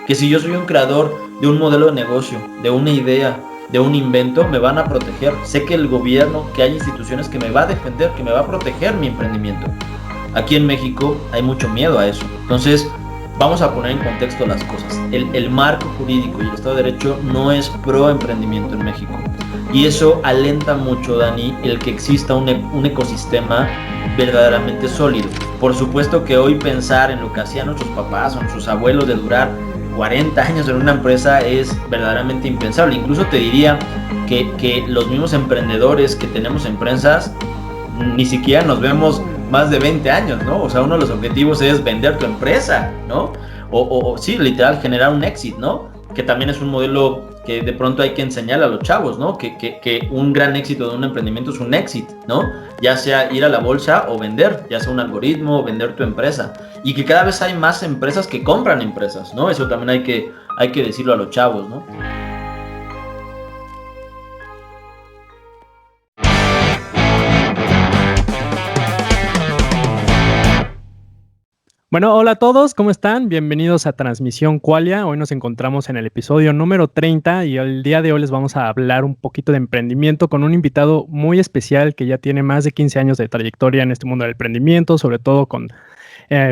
que si yo soy un creador de un modelo de negocio, de una idea, de un invento, me van a proteger. Sé que el gobierno, que hay instituciones que me va a defender, que me va a proteger mi emprendimiento. Aquí en México hay mucho miedo a eso. Entonces, vamos a poner en contexto las cosas. El marco jurídico y el Estado de Derecho no es pro emprendimiento en México. Y eso alenta mucho, Dani, el que exista un ecosistema verdaderamente sólido. Por supuesto que hoy pensar en lo que hacían nuestros papás o nuestros abuelos de durar 40 años en una empresa es verdaderamente impensable. Incluso te diría que los mismos emprendedores que tenemos empresas ni siquiera nos vemos más de 20 años, ¿no? O sea, uno de los objetivos es vender tu empresa, ¿no? O sí, literal, generar un éxito, ¿no? Que también es un modelo que de pronto hay que enseñar a los chavos, ¿no? Que un gran éxito de un emprendimiento es un éxito, ¿no? Ya sea ir a la bolsa o vender, ya sea un algoritmo o vender tu empresa. Y que cada vez hay más empresas que compran empresas, ¿no? Eso también hay que decirlo a los chavos, ¿no? Bueno, hola a todos, ¿cómo están? Bienvenidos a Transmisión Qualia. Hoy nos encontramos en el episodio número 30 y el día de hoy les vamos a hablar un poquito de emprendimiento con un invitado muy especial que ya tiene más de 15 años de trayectoria en este mundo del emprendimiento, sobre todo con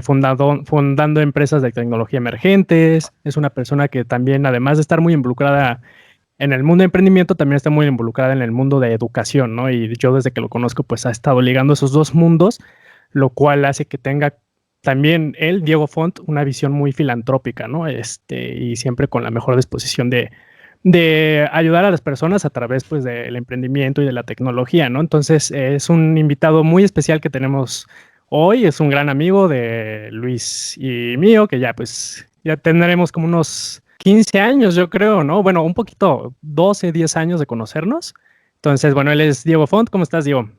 fundando empresas de tecnología emergentes. Es una persona que también, además de estar muy involucrada en el mundo de emprendimiento, también está muy involucrada en el mundo de educación, ¿no? Y yo desde que lo conozco, pues ha estado ligando esos dos mundos, lo cual hace que tenga también él, Diego Font, una visión muy filantrópica, ¿no? Y siempre con la mejor disposición de ayudar a las personas a través, pues, del emprendimiento y de la tecnología, ¿no? Entonces, es un invitado muy especial que tenemos hoy, es un gran amigo de Luis y mío, que ya, pues, ya tendremos como unos 15 años, yo creo, ¿no? Bueno, un poquito, 12, 10 años de conocernos. Entonces, bueno, él es Diego Font. ¿Cómo estás, Diego?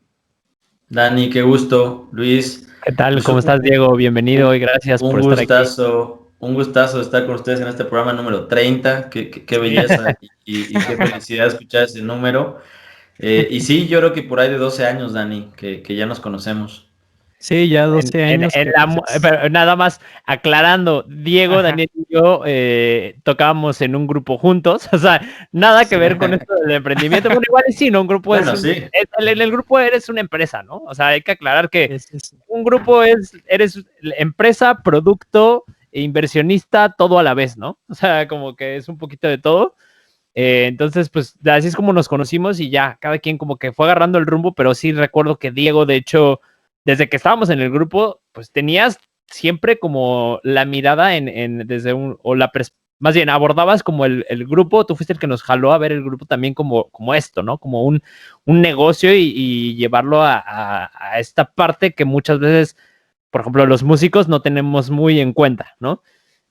Dani, qué gusto. Luis, ¿Qué tal? pues ¿Cómo estás, Diego? Bienvenido y gracias por estar aquí. un gustazo estar con ustedes en este programa número 30. Qué belleza y qué felicidad escuchar ese número. Y sí, yo creo que por ahí de 12 años, Dani, que ya nos conocemos. Sí, ya 12 años. Pero nada más aclarando, Diego, Ajá. Daniel y yo tocábamos en un grupo juntos, o sea, nada que ver con esto del emprendimiento. Bueno, igual sí, ¿no? Un grupo bueno, en el grupo eres una empresa, ¿no? O sea, hay que aclarar que un grupo eres empresa, producto, inversionista, todo a la vez, ¿no? O sea, como que es un poquito de todo. Entonces, pues así es como nos conocimos y ya, cada quien como que fue agarrando el rumbo, pero sí recuerdo que Diego, de hecho, desde que estábamos en el grupo, pues tenías siempre como la mirada más bien abordabas como el grupo, tú fuiste el que nos jaló a ver el grupo también como esto, ¿no? Como un negocio y llevarlo a esta parte que muchas veces, por ejemplo, los músicos no tenemos muy en cuenta, ¿no?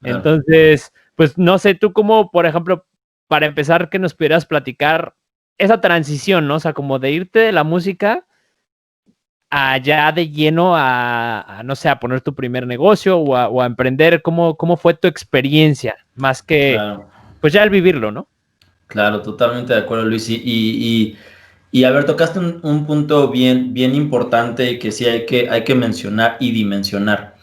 Claro. Entonces, pues no sé, tú como, por ejemplo, para empezar, que nos pudieras platicar esa transición, ¿no? O sea, como de irte de la música allá de lleno a no sé, a poner tu primer negocio o a emprender. ¿Cómo fue tu experiencia? Más que, claro, pues ya al vivirlo, ¿no? Claro, totalmente de acuerdo, Luis. Y a ver, tocaste un punto bien importante que sí hay que mencionar y dimensionar.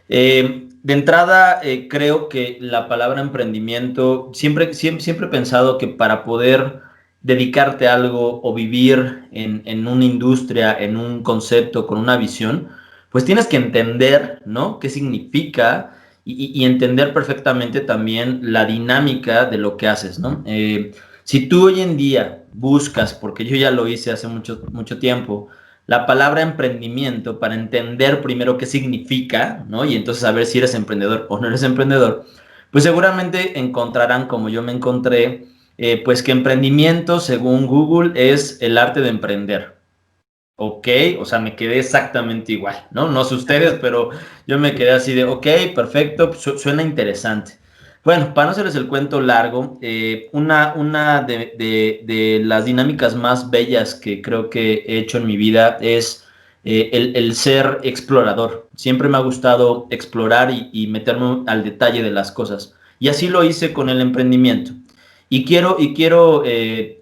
De entrada, creo que la palabra emprendimiento, siempre he pensado que para poder dedicarte a algo o vivir en una industria, en un concepto, con una visión, pues tienes que entender, ¿no? ¿Qué significa? Y entender perfectamente también la dinámica de lo que haces, ¿no? Si tú hoy en día buscas, porque yo ya lo hice hace mucho tiempo, la palabra emprendimiento para entender primero qué significa, ¿no? Y entonces saber si eres emprendedor o no eres emprendedor, pues seguramente encontrarán, como yo me encontré, pues que emprendimiento, según Google, es el arte de emprender. Ok, o sea, me quedé exactamente igual, ¿no? No sé ustedes, pero yo me quedé así de, ok, perfecto, suena interesante. Bueno, para no hacerles el cuento largo, una de las dinámicas más bellas que creo que he hecho en mi vida es el ser explorador. Siempre me ha gustado explorar y meterme al detalle de las cosas. Y así lo hice con el emprendimiento. Y quiero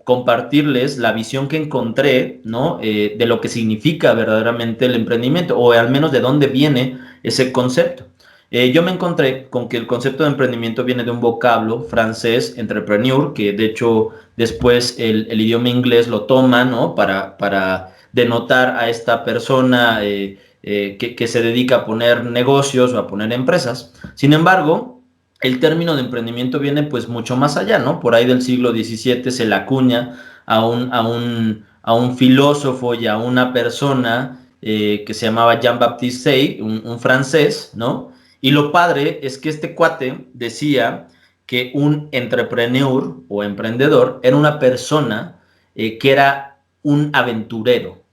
compartirles la visión que encontré, ¿no? De lo que significa verdaderamente el emprendimiento, o al menos de dónde viene ese concepto. Yo me encontré con que el concepto de emprendimiento viene de un vocablo francés, entrepreneur, que de hecho después el idioma inglés lo toma, ¿no? Para denotar a esta persona que se dedica a poner negocios o a poner empresas. Sin embargo, el término de emprendimiento viene pues mucho más allá, ¿no? Por ahí del siglo XVII se le acuña a un filósofo y a una persona que se llamaba Jean-Baptiste Say, un francés, ¿no? Y lo padre es que este cuate decía que un entrepreneur o emprendedor era una persona que era un aventurero,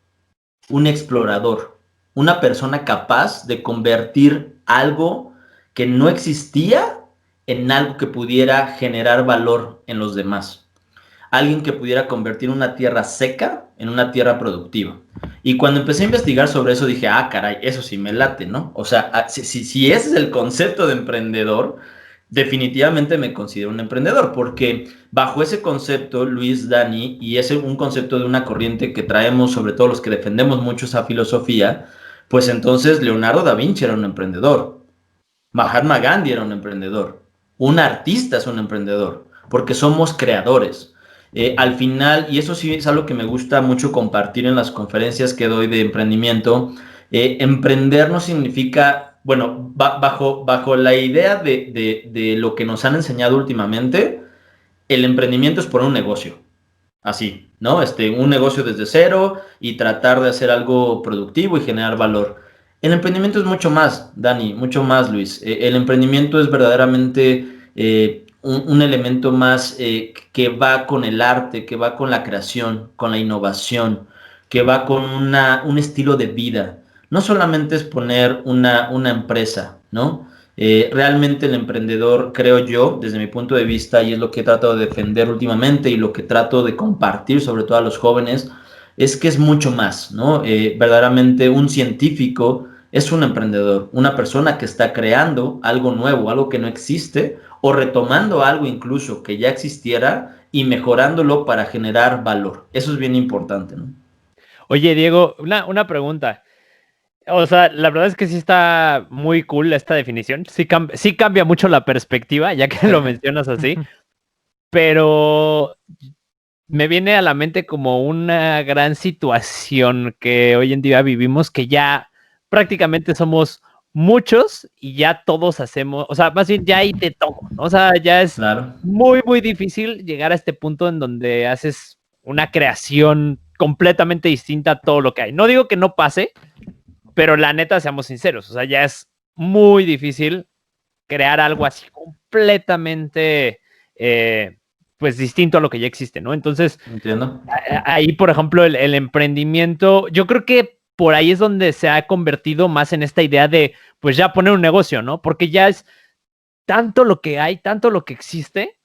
un explorador, una persona capaz de convertir algo que no existía en algo que pudiera generar valor en los demás. Alguien que pudiera convertir una tierra seca en una tierra productiva. Y cuando empecé a investigar sobre eso dije, ah, caray, eso sí me late, ¿no? O sea, si ese es el concepto de emprendedor, definitivamente me considero un emprendedor, porque bajo ese concepto, Luis, Dani, y es un concepto de una corriente que traemos, sobre todo los que defendemos mucho esa filosofía, pues entonces Leonardo da Vinci era un emprendedor, Mahatma Gandhi era un emprendedor, un artista es un emprendedor, porque somos creadores. Al final, y eso sí es algo que me gusta mucho compartir en las conferencias que doy de emprendimiento, emprender no significa, bueno, bajo la idea de lo que nos han enseñado últimamente, el emprendimiento es poner un negocio, así, ¿no? Un negocio desde cero y tratar de hacer algo productivo y generar valor. El emprendimiento es mucho más, Dani, mucho más, Luis. El emprendimiento es verdaderamente un elemento más que va con el arte, que va con la creación, con la innovación, que va con un estilo de vida. No solamente es poner una empresa, ¿no? Realmente el emprendedor, creo yo, desde mi punto de vista, y es lo que he tratado de defender últimamente y lo que trato de compartir sobre todo a los jóvenes, es que es mucho más, ¿no? Verdaderamente un científico es un emprendedor, una persona que está creando algo nuevo, algo que no existe, o retomando algo incluso que ya existiera y mejorándolo para generar valor. Eso es bien importante, ¿no? Oye, Diego, una pregunta. O sea, la verdad es que sí está muy cool esta definición. Sí cambia mucho la perspectiva, ya que lo mencionas así. Pero me viene a la mente como una gran situación que hoy en día vivimos, que ya prácticamente somos muchos y ya todos hacemos, o sea, más bien ya hay de todo, ¿no? O sea, ya es Claro. muy, muy difícil llegar a este punto en donde haces una creación completamente distinta a todo lo que hay. No digo que no pase, pero la neta, seamos sinceros, o sea, ya es muy difícil crear algo así completamente, pues, distinto a lo que ya existe, ¿no? Entonces, Entiendo. ahí, por ejemplo, el emprendimiento, yo creo que por ahí es donde se ha convertido más en esta idea de, pues, ya poner un negocio, ¿no? Porque ya es tanto lo que hay, tanto lo que existe,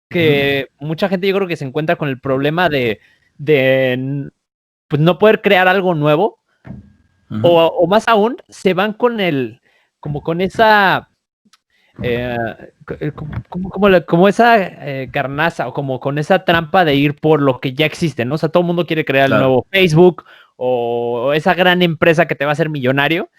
que mucha gente yo creo que se encuentra con el problema de pues, no poder crear algo nuevo, o más aún, se van con como con esa, como esa carnaza, o como con esa trampa de ir por lo que ya existe, ¿no? O sea, todo el mundo quiere crear el nuevo Facebook o esa gran empresa que te va a hacer millonario.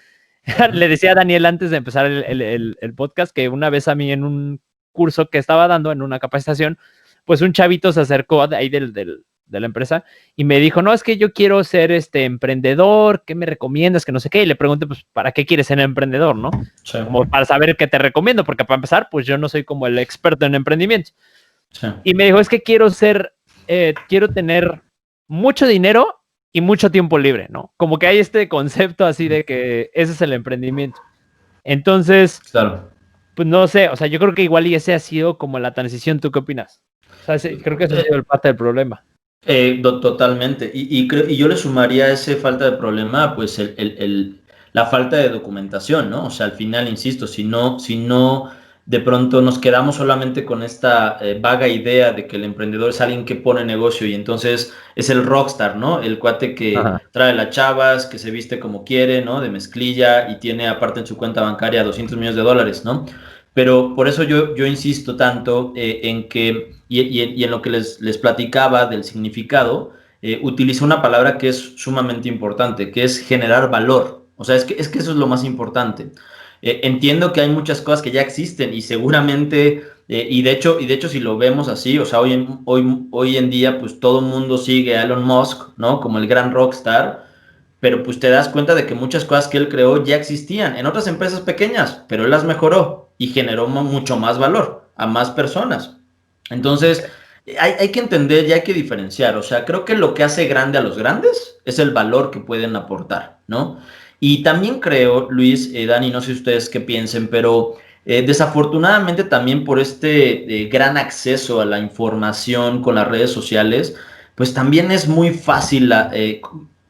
Le decía a Daniel antes de empezar el podcast que una vez a mí en un curso que estaba dando, en una capacitación, pues un chavito se acercó de ahí de la empresa y me dijo, no, es que yo quiero ser emprendedor, ¿qué me recomiendas? Que no sé qué. Y le pregunté, pues, ¿para qué quieres ser emprendedor, no? Sí. Como para saber qué te recomiendo, porque para empezar, pues yo no soy como el experto en emprendimiento. Sí. Y me dijo, es que quiero tener mucho dinero y mucho tiempo libre, ¿no? Como que hay este concepto así de que ese es el emprendimiento. Entonces, Claro. Pues no sé, o sea, yo creo que igual y ese ha sido como la transición. ¿Tú qué opinas? O sea, creo que ese ha sido el parte del problema. Totalmente. Y yo le sumaría a esa falta de problema, pues la falta de documentación, ¿no? O sea, al final, insisto, si no de pronto nos quedamos solamente con esta vaga idea de que el emprendedor es alguien que pone negocio y entonces es el rockstar, ¿no? El cuate que trae las chavas, que se viste como quiere, ¿no? De mezclilla y tiene aparte en su cuenta bancaria $200 millones, ¿no? Pero por eso yo insisto tanto en que, y en lo que les platicaba del significado, utilizo una palabra que es sumamente importante, que es generar valor. O sea, es que eso es lo más importante. Entiendo que hay muchas cosas que ya existen y seguramente, y de hecho si lo vemos así, o sea, hoy en día pues todo el mundo sigue a Elon Musk, ¿no? Como el gran rockstar, pero pues te das cuenta de que muchas cosas que él creó ya existían en otras empresas pequeñas, pero él las mejoró y generó mucho más valor a más personas. Entonces, hay que entender y hay que diferenciar. O sea, creo que lo que hace grande a los grandes es el valor que pueden aportar, ¿no? Y también creo, Luis, Dani, no sé ustedes qué piensen, pero desafortunadamente también por este gran acceso a la información con las redes sociales, pues también es muy fácil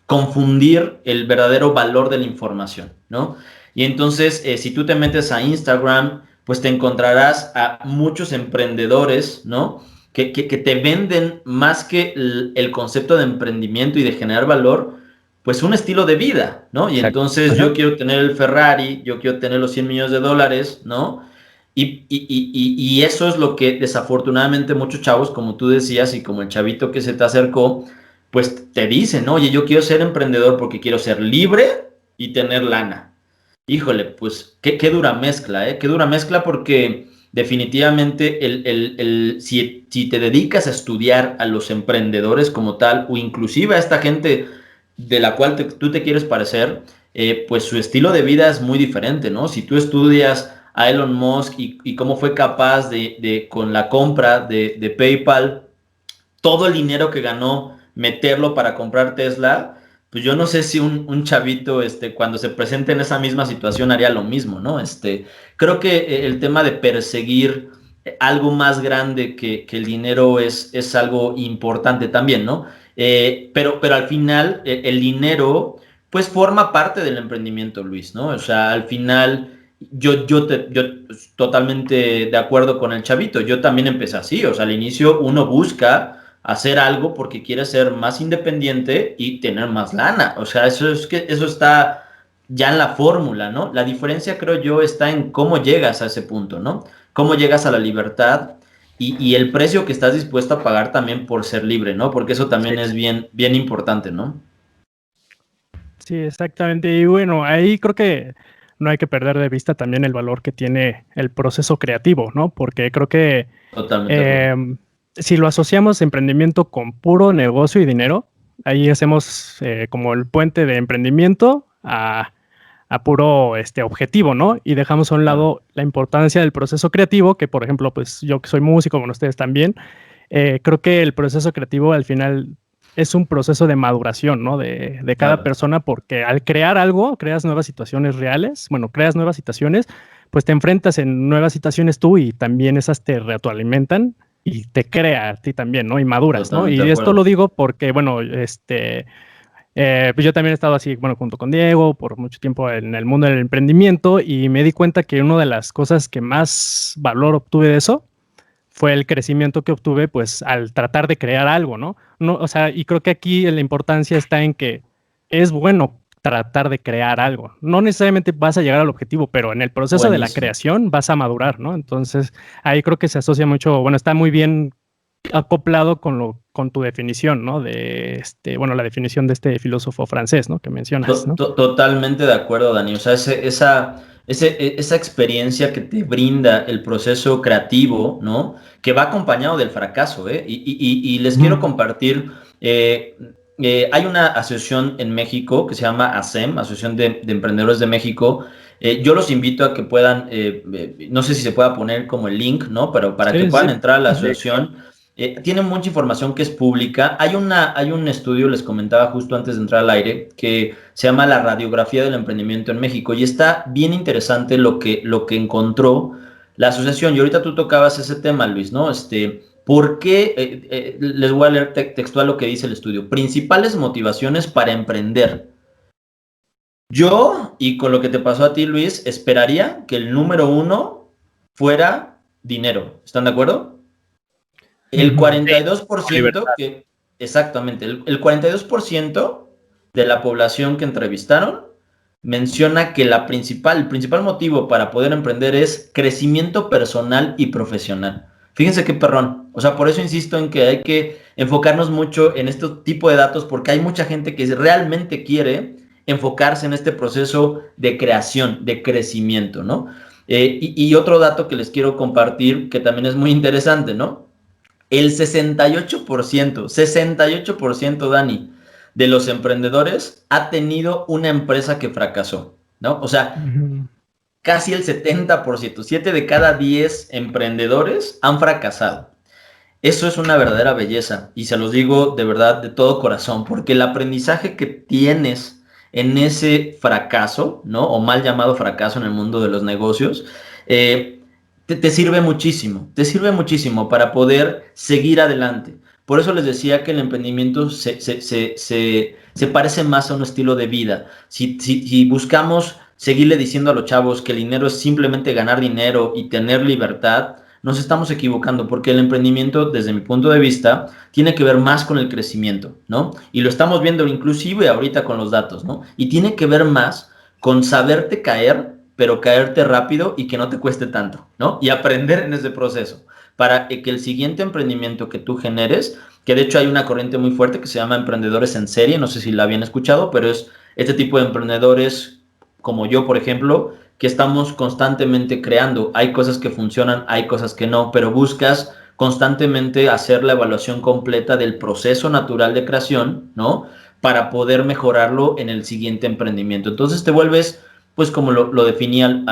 confundir el verdadero valor de la información, ¿no? Y entonces, si tú te metes a Instagram, pues te encontrarás a muchos emprendedores, ¿no? Que te venden más que el concepto de emprendimiento y de generar valor, pues un estilo de vida, ¿no? Y Exacto. entonces yo quiero tener el Ferrari, yo quiero tener los 100 millones de dólares, ¿no? Y eso es lo que desafortunadamente muchos chavos, como tú decías, y como el chavito que se te acercó, pues te dicen, ¿no? Oye, yo quiero ser emprendedor porque quiero ser libre y tener lana. Híjole, pues qué dura mezcla, ¿eh? Qué dura mezcla porque definitivamente si te dedicas a estudiar a los emprendedores como tal, o inclusive a esta gente de la cual tú te quieres parecer, pues su estilo de vida es muy diferente, ¿no? Si tú estudias a Elon Musk y cómo fue capaz con la compra de PayPal, todo el dinero que ganó, meterlo para comprar Tesla, pues yo no sé si un chavito, cuando se presente en esa misma situación haría lo mismo, ¿no? Creo que el tema de perseguir algo más grande que el dinero es algo importante también, ¿no? Pero al final el dinero, pues forma parte del emprendimiento, Luis, ¿no? O sea, al final yo totalmente de acuerdo con el chavito, yo también empecé así, o sea, al inicio uno busca hacer algo porque quiere ser más independiente y tener más lana. O sea, eso está ya en la fórmula, ¿no? La diferencia, creo yo, está en cómo llegas a ese punto, ¿no? Cómo llegas a la libertad y el precio que estás dispuesto a pagar también por ser libre, ¿no? Porque eso también es bien importante, ¿no? Sí, exactamente. Y bueno, ahí creo que no hay que perder de vista también el valor que tiene el proceso creativo, ¿no? Porque creo que Totalmente de acuerdo. si lo asociamos emprendimiento con puro negocio y dinero, ahí hacemos como el puente de emprendimiento a puro objetivo, ¿no? Y dejamos a un Claro. lado la importancia del proceso creativo, que por ejemplo, pues yo que soy músico, con ustedes también, creo que el proceso creativo al final es un proceso de maduración, ¿no? De cada Claro. persona, porque al crear algo, creas nuevas situaciones reales, bueno, creas nuevas situaciones, pues te enfrentas en nuevas situaciones tú y también esas te retroalimentan y te crea a ti también, ¿no? Y maduras, ¿no? Totalmente Y de esto acuerdo. lo digo porque, bueno, pues yo también he estado así, bueno, junto con Diego, por mucho tiempo en el mundo del emprendimiento y me di cuenta que una de las cosas que más valor obtuve de eso fue el crecimiento que obtuve, pues, al tratar de crear algo, ¿no? No, o sea, y creo que aquí la importancia está en que es bueno tratar de crear algo. No necesariamente vas a llegar al objetivo, pero en el proceso de la Buenísimo. creación vas a madurar, ¿no? Entonces, ahí creo que se asocia mucho, bueno, está muy bien acoplado con tu definición, ¿no? De bueno, la definición de este filósofo francés, ¿no? Que mencionas, ¿no? Totalmente de acuerdo, Dani. O sea, esa experiencia que te brinda el proceso creativo, ¿no? Que va acompañado del fracaso, ¿eh? Y les quiero compartir, eh, hay una asociación en México que se llama ASEM, Asociación de Emprendedores de México. Yo los invito a que puedan, no sé si se pueda poner como el link, ¿no? Pero para que Sí, puedan sí. entrar a la Sí, asociación. Tiene mucha información que es pública. Hay un estudio, les comentaba justo antes de entrar al aire, que se llama La radiografía del emprendimiento en México y está bien interesante lo que encontró la asociación. Y ahorita tú tocabas ese tema, Luis, ¿no? ¿Por qué? Les voy a leer textual lo que dice el estudio. Principales motivaciones para emprender. Yo, y con lo que te pasó a ti, Luis, esperaría que el número uno fuera dinero. ¿Están de acuerdo? El sí, con 42% libertad. exactamente, el 42% de la población que entrevistaron menciona que el principal motivo para poder emprender es crecimiento personal y profesional. Fíjense qué perrón. O sea, por eso insisto en que hay que enfocarnos mucho en este tipo de datos porque hay mucha gente que realmente quiere enfocarse en este proceso de creación, de crecimiento, ¿no? Y otro dato que les quiero compartir, que también es muy interesante, ¿no? El 68%, Dani, de los emprendedores ha tenido una empresa que fracasó, ¿no? O sea, casi el 70%, 7 de cada 10 emprendedores han fracasado. Eso es una verdadera belleza y se los digo de verdad de todo corazón, porque el aprendizaje que tienes en ese fracaso, ¿no? O mal llamado fracaso en el mundo de los negocios, te sirve muchísimo para poder seguir adelante. Por eso les decía que el emprendimiento se parece más a un estilo de vida. Si buscamos seguirle diciendo a los chavos que el dinero es simplemente ganar dinero y tener libertad, nos estamos equivocando, porque el emprendimiento, desde mi punto de vista, tiene que ver más con el crecimiento, ¿no? Y lo estamos viendo inclusive ahorita con los datos, ¿no? Y tiene que ver más con saberte caer, pero caerte rápido y que no te cueste tanto, ¿no? Y aprender en ese proceso, para que el siguiente emprendimiento que tú generes, que de hecho hay una corriente muy fuerte que se llama emprendedores en serie, no sé si la habían escuchado, pero es este tipo de emprendedores como yo, por ejemplo, que estamos constantemente creando. Hay cosas que funcionan, hay cosas que no, pero buscas constantemente hacer la evaluación completa del proceso natural de creación, ¿no? Para poder mejorarlo en el siguiente emprendimiento. Entonces te vuelves, pues como lo definía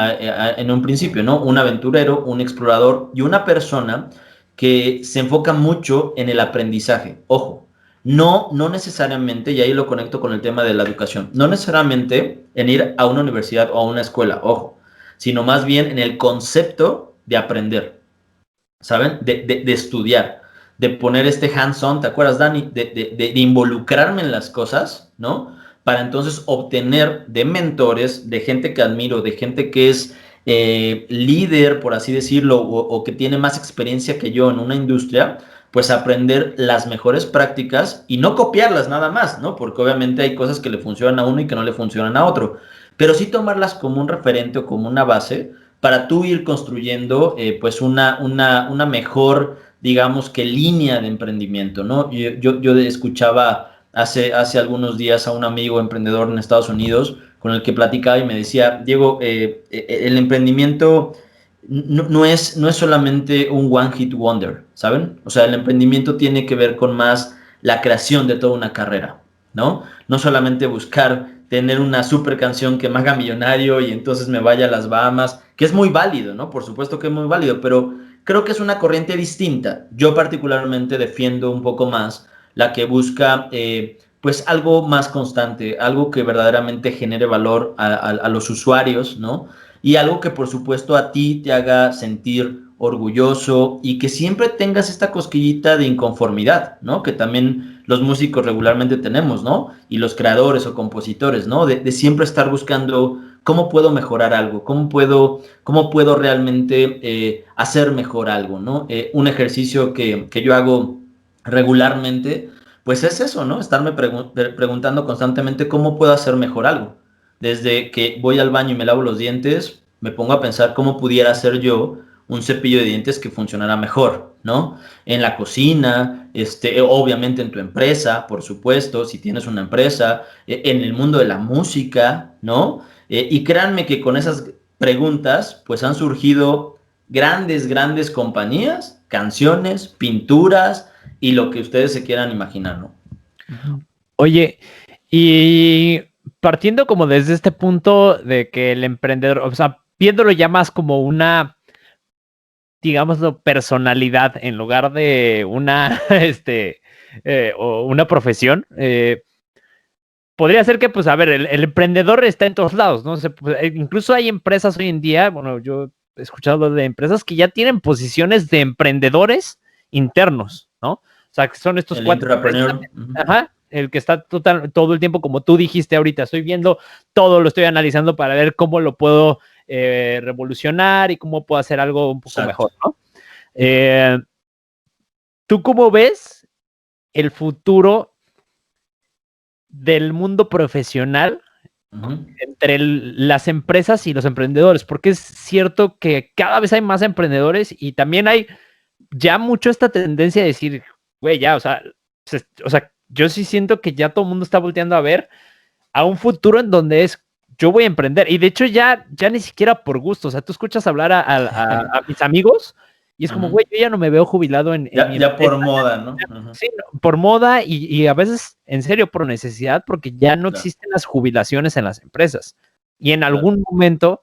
en un principio, ¿no? Un aventurero, un explorador y una persona que se enfoca mucho en el aprendizaje. Ojo, no necesariamente, y ahí lo conecto con el tema de la educación, no necesariamente en ir a una universidad o a una escuela, ojo, sino más bien en el concepto de aprender, ¿saben? De estudiar, de poner este hands-on, ¿te acuerdas, Dani? De involucrarme en las cosas, ¿no? Para entonces obtener de mentores, de gente que admiro, de gente que es líder, por así decirlo, o que tiene más experiencia que yo en una industria, pues aprender las mejores prácticas y no copiarlas nada más, ¿no? Porque obviamente hay cosas que le funcionan a uno y que no le funcionan a otro, pero sí tomarlas como un referente o como una base para tú ir construyendo pues una mejor, digamos que línea de emprendimiento, ¿no? Yo escuchaba hace algunos días a un amigo emprendedor en Estados Unidos con el que platicaba y me decía, Diego, el emprendimiento no es solamente un one hit wonder, ¿saben? O sea, el emprendimiento tiene que ver con más la creación de toda una carrera, ¿no? No solamente buscar tener una super canción que me haga millonario y entonces me vaya a las Bahamas, que es muy válido, ¿no? Por supuesto que es muy válido, pero creo que es una corriente distinta. Yo particularmente defiendo un poco más la que busca, pues, algo más constante, algo que verdaderamente genere valor a los usuarios, ¿no? Y algo que por supuesto a ti te haga sentir orgulloso y que siempre tengas esta cosquillita de inconformidad, ¿no? Que también los músicos regularmente tenemos, ¿no? Y los creadores o compositores, ¿no? De siempre estar buscando cómo puedo mejorar algo, cómo puedo realmente hacer mejor algo, ¿no? Un ejercicio que yo hago regularmente, pues es eso, ¿no? Estarme preguntando constantemente cómo puedo hacer mejor algo. Desde que voy al baño y me lavo los dientes, me pongo a pensar cómo pudiera hacer yo un cepillo de dientes que funcionara mejor, ¿no? En la cocina, obviamente en tu empresa, por supuesto, si tienes una empresa, en el mundo de la música, ¿no? Y créanme que con esas preguntas, pues han surgido grandes compañías, canciones, pinturas y lo que ustedes se quieran imaginar, ¿no? Oye, y partiendo como desde este punto de que el emprendedor, o sea, viéndolo ya más como una, digámoslo, personalidad en lugar de una, o una profesión, podría ser que, pues, a ver, el emprendedor está en todos lados, ¿no? Incluso hay empresas hoy en día, bueno, yo he escuchado de empresas que ya tienen posiciones de emprendedores internos, ¿no? O sea, que son estos cuatro. Ajá, el que está todo el tiempo, como tú dijiste ahorita, estoy viendo todo, lo estoy analizando para ver cómo lo puedo revolucionar y cómo puedo hacer algo un poco mejor, ¿no? ¿Tú cómo ves el futuro del mundo profesional entre las empresas y los emprendedores? Porque es cierto que cada vez hay más emprendedores y también hay ya mucho esta tendencia de decir, güey, ya, o sea, yo sí siento que ya todo el mundo está volteando a ver a un futuro en donde yo voy a emprender. Y de hecho ya ni siquiera por gusto. O sea, tú escuchas hablar a mis amigos y es como, güey, yo ya no me veo jubilado en ya por moda, ¿no? Sí, por moda y a veces, en serio, por necesidad, porque ya no existen las jubilaciones en las empresas. Y en algún momento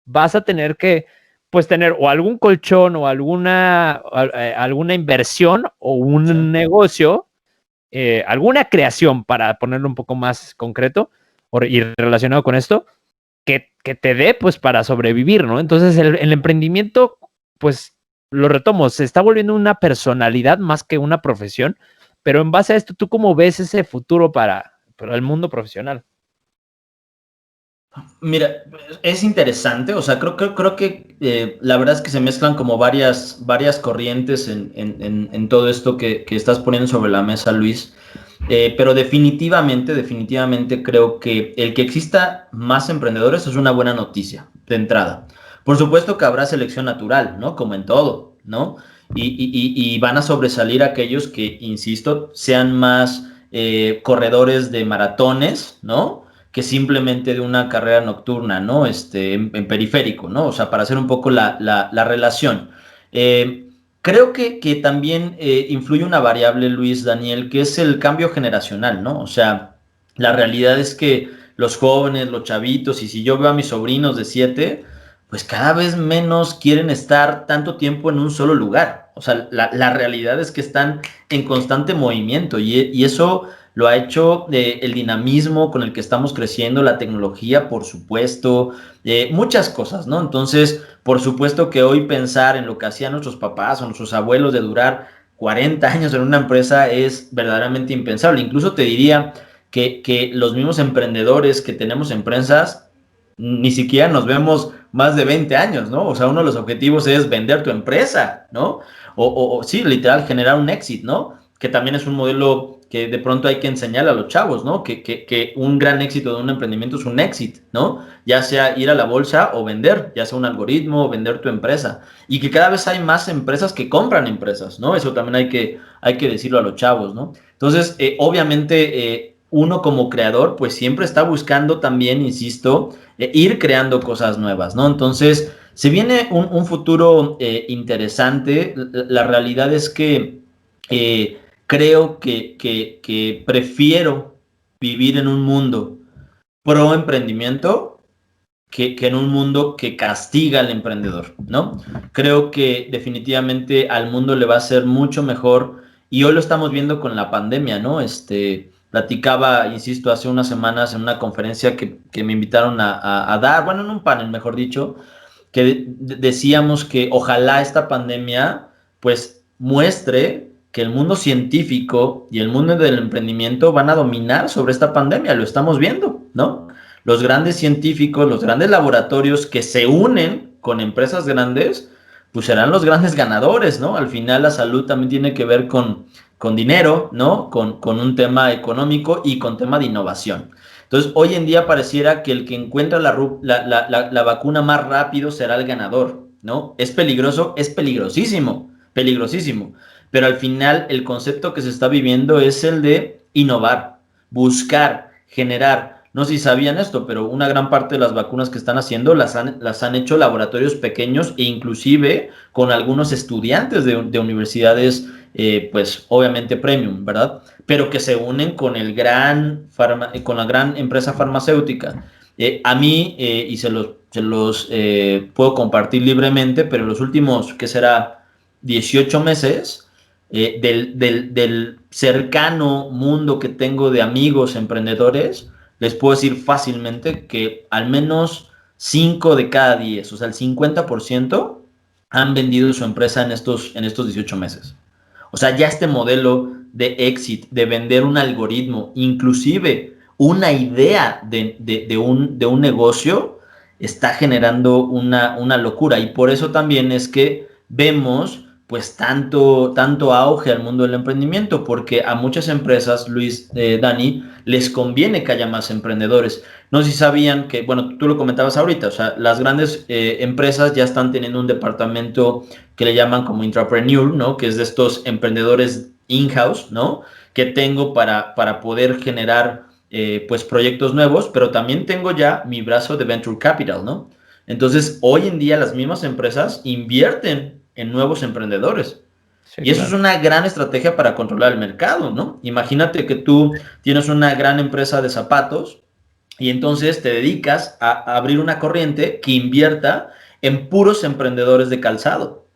vas a tener que, pues, tener o algún colchón o alguna inversión o un negocio, alguna creación, para ponerlo un poco más concreto y relacionado con esto, que te dé, pues, para sobrevivir, ¿no? Entonces, el emprendimiento, pues, lo retomo, se está volviendo una personalidad más que una profesión, pero en base a esto, ¿tú cómo ves ese futuro para el mundo profesional? Mira, es interesante, o sea, creo que la verdad es que se mezclan como varias corrientes en todo esto que estás poniendo sobre la mesa, Luis. Pero definitivamente creo que el que exista más emprendedores es una buena noticia, de entrada. Por supuesto que habrá selección natural, ¿no? Como en todo, ¿no? Y van a sobresalir aquellos que, insisto, sean más corredores de maratones, ¿no? Que simplemente de una carrera nocturna, ¿no? En periférico, ¿no? O sea, para hacer un poco la relación. Creo que también influye una variable, Luis Daniel, que es el cambio generacional, ¿no? O sea, la realidad es que los jóvenes, los chavitos, y si yo veo a mis sobrinos de 7, pues cada vez menos quieren estar tanto tiempo en un solo lugar. O sea, la realidad es que están en constante movimiento y eso lo ha hecho el dinamismo con el que estamos creciendo, la tecnología, por supuesto, muchas cosas, ¿no? Entonces, por supuesto que hoy pensar en lo que hacían nuestros papás o nuestros abuelos de durar 40 años en una empresa es verdaderamente impensable. Incluso te diría que los mismos emprendedores que tenemos empresas, ni siquiera nos vemos más de 20 años, ¿no? O sea, uno de los objetivos es vender tu empresa, ¿no? O sí, literal, generar un éxito, ¿no? Que también es un modelo que de pronto hay que enseñar a los chavos, ¿no? Que un gran éxito de un emprendimiento es un éxito, ¿no? Ya sea ir a la bolsa o vender, ya sea un algoritmo o vender tu empresa. Y que cada vez hay más empresas que compran empresas, ¿no? Eso también hay que decirlo a los chavos, ¿no? Entonces, obviamente, uno como creador, pues siempre está buscando también, insisto, ir creando cosas nuevas, ¿no? Entonces, se viene un futuro interesante. La realidad es que creo que prefiero vivir en un mundo pro emprendimiento que en un mundo que castiga al emprendedor, ¿no? Creo que definitivamente al mundo le va a ser mucho mejor y hoy lo estamos viendo con la pandemia, ¿no? Platicaba, insisto, hace unas semanas en una conferencia que me invitaron a dar, bueno, en un panel, mejor dicho, que decíamos que ojalá esta pandemia pues muestre que el mundo científico y el mundo del emprendimiento van a dominar sobre esta pandemia, lo estamos viendo, ¿no? Los grandes científicos, los grandes laboratorios que se unen con empresas grandes, pues serán los grandes ganadores, ¿no? Al final la salud también tiene que ver con dinero, ¿no? Con un tema económico y con tema de innovación. Entonces, hoy en día pareciera que el que encuentra la vacuna más rápido será el ganador, ¿no? Es peligroso, es peligrosísimo, peligrosísimo. Pero al final el concepto que se está viviendo es el de innovar, buscar, generar. No sé si sabían esto, pero una gran parte de las vacunas que están haciendo las han hecho laboratorios pequeños e inclusive con algunos estudiantes de universidades, pues obviamente premium, ¿verdad? Pero que se unen con con la gran empresa farmacéutica. A mí, y se los puedo compartir libremente, pero en los últimos, ¿qué será? 18 meses, del cercano mundo que tengo de amigos emprendedores, les puedo decir fácilmente que al menos 5 de cada 10, o sea, el 50% han vendido su empresa en estos 18 meses. O sea, ya este modelo de éxito, de vender un algoritmo, inclusive una idea de un negocio, está generando una locura. Y por eso también es que vemos pues tanto auge al mundo del emprendimiento, porque a muchas empresas, Luis, Dani, les conviene que haya más emprendedores. No sé si sabían que, bueno, tú lo comentabas ahorita, o sea, las grandes empresas ya están teniendo un departamento que le llaman como intrapreneur, ¿no? Que es de estos emprendedores in-house, ¿no? Que tengo para poder generar pues proyectos nuevos, pero también tengo ya mi brazo de Venture Capital, ¿no? Entonces, hoy en día las mismas empresas invierten en nuevos emprendedores. Sí, Y eso es una gran estrategia para controlar el mercado, ¿no? Imagínate que tú tienes una gran empresa de zapatos y entonces te dedicas a abrir una corriente que invierta en puros emprendedores de calzado.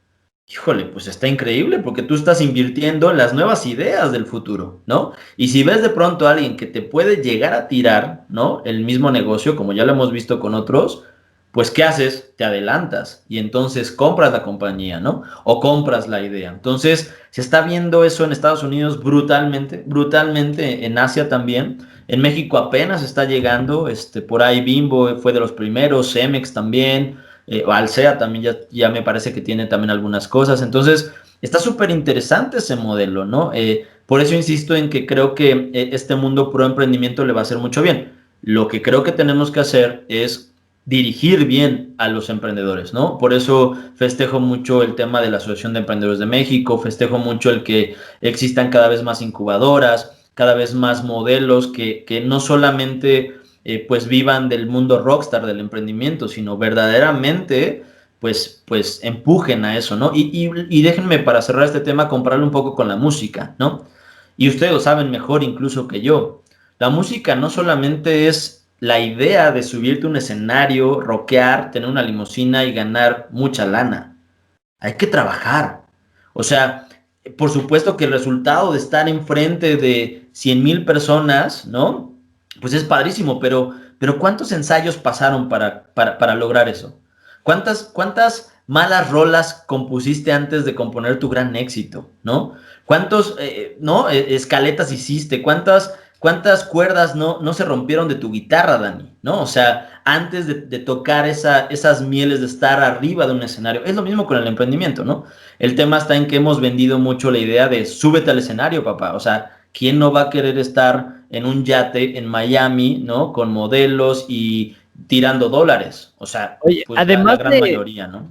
Híjole, pues está increíble porque tú estás invirtiendo en las nuevas ideas del futuro, ¿no? Y si ves de pronto a alguien que te puede llegar a tirar, ¿no? El mismo negocio, como ya lo hemos visto con otros, pues ¿qué haces? Te adelantas y entonces compras la compañía, ¿no? O compras la idea. Entonces, se está viendo eso en Estados Unidos brutalmente, brutalmente en Asia también. En México apenas está llegando, por ahí Bimbo fue de los primeros, Cemex también. Alsea también ya me parece que tiene también algunas cosas. Entonces, está súper interesante ese modelo, ¿no? Por eso insisto en que creo que este mundo pro emprendimiento le va a hacer mucho bien. Lo que creo que tenemos que hacer es dirigir bien a los emprendedores, ¿no? Por eso festejo mucho el tema de la Asociación de Emprendedores de México, festejo mucho el que existan cada vez más incubadoras, cada vez más modelos que no solamente pues vivan del mundo rockstar del emprendimiento, sino verdaderamente pues empujen a eso, ¿no? Y déjenme para cerrar este tema compararlo un poco con la música, ¿no? Y ustedes lo saben mejor incluso que yo. La música no solamente es la idea de subirte a un escenario, rockear, tener una limusina y ganar mucha lana. Hay que trabajar. O sea, por supuesto que el resultado de estar enfrente de 100,000 personas, ¿no? Pues es padrísimo, pero ¿cuántos ensayos pasaron para lograr eso? ¿Cuántas malas rolas compusiste antes de componer tu gran éxito, ¿no? ¿Cuántos, no, escaletas hiciste? ¿Cuántas cuerdas no se rompieron de tu guitarra, Dani? ¿No? O sea, antes de tocar esas mieles de estar arriba de un escenario. Es lo mismo con el emprendimiento, ¿no? El tema está en que hemos vendido mucho la idea de súbete al escenario, papá. O sea, ¿quién no va a querer estar en un yate en Miami, ¿no? Con modelos y tirando dólares. O sea, Oye, pues la gran mayoría, ¿no?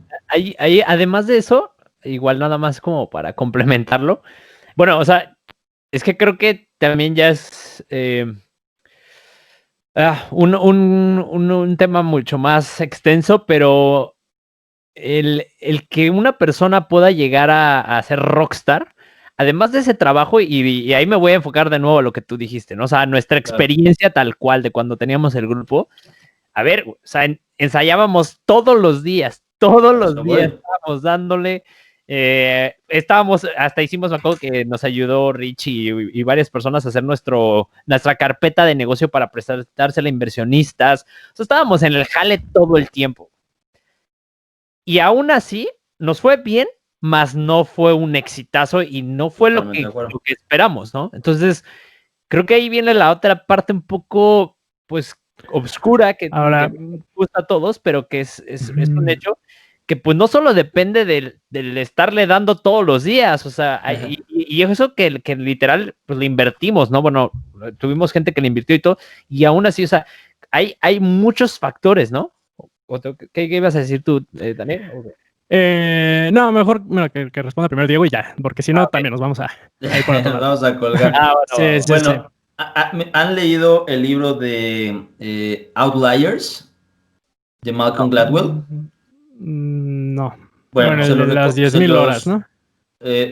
además de eso, igual nada más como para complementarlo. Bueno, o sea, es que creo que también ya es un tema mucho más extenso, pero el que una persona pueda llegar a ser rockstar, además de ese trabajo, y ahí me voy a enfocar de nuevo a lo que tú dijiste, ¿no? O sea, nuestra experiencia tal cual de cuando teníamos el grupo. A ver, o sea, ensayábamos todos los días estábamos dándole, hasta hicimos, me acuerdo que nos ayudó Rich y varias personas a hacer nuestra carpeta de negocio para prestársela a inversionistas. O sea, estábamos en el jale todo el tiempo. Y aún así, nos fue bien, mas no fue un exitazo y no fue lo que esperamos, ¿no? Entonces, creo que ahí viene la otra parte un poco, pues, obscura que nos gusta a todos, pero que es un hecho que pues no solo depende del estarle dando todos los días, o sea, y eso que literal pues le invertimos, ¿no? Bueno, tuvimos gente que le invirtió y todo, y aún así, o sea, hay muchos factores, ¿no? ¿Qué ibas a decir tú, Daniel? No, mejor que responda primero Diego y ya, porque si no también nos vamos a ir por otro lado. Vamos a colgar. Bueno, ¿han leído el libro de Outliers de Malcolm Gladwell? No. Bueno, las 10,000 horas, ¿no?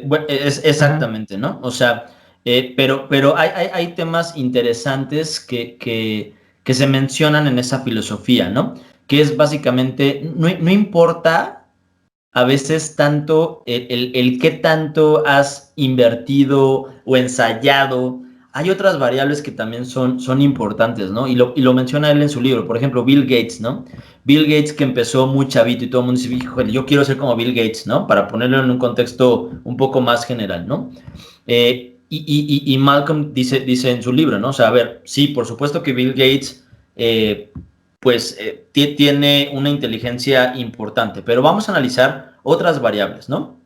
Bueno, exactamente, ¿no? O sea, pero hay temas interesantes que se mencionan en esa filosofía, ¿no? Que es básicamente, no importa a veces tanto el qué tanto has invertido o ensayado. Hay otras variables que también son importantes, ¿no? Y lo menciona él en su libro. Por ejemplo, Bill Gates, ¿no? Bill Gates que empezó muy chavito y todo el mundo dice, híjole, yo quiero ser como Bill Gates, ¿no? Para ponerlo en un contexto un poco más general, ¿no? Y Malcolm dice en su libro, ¿no? O sea, a ver, sí, por supuesto que Bill Gates tiene una inteligencia importante, pero vamos a analizar otras variables, ¿no?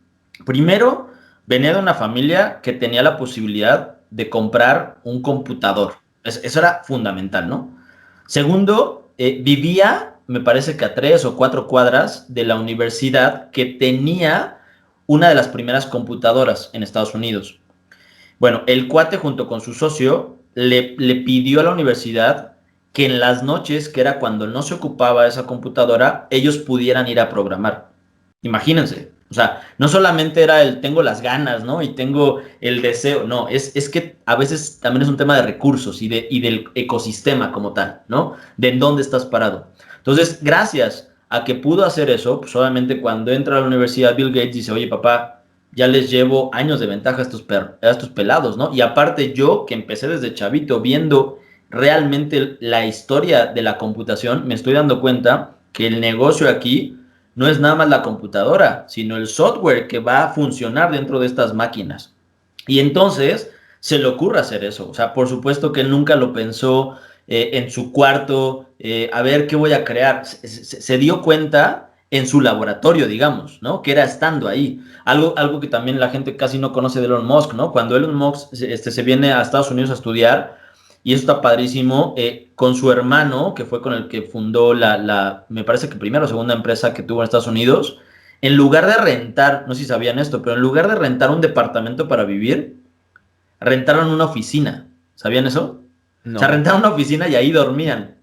Primero, venía de una familia que tenía la posibilidad de comprar un computador. Eso era fundamental, ¿no? Segundo, vivía, me parece que a 3 o 4 cuadras de la universidad que tenía una de las primeras computadoras en Estados Unidos. Bueno, el cuate junto con su socio le pidió a la universidad que en las noches, que era cuando no se ocupaba esa computadora, ellos pudieran ir a programar. Imagínense. O sea, no solamente era el tengo las ganas, ¿no? Y tengo el deseo. No, es que a veces también es un tema de recursos y del ecosistema como tal, ¿no? De en dónde estás parado. Entonces, gracias a que pudo hacer eso, pues obviamente cuando entra a la universidad, Bill Gates dice, oye, papá, ya les llevo años de ventaja a estos pelados, ¿no? Y aparte yo, que empecé desde chavito viendo realmente la historia de la computación, me estoy dando cuenta que el negocio aquí no es nada más la computadora, sino el software que va a funcionar dentro de estas máquinas. Y entonces se le ocurre hacer eso. O sea, por supuesto que él nunca lo pensó en su cuarto, a ver qué voy a crear. Se dio cuenta en su laboratorio, digamos, ¿no? Que era estando ahí. Algo que también la gente casi no conoce de Elon Musk, ¿no? Cuando Elon Musk se viene a Estados Unidos a estudiar, y eso está padrísimo, con su hermano, que fue con el que fundó me parece que primera o segunda empresa que tuvo en Estados Unidos, en lugar de rentar, no sé si sabían esto, pero en lugar de rentar un departamento para vivir, rentaron una oficina. ¿Sabían eso? No. O sea, rentaron una oficina y ahí dormían.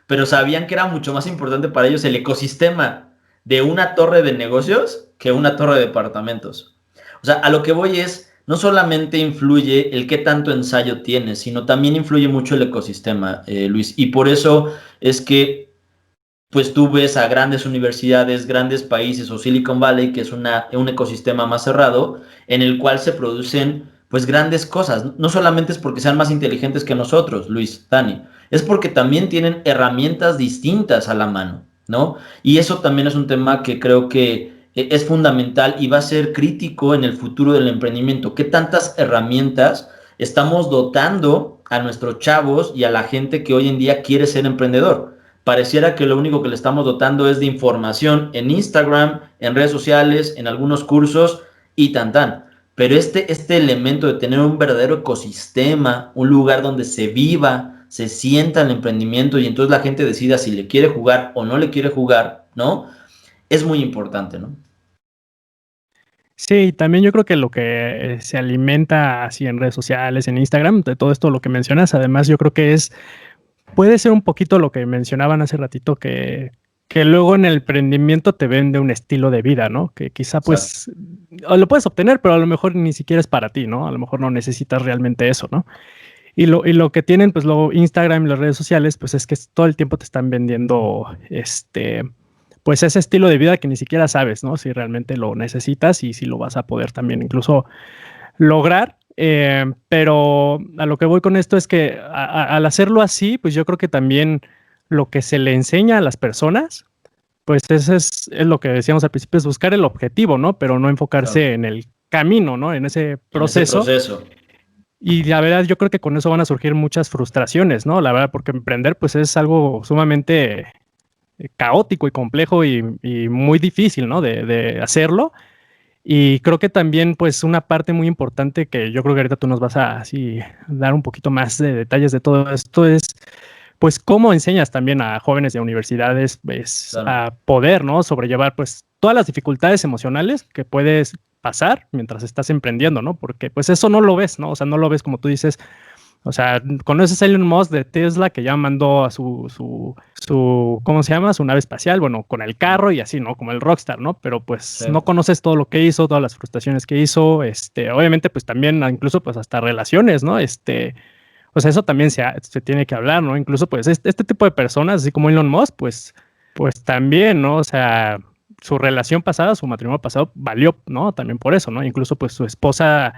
Pero sabían que era mucho más importante para ellos el ecosistema de una torre de negocios que una torre de departamentos. O sea, a lo que voy es, no solamente influye el qué tanto ensayo tienes, sino también influye mucho el ecosistema, Luis. Y por eso es que pues tú ves a grandes universidades, grandes países o Silicon Valley, que es un ecosistema más cerrado, en el cual se producen pues grandes cosas. No solamente es porque sean más inteligentes que nosotros, Luis, Dani, es porque también tienen herramientas distintas a la mano, ¿no? Y eso también es un tema que creo que es fundamental y va a ser crítico en el futuro del emprendimiento. ¿Qué tantas herramientas estamos dotando a nuestros chavos y a la gente que hoy en día quiere ser emprendedor? Pareciera que lo único que le estamos dotando es de información en Instagram, en redes sociales, en algunos cursos y tan. Pero este elemento de tener un verdadero ecosistema, un lugar donde se viva, se sienta el emprendimiento y entonces la gente decida si le quiere jugar o no le quiere jugar, ¿no? Es muy importante, ¿no? Sí, también yo creo que lo que se alimenta así en redes sociales, en Instagram, de todo esto lo que mencionas, además yo creo que puede ser un poquito lo que mencionaban hace ratito, que luego en el emprendimiento te vende un estilo de vida, ¿no? Que quizá pues lo puedes obtener, pero a lo mejor ni siquiera es para ti, ¿no? A lo mejor no necesitas realmente eso, ¿no? Y lo que tienen pues luego Instagram y las redes sociales, pues es que todo el tiempo te están vendiendo pues ese estilo de vida que ni siquiera sabes, ¿no? Si realmente lo necesitas y si lo vas a poder también incluso lograr. Pero a lo que voy con esto es que al hacerlo así, pues yo creo que también lo que se le enseña a las personas, pues eso es lo que decíamos al principio, es buscar el objetivo, ¿no? Pero no enfocarse en el camino, ¿no? En ese proceso. Y la verdad, yo creo que con eso van a surgir muchas frustraciones, ¿no? La verdad, porque emprender, pues es algo sumamente caótico y complejo y muy difícil, ¿no? De hacerlo. Y creo que también, pues, una parte muy importante que yo creo que ahorita tú nos vas a así dar un poquito más de detalles de todo esto es, pues, cómo enseñas también a jóvenes de universidades pues, a poder, ¿no? Sobrellevar, pues, todas las dificultades emocionales que puedes pasar mientras estás emprendiendo, ¿no? Porque, pues, eso no lo ves, ¿no? O sea, no lo ves como tú dices. O sea, conoces a Elon Musk de Tesla que ya mandó a su ¿cómo se llama? Su nave espacial, bueno, con el carro y así, ¿no? Como el rockstar, ¿no? Pero pues no conoces todo lo que hizo, todas las frustraciones que hizo, obviamente pues también incluso pues hasta relaciones, ¿no? O sea, eso también se tiene que hablar, ¿no? Incluso pues este tipo de personas, así como Elon Musk, pues también, ¿no? O sea, su relación pasada, su matrimonio pasado valió, ¿no? También por eso, ¿no? Incluso pues su esposa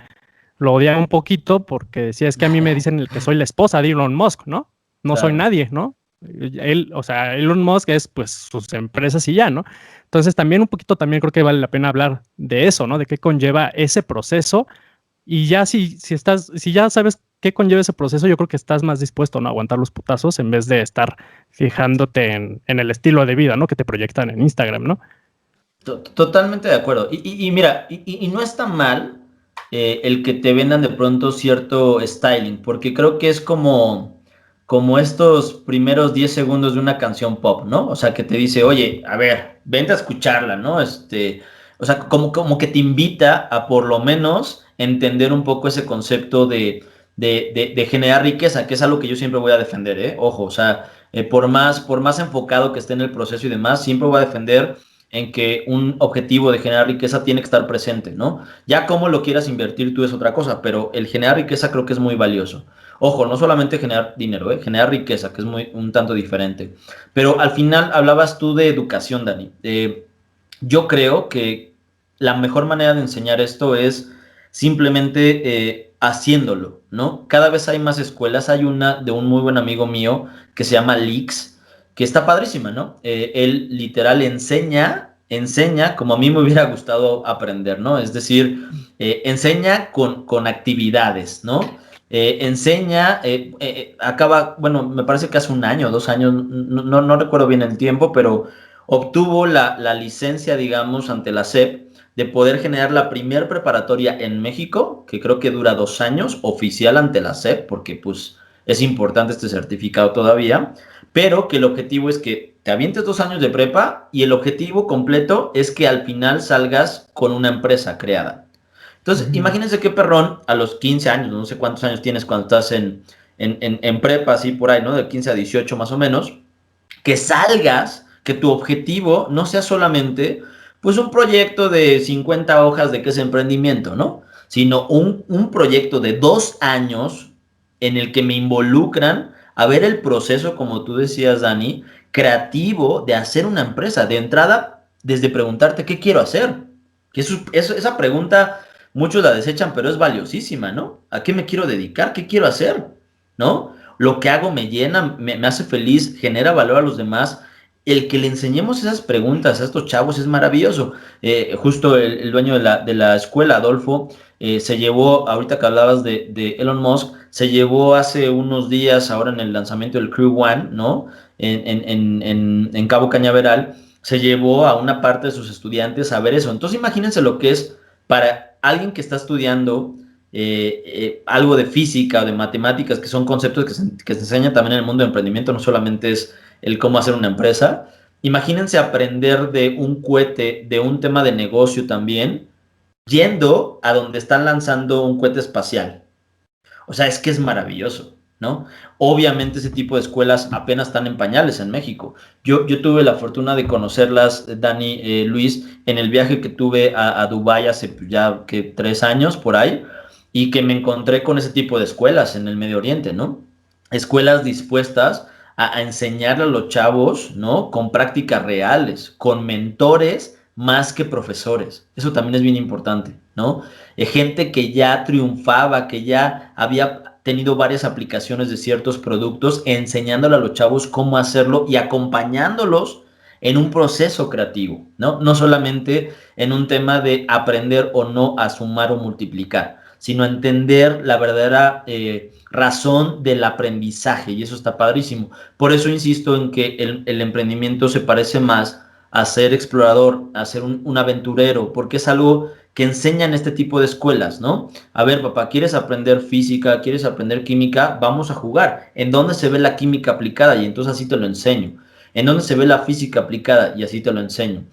lo odiaba un poquito porque decía, es que a mí me dicen que soy la esposa de Elon Musk, ¿no? No soy nadie, ¿no? Él, o sea, Elon Musk es pues sus empresas y ya, ¿no? Entonces también un poquito también creo que vale la pena hablar de eso, ¿no? De qué conlleva ese proceso y ya si ya sabes qué conlleva ese proceso, yo creo que estás más dispuesto, ¿no? A aguantar los putazos en vez de estar fijándote en el estilo de vida, ¿no? Que te proyectan en Instagram, ¿no? Totalmente de acuerdo. Y mira, y no está mal el que te vendan de pronto cierto styling, porque creo que es como estos primeros 10 segundos de una canción pop, ¿no? O sea, que te dice, oye, a ver, vente a escucharla, ¿no? O sea, como que te invita a por lo menos entender un poco ese concepto de de generar riqueza, que es algo que yo siempre voy a defender, ¿eh? Ojo, o sea, por más enfocado que esté en el proceso y demás, siempre voy a defender en que un objetivo de generar riqueza tiene que estar presente, ¿no? Ya cómo lo quieras invertir tú es otra cosa, pero el generar riqueza creo que es muy valioso. Ojo, no solamente generar dinero, generar riqueza, que es un tanto diferente. Pero al final hablabas tú de educación, Dani. Yo creo que la mejor manera de enseñar esto es simplemente haciéndolo, ¿no? Cada vez hay más escuelas. Hay una de un muy buen amigo mío que se llama Lix, que está padrísima, ¿no? Él literal enseña como a mí me hubiera gustado aprender, ¿no? Es decir, enseña con actividades, ¿no? Acaba, bueno, me parece que hace 1 año, 2 años, no recuerdo bien el tiempo, pero obtuvo la licencia, digamos, ante la SEP de poder generar la primer preparatoria en México, que creo que dura 2 años, oficial ante la SEP, porque pues es importante este certificado todavía, pero que el objetivo es que te avientes 2 años de prepa y el objetivo completo es que al final salgas con una empresa creada. Entonces, imagínense qué perrón a los 15 años, no sé cuántos años tienes cuando estás en prepa, así por ahí, ¿no? De 15 a 18 más o menos, que salgas, que tu objetivo no sea solamente, pues, un proyecto de 50 hojas de qué es emprendimiento, ¿no? Sino un proyecto de 2 años en el que me involucran a ver el proceso, como tú decías, Dani, creativo de hacer una empresa. De entrada, desde preguntarte qué quiero hacer. Que esa pregunta muchos la desechan, pero es valiosísima, ¿no? ¿A qué me quiero dedicar? ¿Qué quiero hacer? ¿No? Lo que hago me llena, me hace feliz, genera valor a los demás. El que le enseñemos esas preguntas a estos chavos es maravilloso. Justo el dueño de la escuela, Adolfo, se llevó, ahorita que hablabas de Elon Musk, se llevó hace unos días, ahora en el lanzamiento del Crew One, ¿no? En Cabo Cañaveral, se llevó a una parte de sus estudiantes a ver eso. Entonces imagínense lo que es para alguien que está estudiando algo de física o de matemáticas, que son conceptos que se enseñan también en el mundo de emprendimiento, no solamente es el cómo hacer una empresa. Imagínense aprender de un cohete, de un tema de negocio también, yendo a donde están lanzando un cohete espacial. O sea, es que es maravilloso, ¿no? Obviamente ese tipo de escuelas apenas están en pañales en México. Yo tuve la fortuna de conocerlas, Dani, Luis, en el viaje que tuve a Dubái hace pues, ya que 3 años por ahí, y que me encontré con ese tipo de escuelas en el Medio Oriente, ¿no? Escuelas dispuestas a enseñarle a los chavos, ¿no? Con prácticas reales, con mentores más que profesores. Eso también es bien importante, ¿no? Gente que ya triunfaba, que ya había tenido varias aplicaciones de ciertos productos, enseñándole a los chavos cómo hacerlo y acompañándolos en un proceso creativo, ¿no? No solamente en un tema de aprender o no a sumar o multiplicar, sino entender la verdadera razón del aprendizaje, y eso está padrísimo. Por eso insisto en que el emprendimiento se parece más a ser explorador, a ser un aventurero, porque es algo que enseñan este tipo de escuelas, ¿no? A ver, papá, ¿quieres aprender física? ¿Quieres aprender química? Vamos a jugar. ¿En dónde se ve la química aplicada? Y entonces así te lo enseño. ¿En dónde se ve la física aplicada? Y así te lo enseño.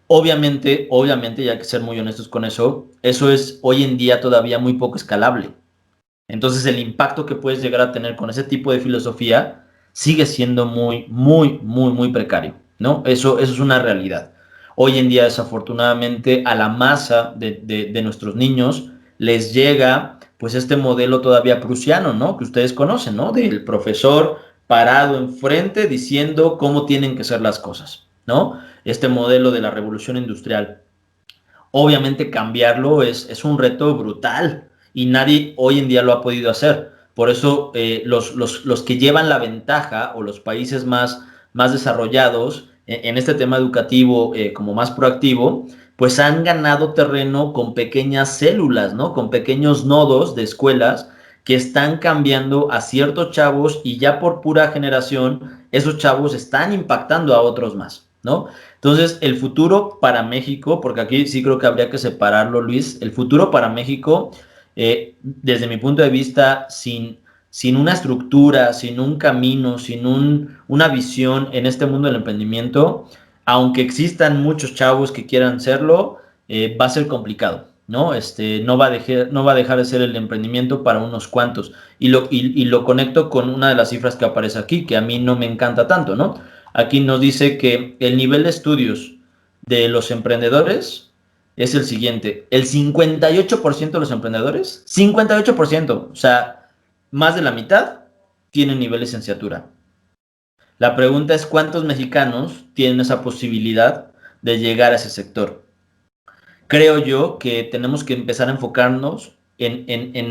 Obviamente, y hay que ser muy honestos con eso es hoy en día todavía muy poco escalable. Entonces el impacto que puedes llegar a tener con ese tipo de filosofía sigue siendo muy, muy, muy, muy precario, ¿no? Eso es una realidad. Hoy en día, desafortunadamente, a la masa de nuestros niños les llega pues este modelo todavía prusiano, ¿no? Que ustedes conocen, ¿no? Del profesor parado enfrente diciendo cómo tienen que ser las cosas, ¿no? Este modelo de la revolución industrial. Obviamente cambiarlo es un reto brutal y nadie hoy en día lo ha podido hacer. Por eso los que llevan la ventaja o los países más desarrollados en este tema educativo como más proactivo, pues han ganado terreno con pequeñas células, ¿no? Con pequeños nodos de escuelas que están cambiando a ciertos chavos y ya por pura generación, esos chavos están impactando a otros más, ¿no? Entonces, el futuro para México, porque aquí sí creo que habría que separarlo, Luis, el futuro para México, desde mi punto de vista, sin una estructura, sin un camino, sin una visión en este mundo del emprendimiento, aunque existan muchos chavos que quieran serlo, va a ser complicado, ¿no? No va a dejar de ser el emprendimiento para unos cuantos. Y lo conecto con una de las cifras que aparece aquí, que a mí no me encanta tanto, ¿no? Aquí nos dice que el nivel de estudios de los emprendedores es el siguiente. El 58% de los emprendedores, 58%, o sea, más de la mitad, tienen nivel de licenciatura. La pregunta es cuántos mexicanos tienen esa posibilidad de llegar a ese sector. Creo yo que tenemos que empezar a enfocarnos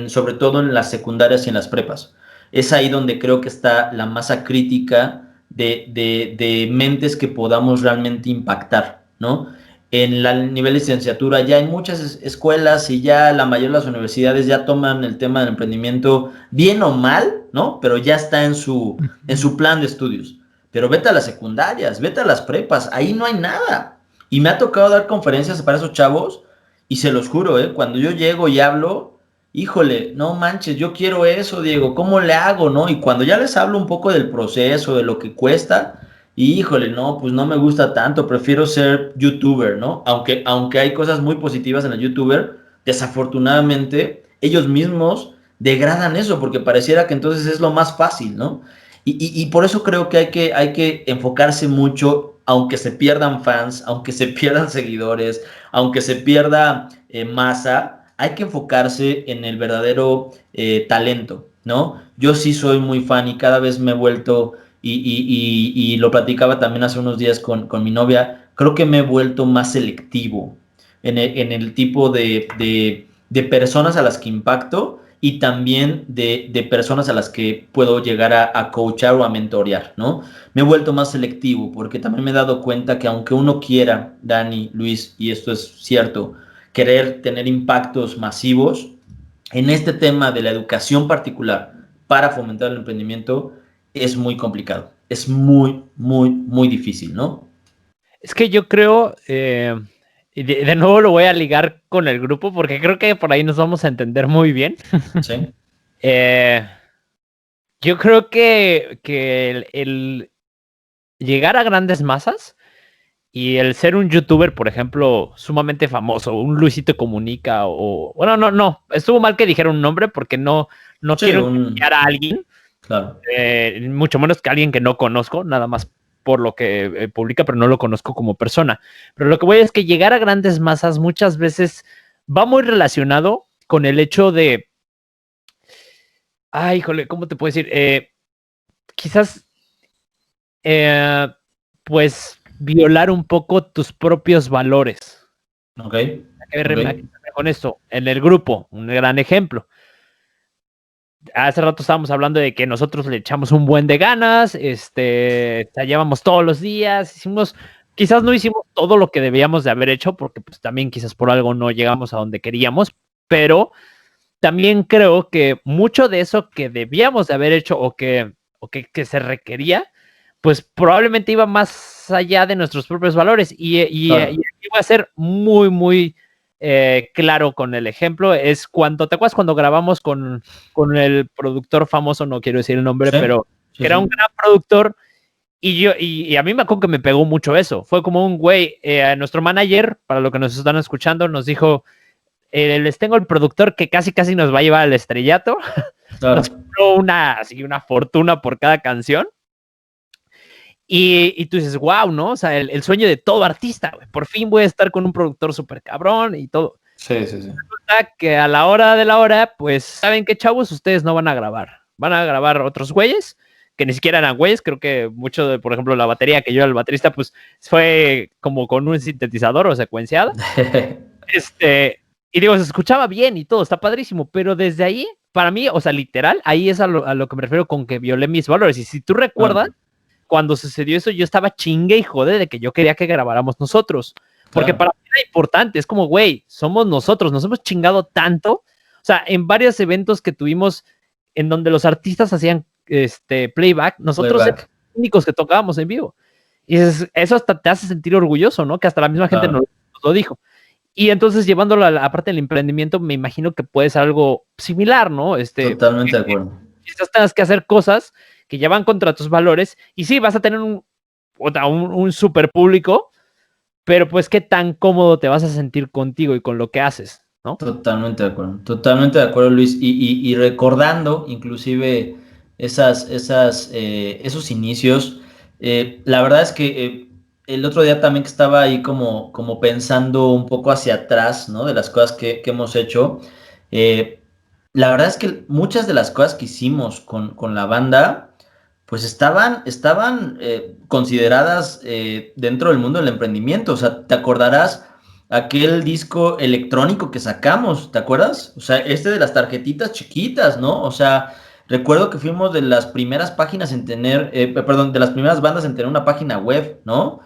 sobre todo en las secundarias y en las prepas. Es ahí donde creo que está la masa crítica de mentes que podamos realmente impactar, ¿no? En el nivel de licenciatura ya hay muchas escuelas y ya la mayoría de las universidades ya toman el tema del emprendimiento bien o mal, ¿no? Pero ya está en su plan de estudios. Pero vete a las secundarias, vete a las prepas, ahí no hay nada. Y me ha tocado dar conferencias para esos chavos y se los juro, cuando yo llego y hablo, híjole, no manches, yo quiero eso, Diego, ¿cómo le hago, no? Y cuando ya les hablo un poco del proceso, de lo que cuesta, híjole, no, pues no me gusta tanto, prefiero ser youtuber, ¿no? Aunque hay cosas muy positivas en el youtuber, desafortunadamente ellos mismos degradan eso porque pareciera que entonces es lo más fácil, ¿no? Y por eso creo que hay que enfocarse mucho, aunque se pierdan fans, aunque se pierdan seguidores, aunque se pierda masa, hay que enfocarse en el verdadero talento, ¿no? Yo sí soy muy fan y cada vez me he vuelto, y lo platicaba también hace unos días con mi novia, creo que me he vuelto más selectivo en el tipo de personas a las que impacto y también de personas a las que puedo llegar a coachar o a mentorear, ¿no? Me he vuelto más selectivo porque también me he dado cuenta que aunque uno quiera, Dani, Luis, y esto es cierto, querer tener impactos masivos, en este tema de la educación particular para fomentar el emprendimiento es muy complicado, es muy, muy, muy difícil, ¿no? Es que yo creo, y de nuevo lo voy a ligar con el grupo porque creo que por ahí nos vamos a entender muy bien. Sí. Yo creo que el llegar a grandes masas y el ser un youtuber, por ejemplo, sumamente famoso, un Luisito Comunica o... Bueno, no. Estuvo mal que dijera un nombre porque no Sí, quiero engañar a alguien. Claro. Mucho menos que alguien que no conozco, nada más por lo que publica, pero no lo conozco como persona. Pero lo que voy es que llegar a grandes masas muchas veces va muy relacionado con el hecho de... Ay, híjole, ¿cómo te puedo decir? Quizás, pues, violar un poco tus propios valores. Ok. Con esto, en el grupo, un gran ejemplo. Hace rato estábamos hablando de que nosotros le echamos un buen de ganas, llevamos todos los días, quizás no hicimos todo lo que debíamos de haber hecho, porque pues también quizás por algo no llegamos a donde queríamos, pero también creo que mucho de eso que debíamos de haber hecho o que se requería, pues probablemente iba más allá de nuestros propios valores. Y aquí voy a ser muy, muy claro con el ejemplo. Es ¿te acuerdas cuando grabamos con el productor famoso? No quiero decir el nombre, pero que era un gran productor. Y a mí me acuerdo que me pegó mucho eso. Fue como un güey, nuestro manager, para lo que nos están escuchando, nos dijo: les tengo el productor que casi nos va a llevar al estrellato. Claro. Nos cobró una fortuna por cada canción. Y tú dices, wow, ¿no? O sea, el sueño de todo artista, güey. Por fin voy a estar con un productor súper cabrón y todo. Sí. Resulta que a la hora de la hora, pues, ¿saben qué, chavos? Ustedes no van a grabar. Van a grabar otros güeyes, que ni siquiera eran güeyes. Creo que mucho de, por ejemplo, la batería que yo era el baterista, pues, fue como con un sintetizador o secuenciada. Y digo, se escuchaba bien y todo, está padrísimo. Pero desde ahí, para mí, o sea, literal, ahí es a lo que me refiero con que violé mis valores. Y si tú recuerdas, cuando sucedió eso, yo estaba chingue y jode de que yo quería que grabáramos nosotros. Porque para mí era importante. Es como, güey, somos nosotros, nos hemos chingado tanto. O sea, en varios eventos que tuvimos en donde los artistas hacían playback, nosotros éramos los únicos que tocábamos en vivo. Y eso hasta te hace sentir orgulloso, ¿no? Que hasta la misma gente nos lo dijo. Y entonces, llevándolo a la parte del emprendimiento, me imagino que puede ser algo similar, ¿no? Totalmente de acuerdo. Quizás tengas que hacer cosas que ya van contra tus valores, y sí, vas a tener un super público, pero pues qué tan cómodo te vas a sentir contigo y con lo que haces. ¿no? Totalmente de acuerdo, Luis. Y recordando inclusive esos inicios, la verdad es que el otro día también que estaba ahí como pensando un poco hacia atrás, ¿no? De las cosas que hemos hecho. eh, la verdad es que muchas de las cosas que hicimos con la banda, pues estaban consideradas dentro del mundo del emprendimiento. O sea, te acordarás aquel disco electrónico que sacamos, ¿te acuerdas? O sea, de las tarjetitas chiquitas, ¿no? O sea, recuerdo que fuimos de las primeras páginas en tener, perdón, de las primeras bandas en tener una página web, ¿no?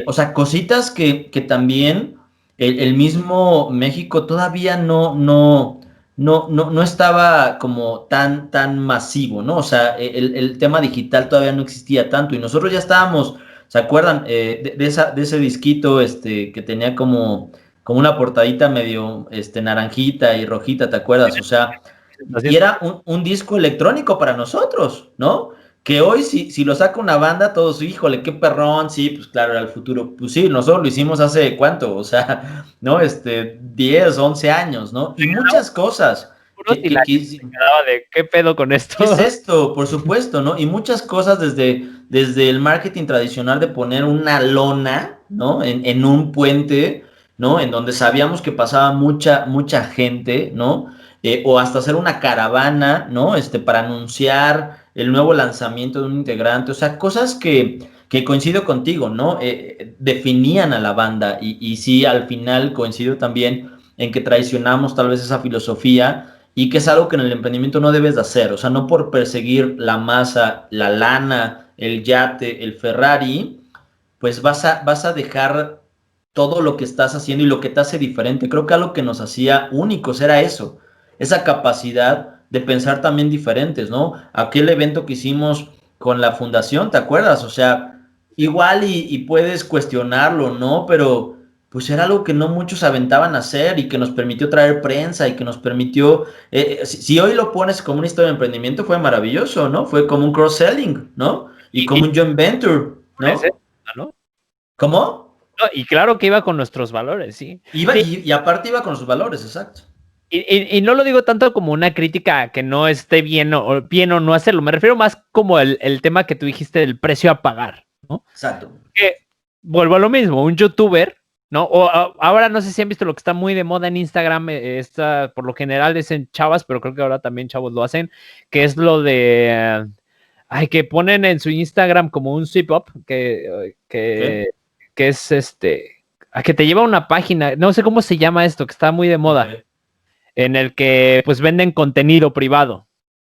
O sea, cositas que también el mismo México todavía no estaba como tan masivo, ¿no? O sea, el tema digital todavía no existía tanto y nosotros ya estábamos. ¿Se acuerdan de ese disquito que tenía como una portadita medio naranjita y rojita? ¿Te acuerdas? O sea, y era un disco electrónico para nosotros, ¿no? Que hoy si lo saca una banda, todos, híjole, qué perrón, sí, pues claro, era el futuro. Pues sí, nosotros lo hicimos hace cuánto, o sea, ¿no? 10, 11 años, ¿no? Y muchas cosas Y la gente se quedaba de, ¿qué pedo con esto? ¿qué es esto? Por supuesto, ¿no? Y muchas cosas desde el marketing tradicional de poner una lona, ¿no? En un puente, ¿no? En donde sabíamos que pasaba mucha gente, ¿no? O hasta hacer una caravana, ¿no? Para anunciar el nuevo lanzamiento de un integrante. O sea, cosas que coincido contigo, ¿no? Definían a la banda y sí, al final coincido también en que traicionamos tal vez esa filosofía y que es algo que en el emprendimiento no debes de hacer. O sea, no por perseguir la masa, la lana, el yate, el Ferrari, pues vas a dejar todo lo que estás haciendo y lo que te hace diferente. Creo que algo que nos hacía únicos era eso, esa capacidad de pensar también diferentes, ¿no? Aquel evento que hicimos con la fundación, ¿te acuerdas? O sea, igual y puedes cuestionarlo, ¿no? Pero pues era algo que no muchos aventaban a hacer y que nos permitió traer prensa y que nos permitió, si hoy lo pones como una historia de emprendimiento, fue maravilloso, ¿no? Fue como un cross-selling, ¿no? Y como un joint venture, ¿no? ¿No? ¿Cómo? No, y claro que iba con nuestros valores, sí. Y aparte iba con sus valores, exacto. Y no lo digo tanto como una crítica que no esté bien o no hacerlo, me refiero más como el tema que tú dijiste del precio a pagar, ¿no? Exacto. Que vuelvo a lo mismo, un youtuber, ¿no? Ahora no sé si han visto lo que está muy de moda en Instagram, por lo general es en chavas, pero creo que ahora también chavos lo hacen, que es lo de, que ponen en su Instagram como un zip up, que es a que te lleva a una página, no sé cómo se llama esto, que está muy de moda. Okay. En el que pues venden contenido privado.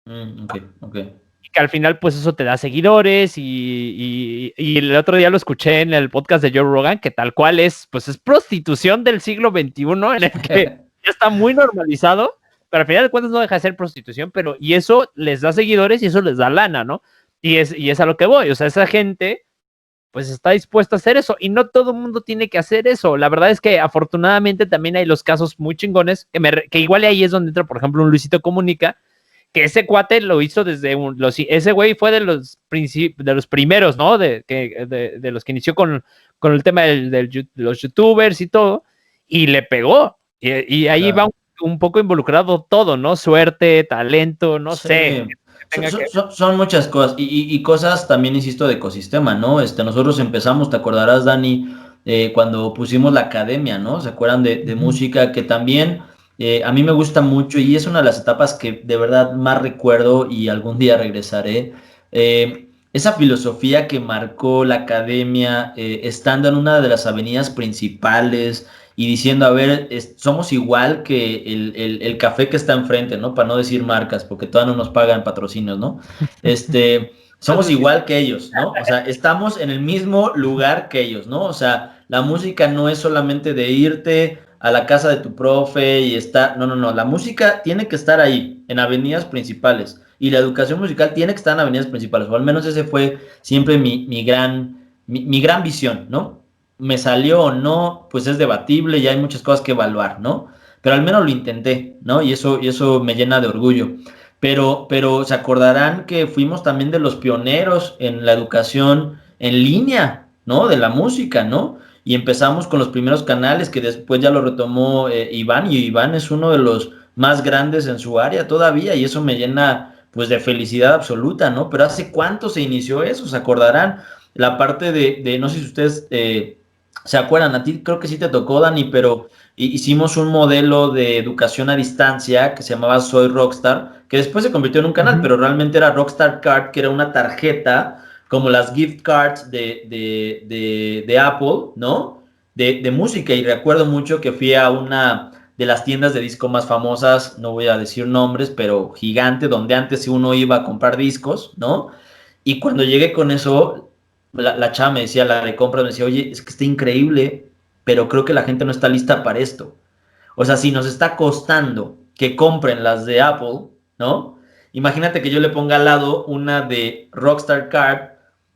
Okay. Y que al final pues eso te da seguidores y el otro día lo escuché en el podcast de Joe Rogan, que tal cual es prostitución del siglo XXI, en el que ya está muy normalizado, pero al final de cuentas no deja de ser prostitución, y eso les da seguidores y eso les da lana, ¿no? Y es a lo que voy, o sea, esa gente pues está dispuesto a hacer eso y no todo el mundo tiene que hacer eso. La verdad es que afortunadamente también hay los casos muy chingones que igual ahí es donde entra, por ejemplo, un Luisito Comunica, que ese cuate lo hizo desde ese güey fue de los primeros, ¿no? De los que inició con el tema de los youtubers y todo, y le pegó. Y ahí claro. Va un poco involucrado todo, ¿no? Suerte, talento, no sé. Son muchas cosas y cosas también, insisto, de ecosistema, ¿no? Nosotros empezamos, te acordarás, Dani, cuando pusimos la academia, ¿no? ¿Se acuerdan de música? Que también a mí me gusta mucho y es una de las etapas que de verdad más recuerdo y algún día regresaré. Esa filosofía que marcó la academia, estando en una de las avenidas principales y diciendo, a ver, somos igual que el café que está enfrente, ¿no? Para no decir marcas, porque todavía no nos pagan patrocinios, ¿no? Somos igual que ellos, ¿no? O sea, estamos en el mismo lugar que ellos, ¿no? O sea, la música no es solamente de irte a la casa de tu profe y estar, no, la música tiene que estar ahí, en avenidas principales, y la educación musical tiene que estar en avenidas principales, o al menos ese fue siempre mi gran visión, ¿no? Me salió o no, pues es debatible y hay muchas cosas que evaluar, ¿no? Pero al menos lo intenté, ¿no? Y eso me llena de orgullo. Pero se acordarán que fuimos también de los pioneros en la educación en línea, ¿no? De la música, ¿no? y empezamos con los primeros canales que después ya lo retomó Iván, y Iván es uno de los más grandes en su área todavía, y eso me llena pues de felicidad absoluta, ¿no? Pero ¿hace cuánto se inició eso? ¿Se acordarán? La parte no sé si ustedes se acuerdan, a ti creo que sí te tocó, Dani, pero hicimos un modelo de educación a distancia que se llamaba Soy Rockstar, que después se convirtió en un canal, pero realmente era Rockstar Card, que era una tarjeta como las gift cards de Apple, ¿no? De música, y recuerdo mucho que fui a una de las tiendas de disco más famosas, no voy a decir nombres, pero gigante, donde antes uno iba a comprar discos, ¿no? Y cuando llegué con eso, la chava me decía, la de compras me decía, oye, es que está increíble, pero creo que la gente no está lista para esto. O sea, si nos está costando que compren las de Apple, ¿no? Imagínate que yo le ponga al lado una de Rockstar Card,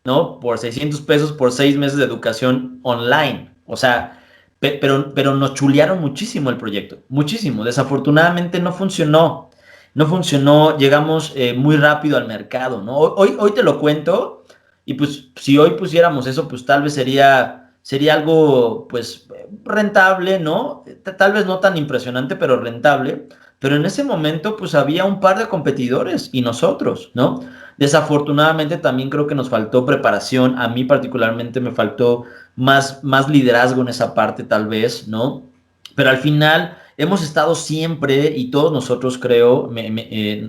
¿no? Por 600 pesos por 6 meses de educación online. O sea, pero nos chulearon muchísimo el proyecto, muchísimo. Desafortunadamente no funcionó. No funcionó, llegamos muy rápido al mercado, ¿no? Hoy te lo cuento, y pues si hoy pusiéramos eso, pues tal vez sería algo, pues, rentable, ¿no? Tal vez no tan impresionante, pero rentable. Pero en ese momento, pues, había un par de competidores y nosotros, ¿no? Desafortunadamente también creo que nos faltó preparación. A mí particularmente me faltó más liderazgo en esa parte, tal vez, ¿no? Pero al final hemos estado siempre, y todos nosotros creo,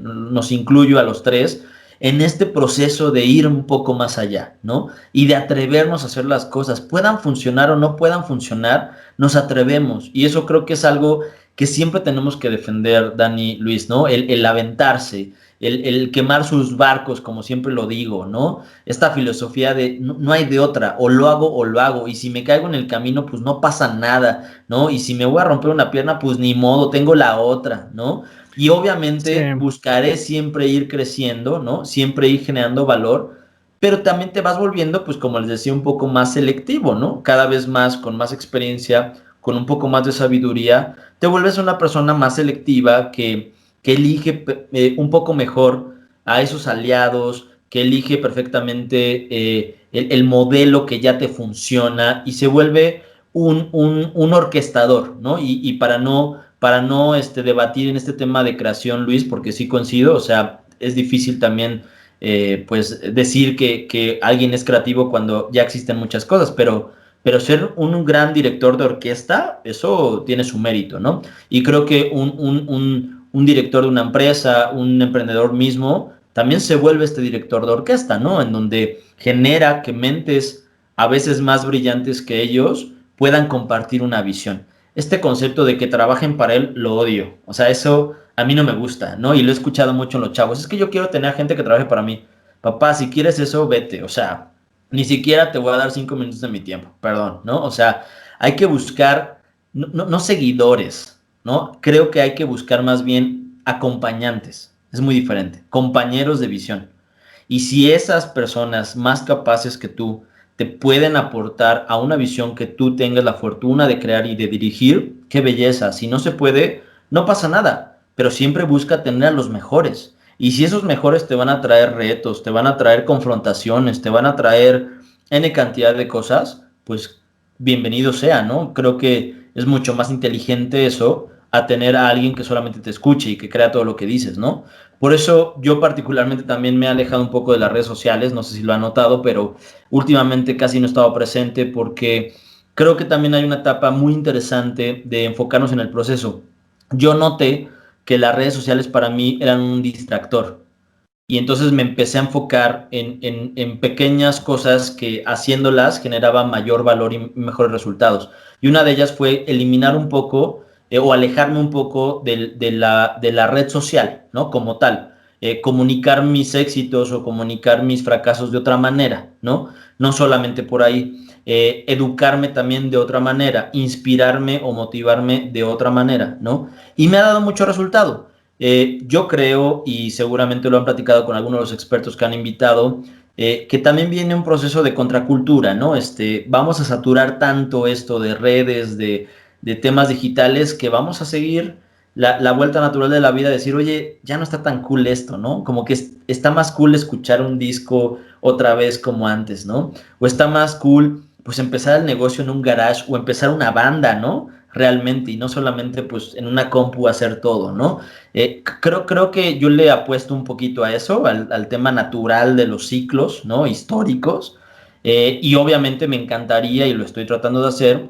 nos incluyo a los tres, en este proceso de ir un poco más allá, ¿no? Y de atrevernos a hacer las cosas, puedan funcionar o no puedan funcionar, nos atrevemos. Y eso creo que es algo que siempre tenemos que defender, Dani, Luis, ¿no? El aventarse, el quemar sus barcos, como siempre lo digo, ¿no? Esta filosofía de no hay de otra, o lo hago, y si me caigo en el camino, pues no pasa nada, ¿no? Y si me voy a romper una pierna, pues ni modo, tengo la otra, ¿no? Y obviamente Sí. buscaré siempre ir creciendo, ¿no? Siempre ir generando valor, pero también te vas volviendo, pues como les decía, un poco más selectivo, ¿no? Cada vez más, con más experiencia, con un poco más de sabiduría, te vuelves una persona más selectiva que elige un poco mejor a esos aliados, que elige perfectamente el modelo que ya te funciona, y se vuelve un orquestador, ¿no? Y para no debatir en este tema de creación, Luis, porque sí coincido, o sea, es difícil también pues decir que alguien es creativo cuando ya existen muchas cosas, pero ser un gran director de orquesta, eso tiene su mérito, ¿no? Y creo que un director de una empresa, un emprendedor mismo, también se vuelve este director de orquesta, ¿no? En donde genera que mentes a veces más brillantes que ellos puedan compartir una visión. Este concepto de que trabajen para él lo odio. O sea, eso a mí no me gusta, ¿no? Y lo he escuchado mucho en los chavos. Es que yo quiero tener gente que trabaje para mí. Papá, si quieres eso, vete. O sea, ni siquiera te voy a dar 5 minutos de mi tiempo, perdón, ¿no? O sea, hay que buscar, no seguidores, ¿no? Creo que hay que buscar más bien acompañantes. Es muy diferente. Compañeros de visión. Y si esas personas más capaces que tú te pueden aportar a una visión que tú tengas la fortuna de crear y de dirigir, qué belleza. Si no se puede, no pasa nada, pero siempre busca tener a los mejores. Y si esos mejores te van a traer retos, te van a traer confrontaciones, te van a traer N cantidad de cosas, pues bienvenido sea, ¿no? Creo que es mucho más inteligente eso a tener a alguien que solamente te escuche y que crea todo lo que dices, ¿no? Por eso yo particularmente también me he alejado un poco de las redes sociales, no sé si lo han notado, pero últimamente casi no he estado presente porque creo que también hay una etapa muy interesante de enfocarnos en el proceso. Yo noté que las redes sociales para mí eran un distractor, y entonces me empecé a enfocar en pequeñas cosas que haciéndolas generaba mayor valor y mejores resultados. Y una de ellas fue eliminar un poco o alejarme un poco de la red social, ¿no? Como tal. Comunicar mis éxitos o comunicar mis fracasos de otra manera, ¿no? No solamente por ahí. Educarme también de otra manera, inspirarme o motivarme de otra manera, ¿no? Y me ha dado mucho resultado. Yo creo, y seguramente lo han platicado con algunos de los expertos que han invitado, que también viene un proceso de contracultura, ¿no? Vamos a saturar tanto esto de redes, de temas digitales, que vamos a seguir la vuelta natural de la vida, decir, oye, ya no está tan cool esto, ¿no? Como que está más cool escuchar un disco otra vez como antes, ¿no? O está más cool pues empezar el negocio en un garage o empezar una banda, ¿no? Realmente, y no solamente pues en una compu hacer todo, ¿no? Creo que yo le apuesto un poquito a eso, al tema natural de los ciclos, ¿no? Históricos. Y obviamente me encantaría, y lo estoy tratando de hacer,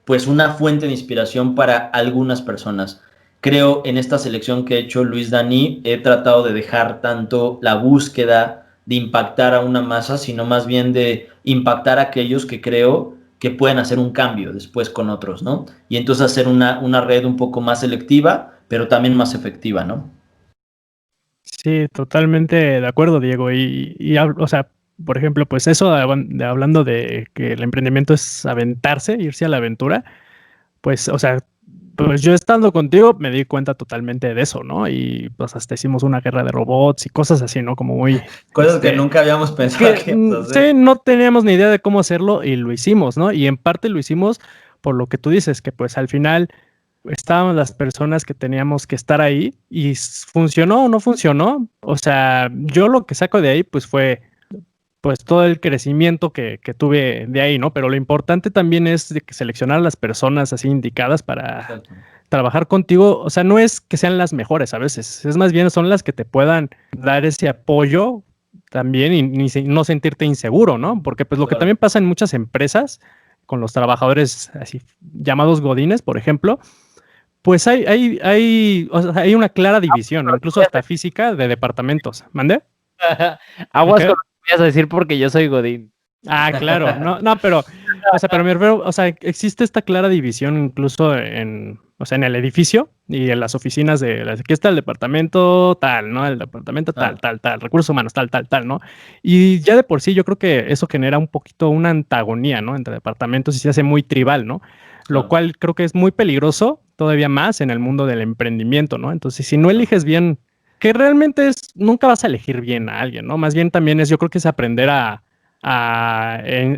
pues una fuente de inspiración para algunas personas. Creo en esta selección que he hecho Luis Dani, he tratado de dejar tanto la búsqueda de impactar a una masa, sino más bien de impactar a aquellos que creo que pueden hacer un cambio después con otros, ¿no? Y entonces hacer una red un poco más selectiva, pero también más efectiva, ¿no? Sí, totalmente de acuerdo, Diego. O sea, por ejemplo, pues eso hablando de que el emprendimiento es aventarse, irse a la aventura, pues, o sea, pues yo estando contigo me di cuenta totalmente de eso, ¿no? Y pues hasta hicimos una guerra de robots y cosas así, ¿no? Como muy, Cosas que nunca habíamos pensado que íbamos a hacer. sí, no teníamos ni idea de cómo hacerlo y lo hicimos, ¿no? Y en parte lo hicimos por lo que tú dices, que pues al final estaban las personas que teníamos que estar ahí y funcionó o no funcionó. O sea, yo lo que saco de ahí pues fue pues todo el crecimiento que tuve de ahí, ¿no? Pero lo importante también es de que seleccionar a las personas así indicadas para Exacto. trabajar contigo. O sea, no es que sean las mejores a veces, es más bien son las que te puedan dar ese apoyo también y no sentirte inseguro, ¿no? Porque pues lo que Claro. también pasa en muchas empresas con los trabajadores así llamados godines, por ejemplo, pues o sea, hay una clara división, incluso hasta física de departamentos. ¿Mande? Aguas ¿Qué? con lo que voy a decir porque yo soy Godín. Ah, claro, no, pero, o sea, pero me refiero, o sea, existe esta clara división incluso o sea, en el edificio y en las oficinas aquí está el departamento tal, ¿no? El departamento tal, Claro. tal, recursos humanos, tal, ¿no? Y ya de por sí yo creo que eso genera un poquito una antagonía, ¿no? Entre departamentos y se hace muy tribal, ¿no? Lo Claro. cual creo que es muy peligroso todavía más en el mundo del emprendimiento, ¿no? Entonces, si no eliges bien, que realmente nunca vas a elegir bien a alguien, ¿no? Más bien también yo creo que es aprender a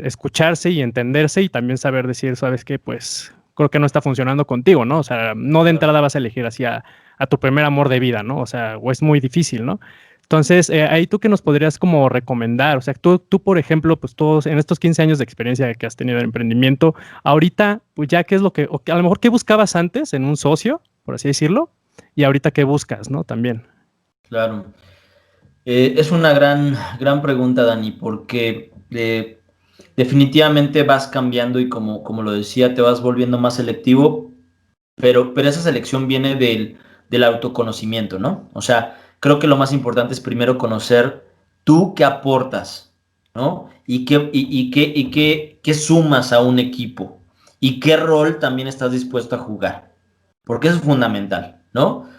escucharse y entenderse y también saber decir, sabes qué, pues creo que no está funcionando contigo, ¿no? O sea, no de Claro. entrada vas a elegir así a tu primer amor de vida, ¿no? O sea, o es muy difícil, ¿no? Entonces, ahí tú qué nos podrías como recomendar, o sea, tú, por ejemplo, pues todos en estos 15 años de experiencia que has tenido en emprendimiento, ahorita, pues ya qué es o a lo mejor qué buscabas antes en un socio, por así decirlo, y ahorita qué buscas, ¿no? También. Claro. Es una gran pregunta, Dani, porque definitivamente vas cambiando y como lo decía, te vas volviendo más selectivo, pero esa selección viene del autoconocimiento, ¿no? O sea, creo que lo más importante es primero conocer tú qué aportas, ¿no? Y qué sumas a un equipo y qué rol también estás dispuesto a jugar, porque eso es fundamental, ¿no?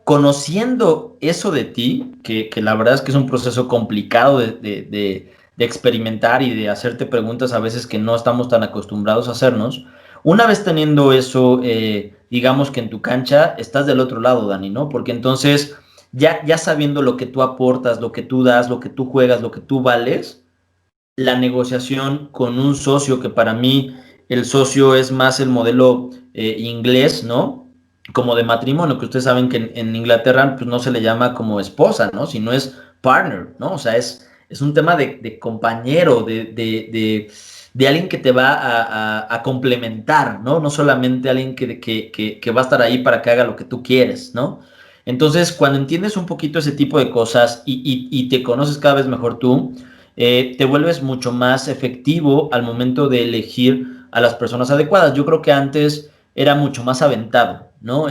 Conociendo eso de ti, que la verdad es que es un proceso complicado de experimentar y de hacerte preguntas a veces que no estamos tan acostumbrados a hacernos, una vez teniendo eso, digamos que en tu cancha, estás del otro lado, Dani, ¿no? Porque entonces, ya sabiendo lo que tú aportas, lo que tú das, lo que tú juegas, lo que tú vales, la negociación con un socio, que para mí el socio es más el modelo inglés, ¿no? Como de matrimonio, que ustedes saben que en Inglaterra pues no se le llama como esposa, ¿no? Sino es partner, ¿no? O sea, es un tema de compañero, de alguien que te va a complementar, ¿no? No solamente alguien que va a estar ahí para que haga lo que tú quieres, ¿no? Entonces, cuando entiendes un poquito ese tipo de cosas y te conoces cada vez mejor tú, te vuelves mucho más efectivo al momento de elegir a las personas adecuadas. Yo creo que antes era mucho más aventado, ¿no?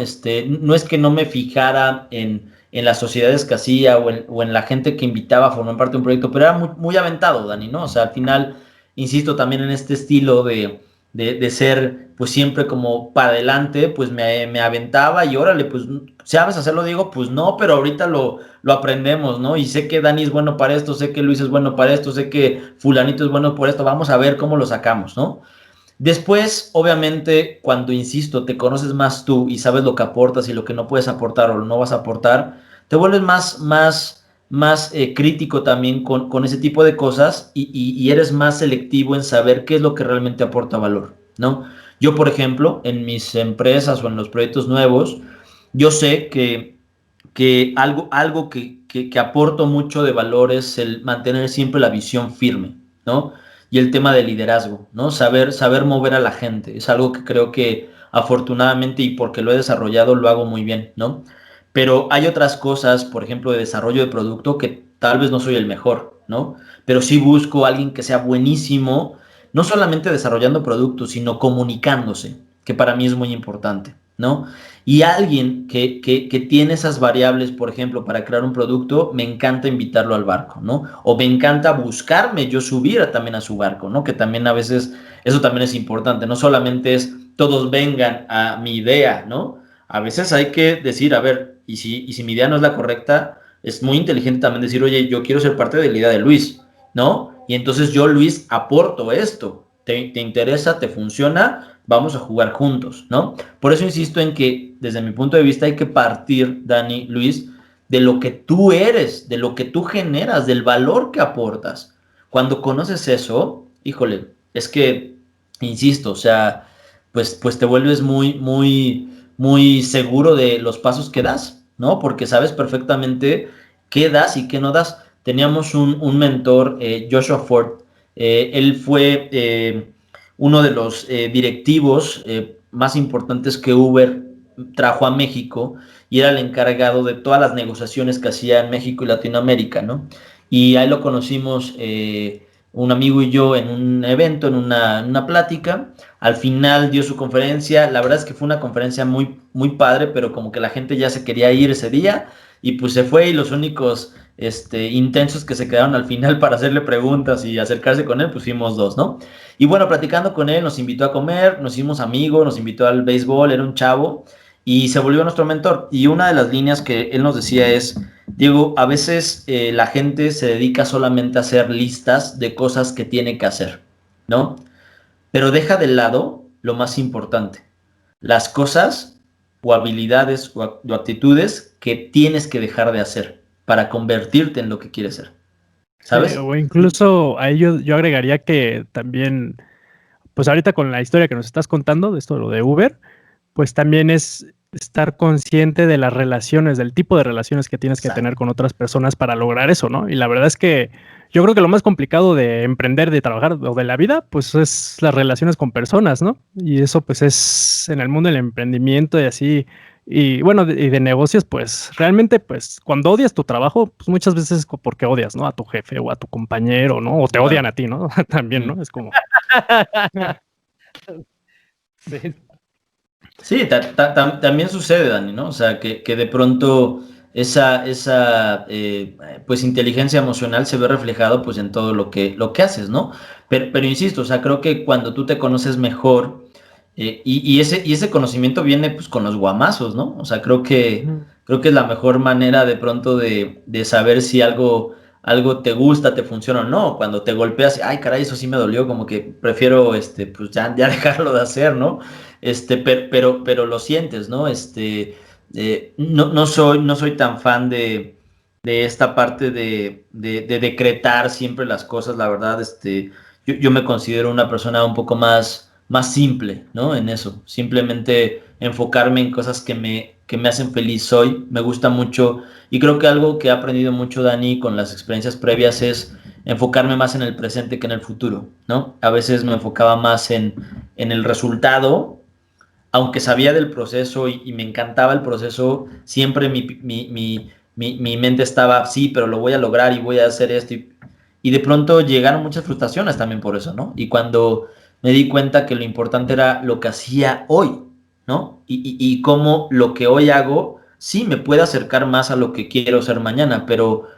No es que no me fijara en las sociedades que hacía o en la gente que invitaba a formar parte de un proyecto, pero era muy aventado, Dani, ¿no? O sea, al final, insisto también en este estilo de ser, pues siempre como para adelante, pues me aventaba y órale, pues, ¿sabes hacerlo, Diego? Pues no, pero ahorita lo aprendemos, ¿no? Y sé que Dani es bueno para esto, sé que Luis es bueno para esto, sé que fulanito es bueno por esto, vamos a ver cómo lo sacamos, ¿no? Después, obviamente, cuando, insisto, te conoces más tú y sabes lo que aportas y lo que no puedes aportar o no vas a aportar, te vuelves más crítico también con ese tipo de cosas y eres más selectivo en saber qué es lo que realmente aporta valor, ¿no? Yo, por ejemplo, en mis empresas o en los proyectos nuevos, yo sé que algo que aporto mucho de valor es el mantener siempre la visión firme, ¿no? y el tema de liderazgo, ¿no? Saber mover a la gente. Es algo que creo que afortunadamente y porque lo he desarrollado lo hago muy bien, ¿no? Pero hay otras cosas, por ejemplo, de desarrollo de producto que tal vez no soy el mejor, ¿no? Pero sí busco a alguien que sea buenísimo, no solamente desarrollando productos, sino comunicándose, que para mí es muy importante, ¿no? Y alguien que tiene esas variables, por ejemplo, para crear un producto, me encanta invitarlo al barco, ¿no? O me encanta buscarme yo subir también a su barco, ¿no? Que también a veces eso también es importante, no solamente es todos vengan a mi idea, ¿no? A veces hay que decir, a ver, y si mi idea no es la correcta, es muy inteligente también decir, oye, yo quiero ser parte de la idea de Luis, ¿no? Y entonces yo, Luis, aporto esto. ¿Te interesa? ¿Te funciona? Vamos a jugar juntos, ¿no? Por eso insisto en que, desde mi punto de vista, hay que partir, Dani, Luis, de lo que tú eres, de lo que tú generas, del valor que aportas. Cuando conoces eso, híjole, es que, insisto, o sea, pues te vuelves muy seguro de los pasos que das, ¿no? Porque sabes perfectamente qué das y qué no das. Teníamos un mentor, Joshua Ford, él fue uno de los directivos más importantes que Uber trajo a México y era el encargado de todas las negociaciones que hacía en México y Latinoamérica, ¿no? Y ahí lo conocimos un amigo y yo en un evento, en una plática. Al final dio su conferencia. La verdad es que fue una conferencia muy padre, pero como que la gente ya se quería ir ese día y pues se fue y los únicos intensos que se quedaron al final para hacerle preguntas y acercarse con él, pues fuimos dos, ¿no? Y bueno, platicando con él, nos invitó a comer, nos hicimos amigos, nos invitó al béisbol, era un chavo y se volvió nuestro mentor. Y una de las líneas que él nos decía es, Diego, a veces la gente se dedica solamente a hacer listas de cosas que tiene que hacer, ¿no? Pero deja de lado lo más importante, las cosas o habilidades o actitudes que tienes que dejar de hacer para convertirte en lo que quieres ser, Sí, ¿sabes? o incluso a ello yo agregaría que también, pues ahorita con la historia que nos estás contando de esto, lo de Uber, pues también es estar consciente de las relaciones, del tipo de relaciones que tienes que tener Exacto. con otras personas para lograr eso, ¿no? Y la verdad es que yo creo que lo más complicado de emprender, de trabajar o de la vida, pues es las relaciones con personas, ¿no? Y eso pues es en el mundo del emprendimiento y así, y bueno, y de negocios, pues realmente, pues cuando odias tu trabajo, pues muchas veces es porque odias, ¿no? A tu jefe o a tu compañero, ¿no? O te odian Claro. a ti, ¿no? También, ¿no? Es como... Sí. Sí, también sucede, Dani, ¿no? O sea, que de pronto esa pues inteligencia emocional se ve reflejado pues en todo lo que haces, ¿no? Pero insisto, o sea, creo que cuando tú te conoces mejor y ese conocimiento viene pues con los guamazos, ¿no? O sea, creo que es la mejor manera de pronto de saber si algo te gusta, te funciona o no. Cuando te golpeas, ay, caray, eso sí me dolió, como que prefiero pues ya dejarlo de hacer, ¿no? Pero lo sientes, ¿no? No soy tan fan de esta parte de decretar siempre las cosas, la verdad, yo me considero una persona un poco más simple, ¿no? En eso, simplemente enfocarme en cosas que me hacen feliz hoy, me gusta mucho, y creo que algo que he aprendido mucho, Dani, con las experiencias previas es enfocarme más en el presente que en el futuro, ¿no? A veces me enfocaba más en el resultado, aunque sabía del proceso y me encantaba el proceso, siempre mi mente estaba, sí, pero lo voy a lograr y voy a hacer esto. Y de pronto llegaron muchas frustraciones también por eso, ¿no? Y cuando me di cuenta que lo importante era lo que hacía hoy, ¿no? Y cómo lo que hoy hago, sí, me puede acercar más a lo que quiero ser mañana, pero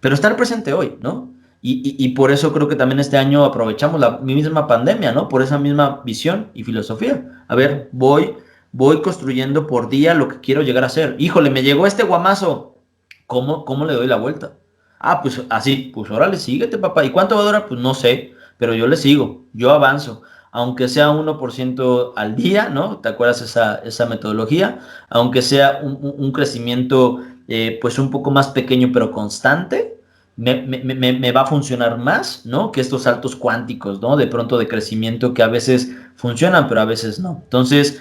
estar presente hoy, ¿no? Y por eso creo que también este año aprovechamos la misma pandemia, ¿no? Por esa misma visión y filosofía. A ver, voy construyendo por día lo que quiero llegar a ser. Híjole, me llegó este guamazo. ¿Cómo le doy la vuelta? Ah, pues así, pues órale, síguete, papá. ¿Y cuánto va a durar? Pues no sé, pero yo le sigo, yo avanzo. Aunque sea 1% al día, ¿no? ¿Te acuerdas esa metodología? Aunque sea un crecimiento pues un poco más pequeño pero constante, me va a funcionar más, ¿no? Que estos saltos cuánticos, ¿no? De pronto de crecimiento que a veces funcionan, pero a veces no. Entonces,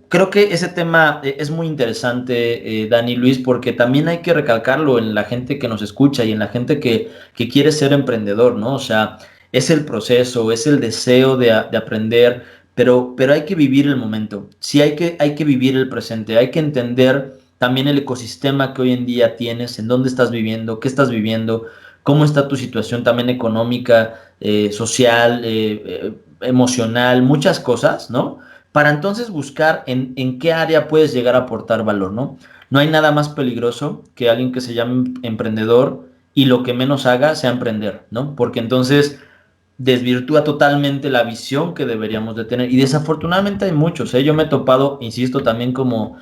creo que ese tema es muy interesante, Dani Luis, porque también hay que recalcarlo en la gente que nos escucha y en la gente que quiere ser emprendedor, ¿no? O sea, es el proceso, es el deseo de aprender, pero hay que vivir el momento, sí hay que vivir el presente, hay que entender también el ecosistema que hoy en día tienes, en dónde estás viviendo, qué estás viviendo, cómo está tu situación también económica, social, emocional, muchas cosas, ¿no? Para entonces buscar en qué área puedes llegar a aportar valor, ¿no? No hay nada más peligroso que alguien que se llame emprendedor y lo que menos haga sea emprender, ¿no? Porque entonces desvirtúa totalmente la visión que deberíamos de tener. Y desafortunadamente hay muchos, ¿eh? Yo me he topado, insisto, también como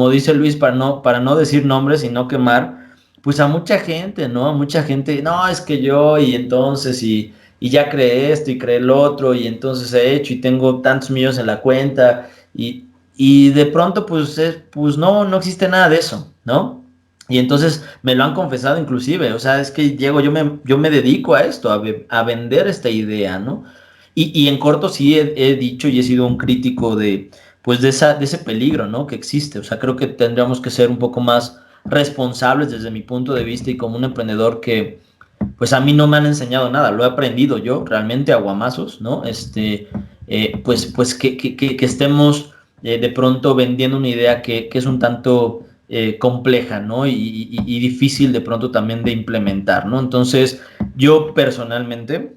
dice Luis, para no decir nombres y no quemar, pues a mucha gente, ¿no? A mucha gente, no, es que yo, y entonces, y ya creé esto y creé lo otro, y entonces he hecho y tengo tantos millones en la cuenta, y de pronto, pues, pues no existe nada de eso, ¿no? Y entonces me lo han confesado inclusive, o sea, es que Diego, yo me dedico a esto, a vender esta idea, ¿no? Y en corto sí he dicho y he sido un crítico pues de ese peligro, ¿no? Que existe, o sea, creo que tendríamos que ser un poco más responsables desde mi punto de vista y como un emprendedor que, pues a mí no me han enseñado nada, lo he aprendido yo realmente a guamazos, ¿no? Pues que estemos de pronto vendiendo una idea que es un tanto compleja, ¿no? Y difícil de pronto también de implementar, ¿no? Entonces, yo personalmente,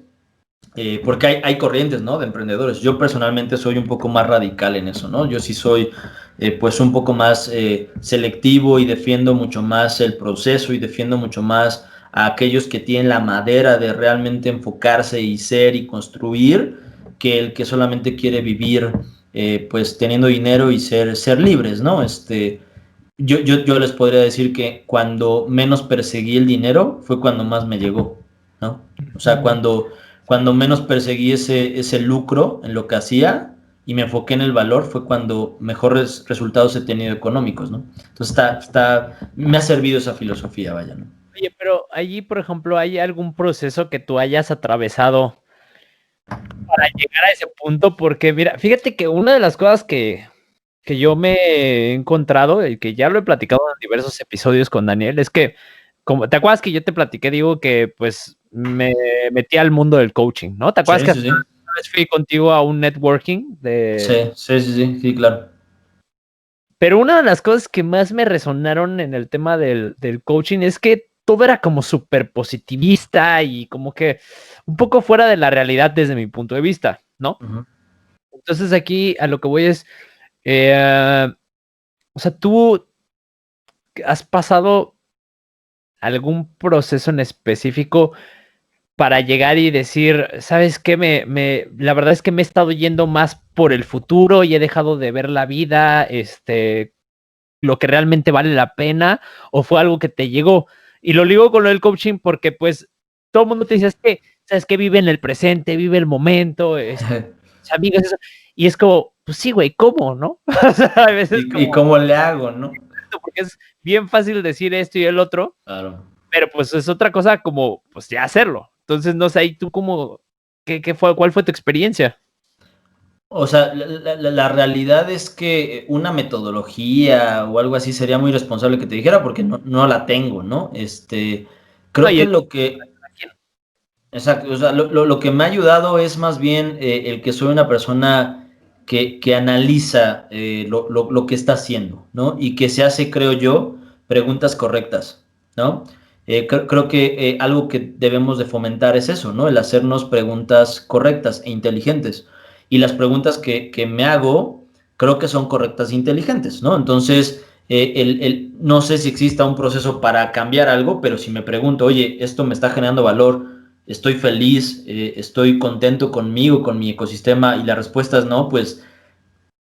porque hay corrientes, ¿no? De emprendedores, yo personalmente soy un poco más radical en eso, ¿no? Yo sí soy, pues, un poco más selectivo y defiendo mucho más el proceso y defiendo mucho más a aquellos que tienen la madera de realmente enfocarse y ser y construir, que el que solamente quiere vivir, pues, teniendo dinero y ser libres, ¿no? Yo les podría decir que cuando menos perseguí el dinero fue cuando más me llegó, ¿no? O sea, cuando menos perseguí ese lucro en lo que hacía y me enfoqué en el valor fue cuando mejores resultados he tenido económicos, ¿no? Entonces me ha servido esa filosofía, vaya, ¿no? Oye, pero allí, por ejemplo, ¿hay algún proceso que tú hayas atravesado para llegar a ese punto? Porque mira, fíjate que una de las cosas que yo me he encontrado y que ya lo he platicado en diversos episodios con Daniel es que, como te acuerdas que yo te platiqué, digo que pues me metí al mundo del coaching, ¿no? ¿Te acuerdas Sí, que sí, sí. una vez fui contigo a un networking Sí, claro. Pero una de las cosas que más me resonaron en el tema del coaching es que todo era como súper positivista y como que un poco fuera de la realidad desde mi punto de vista, ¿no? Uh-huh. Entonces aquí a lo que voy es, o sea, tú has pasado algún proceso en específico para llegar y decir, ¿sabes qué? La verdad es que me he estado yendo más por el futuro y he dejado de ver la vida, lo que realmente vale la pena, o fue algo que te llegó. Y lo ligo con lo del coaching porque pues todo el mundo te dice, ¿sabes qué? Vive en el presente, vive el momento, amigos, eso. Y es como, pues sí, güey, ¿cómo, no? O sea, a veces ¿Y cómo le hago, no? porque es bien fácil decir esto y el otro, Claro. pero pues es otra cosa como, pues ya hacerlo. Entonces, no sé, ahí tú cómo, ¿cuál fue tu experiencia? O sea, la realidad es que una metodología o algo así sería muy responsable que te dijera porque no la tengo, ¿no? No, Creo que exacto, o sea, lo que me ha ayudado es más bien el que soy una persona que analiza lo que está haciendo, ¿no? Y que se hace, creo yo, preguntas correctas, ¿no? Creo que algo que debemos de fomentar es eso, ¿no? El hacernos preguntas correctas e inteligentes. Y las preguntas que me hago, creo que son correctas e inteligentes, ¿no? Entonces, no sé si exista un proceso para cambiar algo, pero si me pregunto, oye, esto me está generando valor, estoy feliz, estoy contento conmigo, con mi ecosistema, y la respuesta es no, pues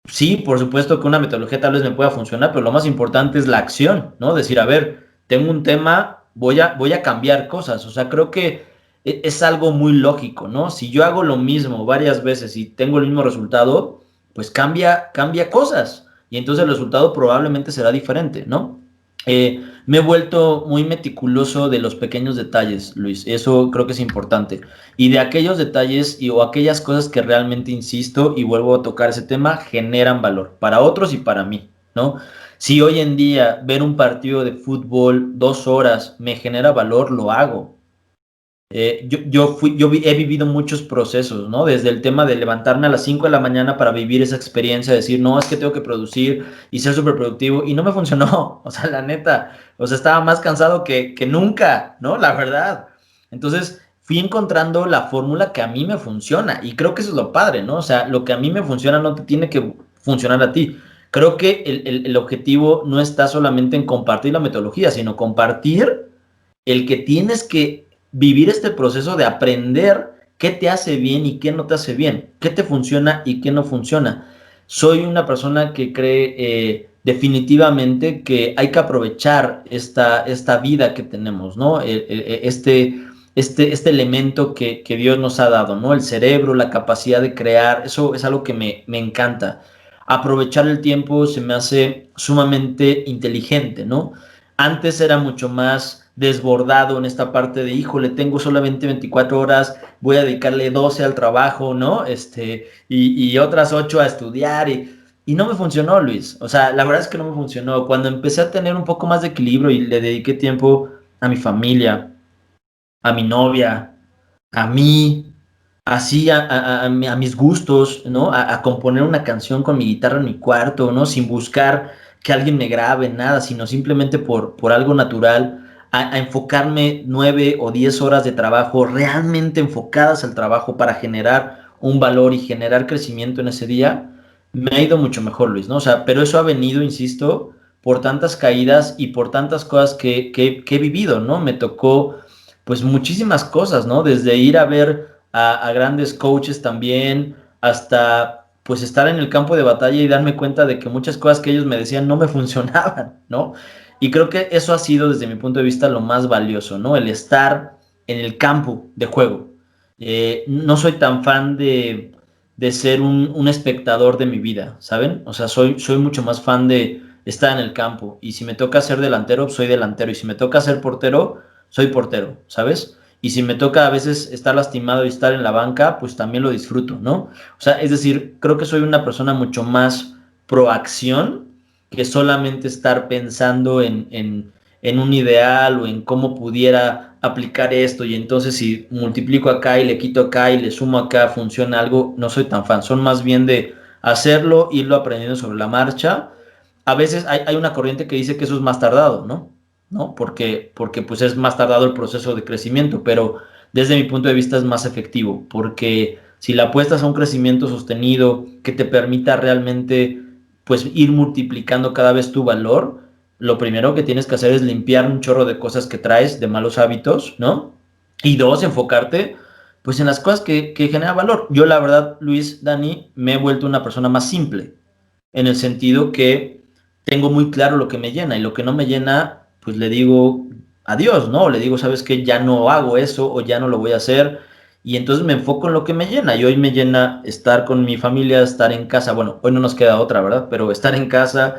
sí, por supuesto que una metodología tal vez me pueda funcionar, pero lo más importante es la acción, ¿no? Decir, a ver, tengo un tema, voy a cambiar cosas. O sea, creo que es algo muy lógico, ¿no? Si yo hago lo mismo varias veces y tengo el mismo resultado, pues cambia cosas. Y entonces el resultado probablemente será diferente, ¿no? Me he vuelto muy meticuloso de los pequeños detalles, Luis. Eso creo que es importante. Y de aquellos detalles o aquellas cosas que realmente, insisto, y vuelvo a tocar ese tema, generan valor para otros y para mí, ¿no? Si hoy en día ver un partido de fútbol 2 horas me genera valor, lo hago. He vivido muchos procesos, ¿no? Desde el tema de levantarme a las 5 de la mañana para vivir esa experiencia, decir, no, es que tengo que producir y ser súper productivo, y no me funcionó, o sea, la neta, o sea, estaba más cansado que nunca, ¿no? La verdad. Entonces, fui encontrando la fórmula que a mí me funciona, y creo que eso es lo padre, ¿no? O sea, lo que a mí me funciona no te tiene que funcionar a ti. Creo que el objetivo no está solamente en compartir la metodología, sino compartir el que tienes que vivir este proceso de aprender qué te hace bien y qué no te hace bien, qué te funciona y qué no funciona. Soy una persona que cree definitivamente que hay que aprovechar esta vida que tenemos, ¿no? Este elemento que Dios nos ha dado, ¿no? El cerebro, la capacidad de crear, eso es algo que me encanta. Aprovechar el tiempo se me hace sumamente inteligente, ¿no? Antes era mucho más desbordado en esta parte de, híjole, tengo solamente 24 horas, voy a dedicarle 12 al trabajo, ¿no? Y otras 8 a estudiar y no me funcionó, Luis. O sea, la verdad es que no me funcionó. Cuando empecé a tener un poco más de equilibrio y le dediqué tiempo a mi familia, a mi novia, a mí, así a mis gustos, ¿no? A componer una canción con mi guitarra en mi cuarto, ¿no? Sin buscar que alguien me grabe, nada, sino simplemente por algo natural, a enfocarme 9 o 10 horas de trabajo realmente enfocadas al trabajo para generar un valor y generar crecimiento en ese día, me ha ido mucho mejor, Luis, ¿no? O sea, pero eso ha venido, insisto, por tantas caídas y por tantas cosas que he vivido, ¿no? Me tocó pues muchísimas cosas, ¿no? Desde ir a ver a grandes coaches también, hasta pues estar en el campo de batalla y darme cuenta de que muchas cosas que ellos me decían no me funcionaban, ¿no? Y creo que eso ha sido desde mi punto de vista lo más valioso, ¿no? El estar en el campo de juego. No soy tan fan de ser un espectador de mi vida, ¿saben? O sea, soy mucho más fan de estar en el campo. Y si me toca ser delantero, soy delantero. Y si me toca ser portero, soy portero, ¿sabes? Y si me toca a veces estar lastimado y estar en la banca, pues también lo disfruto, ¿no? O sea, es decir, creo que soy una persona mucho más pro acción que solamente estar pensando en un ideal o en cómo pudiera aplicar esto y entonces si multiplico acá y le quito acá y le sumo acá, funciona algo, no soy tan fan. Son más bien de hacerlo, irlo aprendiendo sobre la marcha. A veces hay una corriente que dice que eso es más tardado, ¿no? ¿No? Porque pues es más tardado el proceso de crecimiento, pero desde mi punto de vista es más efectivo, porque si la apuestas a un crecimiento sostenido que te permita realmente pues ir multiplicando cada vez tu valor, lo primero que tienes que hacer es limpiar un chorro de cosas que traes, de malos hábitos, ¿no? Y dos, enfocarte pues en las cosas que generan valor. Yo la verdad, Luis, Dani, me he vuelto una persona más simple, en el sentido que tengo muy claro lo que me llena y lo que no me llena, pues le digo adiós, ¿no? Le digo, ¿sabes qué? Ya no hago eso o ya no lo voy a hacer. Y entonces me enfoco en lo que me llena. Y hoy me llena estar con mi familia, estar en casa. Bueno, hoy no nos queda otra, ¿verdad? Pero estar en casa,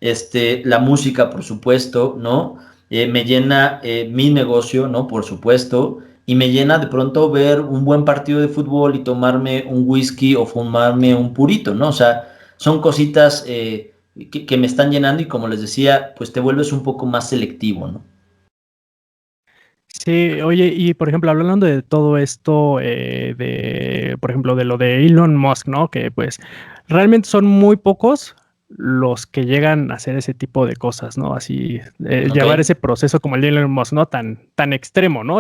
la música, por supuesto, ¿no? Me llena mi negocio, ¿no? Por supuesto. Y me llena de pronto ver un buen partido de fútbol y tomarme un whisky o fumarme un purito, ¿no? O sea, son cositas que me están llenando y como les decía, pues te vuelves un poco más selectivo, ¿no? Sí, oye, y por ejemplo, hablando de todo esto, por ejemplo, de lo de Elon Musk, ¿no? Que pues realmente son muy pocos los que llegan a hacer ese tipo de cosas, ¿no? Así, Ok, llevar ese proceso como el de Elon Musk, ¿no? Tan extremo, ¿no?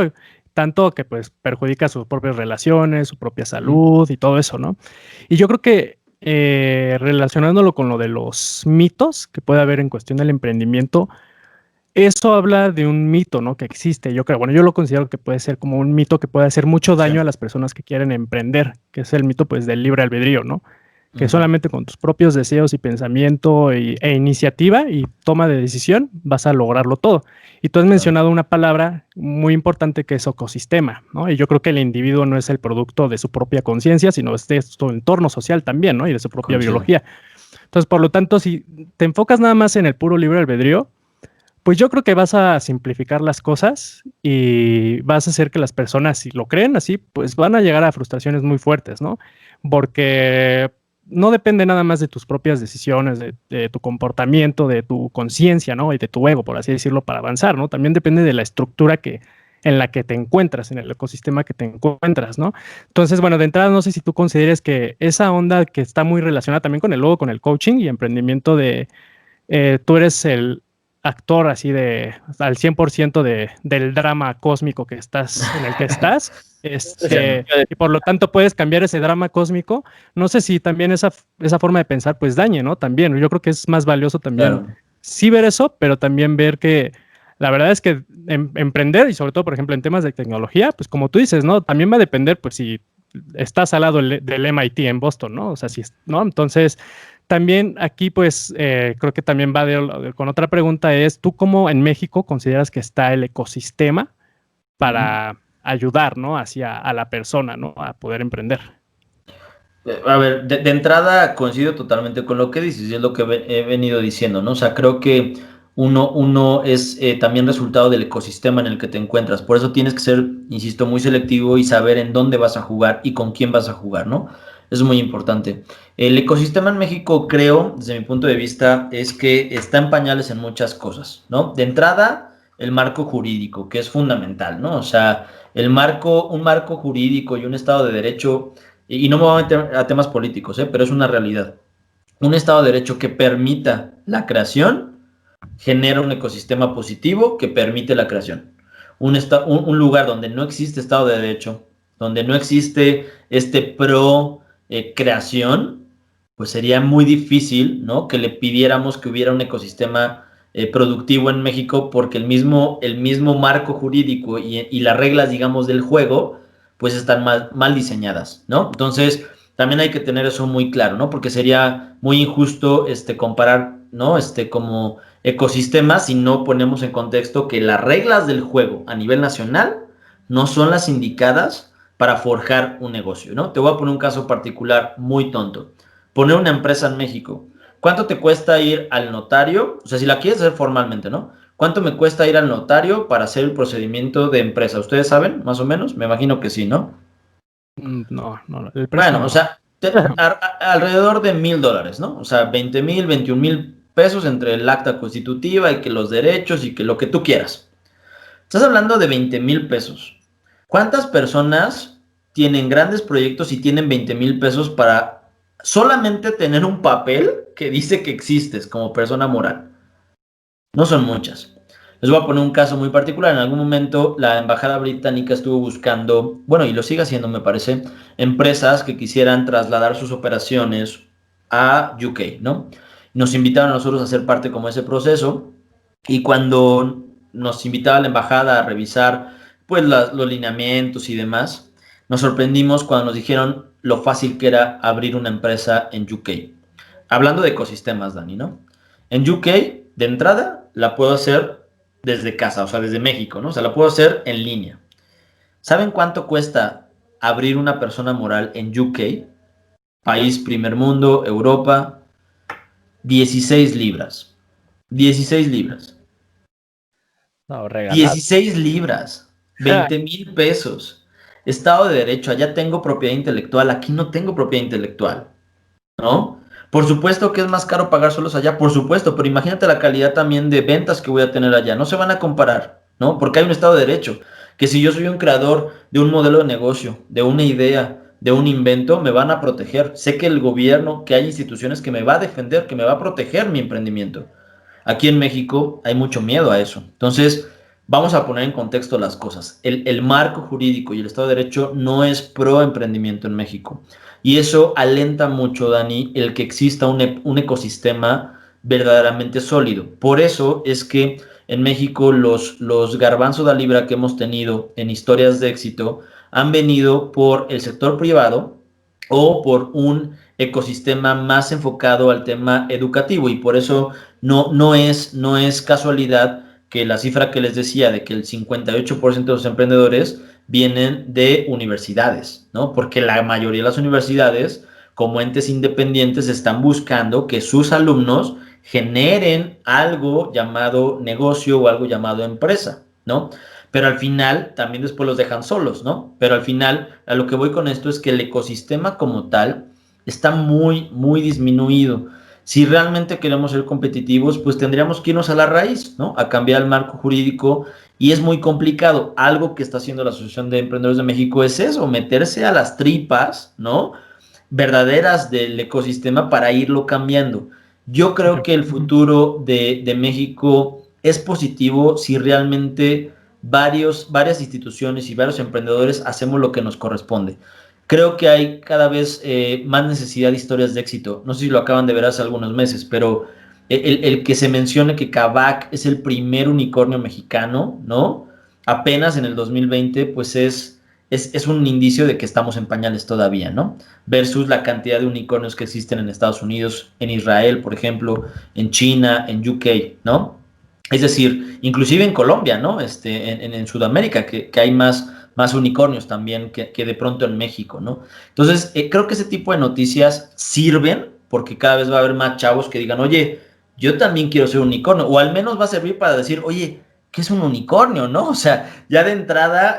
Tanto que pues perjudica sus propias relaciones, su propia salud y todo eso, ¿no? Y yo creo que relacionándolo con lo de los mitos que puede haber en cuestión del emprendimiento, eso habla de un mito, ¿no? Que existe. Yo creo, bueno, yo lo considero que puede ser como un mito que puede hacer mucho sí. daño a las personas que quieren emprender, que es el mito, pues, del libre albedrío, ¿no? Que Ujú. solamente con tus propios deseos y pensamiento e iniciativa y toma de decisión vas a lograrlo todo. Y tú has Claro. mencionado una palabra muy importante que es ecosistema, ¿no? Y yo creo que el individuo no es el producto de su propia conciencia, sino es de su entorno social también, ¿no? Y de su propia Coincido. biología. Entonces, por lo tanto, si te enfocas nada más en el puro libre albedrío, pues yo creo que vas a simplificar las cosas y vas a hacer que las personas, si lo creen así, pues van a llegar a frustraciones muy fuertes, ¿no? Porque no depende nada más de tus propias decisiones, de tu comportamiento, de tu conciencia, ¿no? Y de tu ego, por así decirlo, para avanzar, ¿no? También depende de la estructura que en la que te encuentras, en el ecosistema que te encuentras, ¿no? Entonces, bueno, de entrada, no sé si tú consideres que esa onda que está muy relacionada también con el coaching y emprendimiento tú eres el actor así al 100% del drama cósmico en el que estás, y por lo tanto puedes cambiar ese drama cósmico. No sé si también esa forma de pensar pues dañe, ¿no? También, yo creo que es más valioso también Claro. sí ver eso, pero también ver que la verdad es que emprender, y sobre todo, por ejemplo, en temas de tecnología, pues como tú dices, ¿no? También va a depender, pues si estás al lado del MIT en Boston, ¿no? O sea, si, ¿no? Entonces, también aquí, pues, creo que también va con otra pregunta es, ¿tú cómo en México consideras que está el ecosistema para ayudar, ¿no? A la persona, ¿no? A poder emprender. A ver, de entrada coincido totalmente con lo que dices y es lo que he venido diciendo, ¿no? O sea, creo que uno es también resultado del ecosistema en el que te encuentras. Por eso tienes que ser, insisto, muy selectivo y saber en dónde vas a jugar y con quién vas a jugar, ¿no? Eso es muy importante. El ecosistema en México, creo, desde mi punto de vista, es que está en pañales en muchas cosas, ¿no? De entrada, el marco jurídico, que es fundamental, ¿no? O sea, un marco jurídico y un Estado de Derecho y no me voy a meter a temas políticos, pero es una realidad. Un Estado de Derecho que permita la creación genera un ecosistema positivo que permite la creación. Un lugar donde no existe Estado de Derecho, donde no existe pro creación, pues sería muy difícil, ¿no? Que le pidiéramos que hubiera un ecosistema productivo en México porque el mismo marco jurídico y las reglas, digamos, del juego, pues están mal diseñadas, ¿no? Entonces, también hay que tener eso muy claro, ¿no? Porque sería muy injusto comparar, ¿no? Como ecosistemas si no ponemos en contexto que las reglas del juego a nivel nacional no son las indicadas para forjar un negocio, ¿no? Te voy a poner un caso particular muy tonto. Poner una empresa en México. ¿Cuánto te cuesta ir al notario? O sea, si la quieres hacer formalmente, ¿no? ¿Cuánto me cuesta ir al notario para hacer el procedimiento de empresa? ¿Ustedes saben, más o menos? Me imagino que sí, ¿no? No, el precio Bueno, no. o sea, alrededor de $1,000, ¿no? O sea, 20,000, 21,000 pesos entre el acta constitutiva y que los derechos y que lo que tú quieras. Estás hablando de 20,000 pesos. ¿Cuántas personas tienen grandes proyectos y tienen 20,000 pesos para solamente tener un papel que dice que existes como persona moral? No son muchas. Les voy a poner un caso muy particular. En algún momento la embajada británica estuvo buscando, bueno, y lo sigue haciendo, me parece, empresas que quisieran trasladar sus operaciones a UK, ¿no? Nos invitaron a nosotros a ser parte como ese proceso y cuando nos invitaba la embajada a revisar pues los lineamientos y demás, nos sorprendimos cuando nos dijeron lo fácil que era abrir una empresa en UK. Hablando de ecosistemas, Dani, ¿no? En UK, de entrada, la puedo hacer desde casa, o sea, desde México, ¿no? O sea, la puedo hacer en línea. ¿Saben cuánto cuesta abrir una persona moral en UK? País primer mundo, Europa. 16 libras. 16 libras. No, regalado. 16 libras. 20,000 pesos. Estado de Derecho. Allá tengo propiedad intelectual. Aquí no tengo propiedad intelectual. ¿No? Por supuesto que es más caro pagar solos allá, por supuesto, pero imagínate la calidad también de ventas que voy a tener allá. No se van a comparar, ¿no? Porque hay un Estado de Derecho, que si yo soy un creador de un modelo de negocio, de una idea, de un invento, me van a proteger. Sé que el gobierno, que hay instituciones que me va a defender, que me va a proteger mi emprendimiento. Aquí en México hay mucho miedo a eso. Entonces, vamos a poner en contexto las cosas. El marco jurídico y el Estado de Derecho no es pro emprendimiento en México. Y eso alenta mucho, Dani, el que exista un ecosistema verdaderamente sólido. Por eso es que en México los garbanzos de libra que hemos tenido en historias de éxito han venido por el sector privado o por un ecosistema más enfocado al tema educativo y por eso no es casualidad que la cifra que les decía de que el 58% de los emprendedores vienen de universidades, ¿no? Porque la mayoría de las universidades, como entes independientes, están buscando que sus alumnos generen algo llamado negocio o algo llamado empresa, ¿no? Pero al final también después los dejan solos, ¿no? Pero al final a lo que voy con esto es que el ecosistema como tal está muy disminuido. Si realmente queremos ser competitivos, pues tendríamos que irnos a la raíz, ¿no? A cambiar el marco jurídico y es muy complicado. Algo que está haciendo la Asociación de Emprendedores de México es eso, meterse a las tripas, ¿no? Verdaderas del ecosistema para irlo cambiando. Yo creo que el futuro de México es positivo si realmente varias instituciones y varios emprendedores hacemos lo que nos corresponde. Creo que hay cada vez más necesidad de historias de éxito. No sé si lo acaban de ver hace algunos meses, pero el que se mencione que Kavak es el primer unicornio mexicano, ¿no? Apenas en el 2020, pues es un indicio de que estamos en pañales todavía, ¿no? Versus la cantidad de unicornios que existen en Estados Unidos, en Israel, por ejemplo, en China, en UK, ¿no? Es decir, inclusive en Colombia, ¿no? En Sudamérica, que hay más unicornios también que de pronto en México, ¿no? Entonces, creo que ese tipo de noticias sirven porque cada vez va a haber más chavos que digan, oye, yo también quiero ser un unicornio, o al menos va a servir para decir, oye, ¿qué es un unicornio, no? O sea, ya de entrada,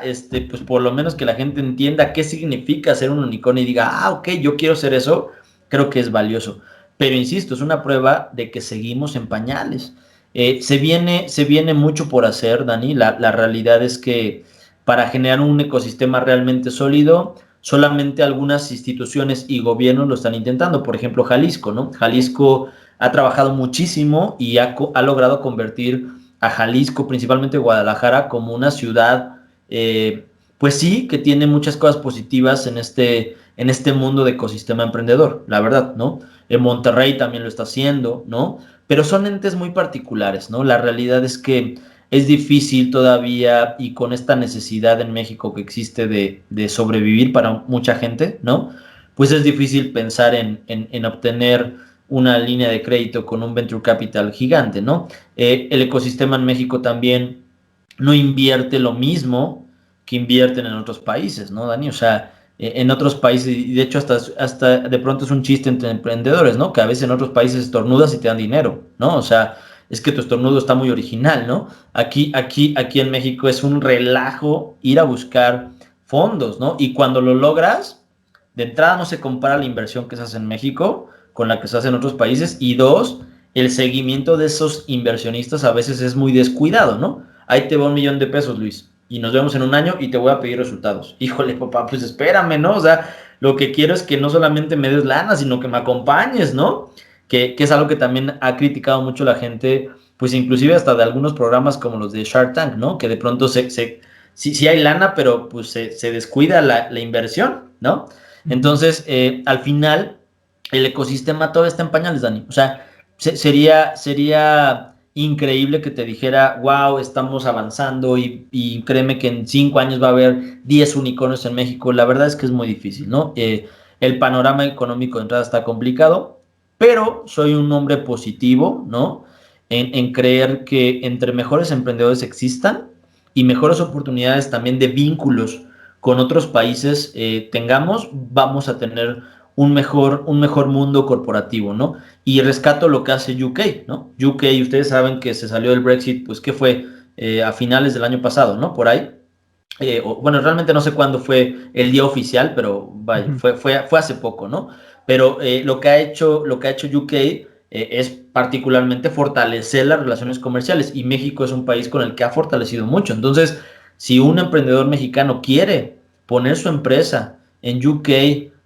pues por lo menos que la gente entienda qué significa ser un unicornio y diga, ah, ok, yo quiero ser eso, creo que es valioso. Pero insisto, es una prueba de que seguimos en pañales. Se viene mucho por hacer, Dani. La realidad es que para generar un ecosistema realmente sólido, solamente algunas instituciones y gobiernos lo están intentando. Por ejemplo, Jalisco, ¿no? Jalisco ha trabajado muchísimo y ha logrado convertir a Jalisco, principalmente Guadalajara, como una ciudad, pues sí, que tiene muchas cosas positivas en este mundo de ecosistema emprendedor, la verdad, ¿no? En Monterrey también lo está haciendo, ¿no? Pero son entes muy particulares, ¿no? La realidad es que es difícil todavía y con esta necesidad en México que existe de sobrevivir para mucha gente, ¿no? Pues es difícil pensar en obtener una línea de crédito con un venture capital gigante, ¿no? El ecosistema en México también no invierte lo mismo que invierten en otros países, ¿no, Dani? O sea, en otros países, y de hecho hasta de pronto es un chiste entre emprendedores, ¿no? Que a veces en otros países estornudas y te dan dinero, ¿no? O sea, es que tu estornudo está muy original, ¿no? Aquí en México es un relajo ir a buscar fondos, ¿no? Y cuando lo logras, de entrada no se compara la inversión que se hace en México con la que se hace en otros países, y dos, el seguimiento de esos inversionistas a veces es muy descuidado, ¿no? Ahí te va $1,000,000, Luis, y nos vemos en un año y te voy a pedir resultados. Híjole, papá, pues espérame, ¿no? O sea, lo que quiero es que no solamente me des lana, sino que me acompañes, ¿no? Que es algo que también ha criticado mucho la gente, pues inclusive hasta de algunos programas como los de Shark Tank, ¿no? Que de pronto sí hay lana, pero pues se descuida la inversión, ¿no? Entonces, al final, el ecosistema todo está en pañales, Dani. O sea, sería increíble que te dijera, wow, estamos avanzando y créeme que en 5 años va a haber 10 unicornios en México. La verdad es que es muy difícil, ¿no? El panorama económico de entrada está complicado, pero soy un hombre positivo, ¿no? En creer que entre mejores emprendedores existan y mejores oportunidades también de vínculos con otros países tengamos, vamos a tener un mejor mundo corporativo, ¿no? Y rescato lo que hace UK, ¿no? UK, ustedes saben que se salió del Brexit, pues, ¿qué fue? A finales del año pasado, ¿no? Por ahí. Bueno, realmente no sé cuándo fue el día oficial, pero vaya, fue hace poco, ¿no? Pero lo que ha hecho UK es particularmente fortalecer las relaciones comerciales, y México es un país con el que ha fortalecido mucho. Entonces, si un emprendedor mexicano quiere poner su empresa en UK,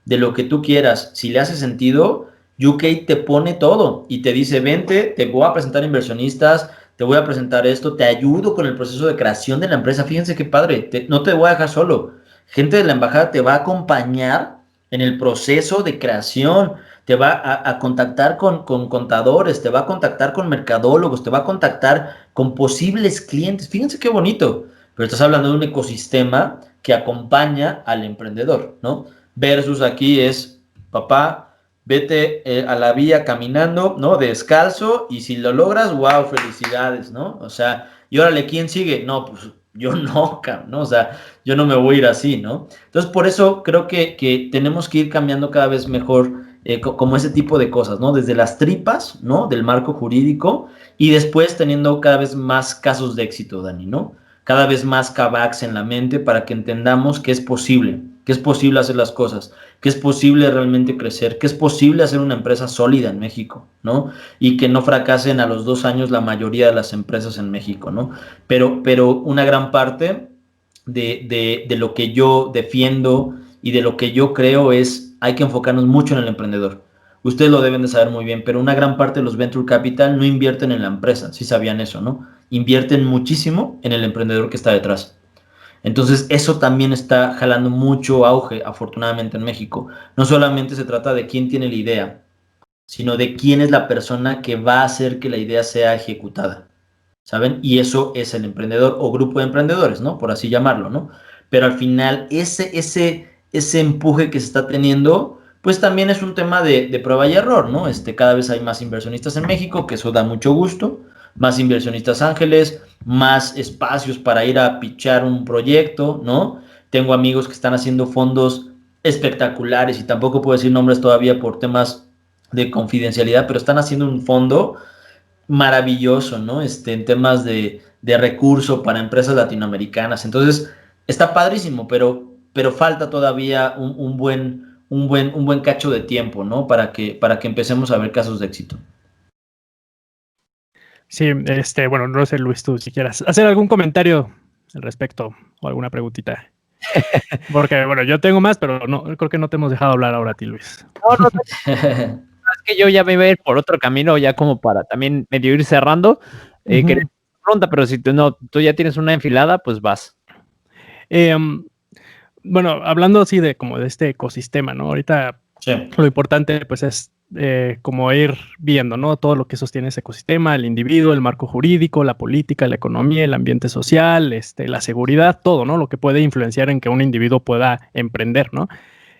de lo que tú quieras, si le hace sentido, UK te pone todo y te dice, vente, te voy a presentar inversionistas, te voy a presentar esto, te ayudo con el proceso de creación de la empresa. Fíjense qué padre, no te voy a dejar solo. Gente de la embajada te va a acompañar en el proceso de creación, te va a contactar con contadores, te va a contactar con mercadólogos, te va a contactar con posibles clientes. Fíjense qué bonito, pero estás hablando de un ecosistema que acompaña al emprendedor, ¿no? Versus aquí es, papá, vete a la vía caminando, ¿no? Descalzo, y si lo logras, wow, felicidades, ¿no? O sea, y órale, ¿quién sigue? No, pues yo no, ¿no? O sea, yo no me voy a ir así, ¿no? Entonces, por eso creo que tenemos que ir cambiando cada vez mejor como ese tipo de cosas, ¿no? Desde las tripas, ¿no? Del marco jurídico, y después teniendo cada vez más casos de éxito, Dani, ¿no? Cada vez más Kavaks en la mente para que entendamos que es posible. que es posible hacer las cosas, que es posible realmente crecer, que es posible hacer una empresa sólida en México, ¿no? Y que no fracasen a los 2 años la mayoría de las empresas en México, ¿no? Pero una gran parte de lo que yo defiendo y de lo que yo creo es, hay que enfocarnos mucho en el emprendedor. Ustedes lo deben de saber muy bien, pero una gran parte de los venture capital no invierten en la empresa, si sabían eso, ¿no? Invierten muchísimo en el emprendedor que está detrás. Entonces, eso también está jalando mucho auge, afortunadamente, en México. No solamente se trata de quién tiene la idea, sino de quién es la persona que va a hacer que la idea sea ejecutada, ¿saben? Y eso es el emprendedor o grupo de emprendedores, ¿no? Por así llamarlo, ¿no? Pero al final, ese empuje que se está teniendo, pues también es un tema de prueba y error, ¿no? Cada vez hay más inversionistas en México, que eso da mucho gusto, más inversionistas ángeles, más espacios para ir a pitchar un proyecto, ¿no? Tengo amigos que están haciendo fondos espectaculares y tampoco puedo decir nombres todavía por temas de confidencialidad, pero están haciendo un fondo maravilloso, ¿no? En temas de recurso para empresas latinoamericanas. Entonces, está padrísimo, pero falta todavía un buen cacho de tiempo, ¿no? Para que empecemos a ver casos de éxito. Sí, bueno, no sé, Luis, tú si quieras hacer algún comentario al respecto o alguna preguntita. Porque, bueno, yo tengo más, pero no, creo que no te hemos dejado hablar ahora a ti, Luis. No, es que yo ya me iba a ir por otro camino, ya como para también medio ir cerrando. Que pronta, pero si tú ya tienes una enfilada, pues vas. Bueno, hablando así de como de este ecosistema, ¿no? Ahorita sí, lo importante pues es como ir viendo, ¿no? Todo lo que sostiene ese ecosistema, el individuo, el marco jurídico, la política, la economía, el ambiente social, la seguridad, todo, ¿no? Lo que puede influenciar en que un individuo pueda emprender, ¿no?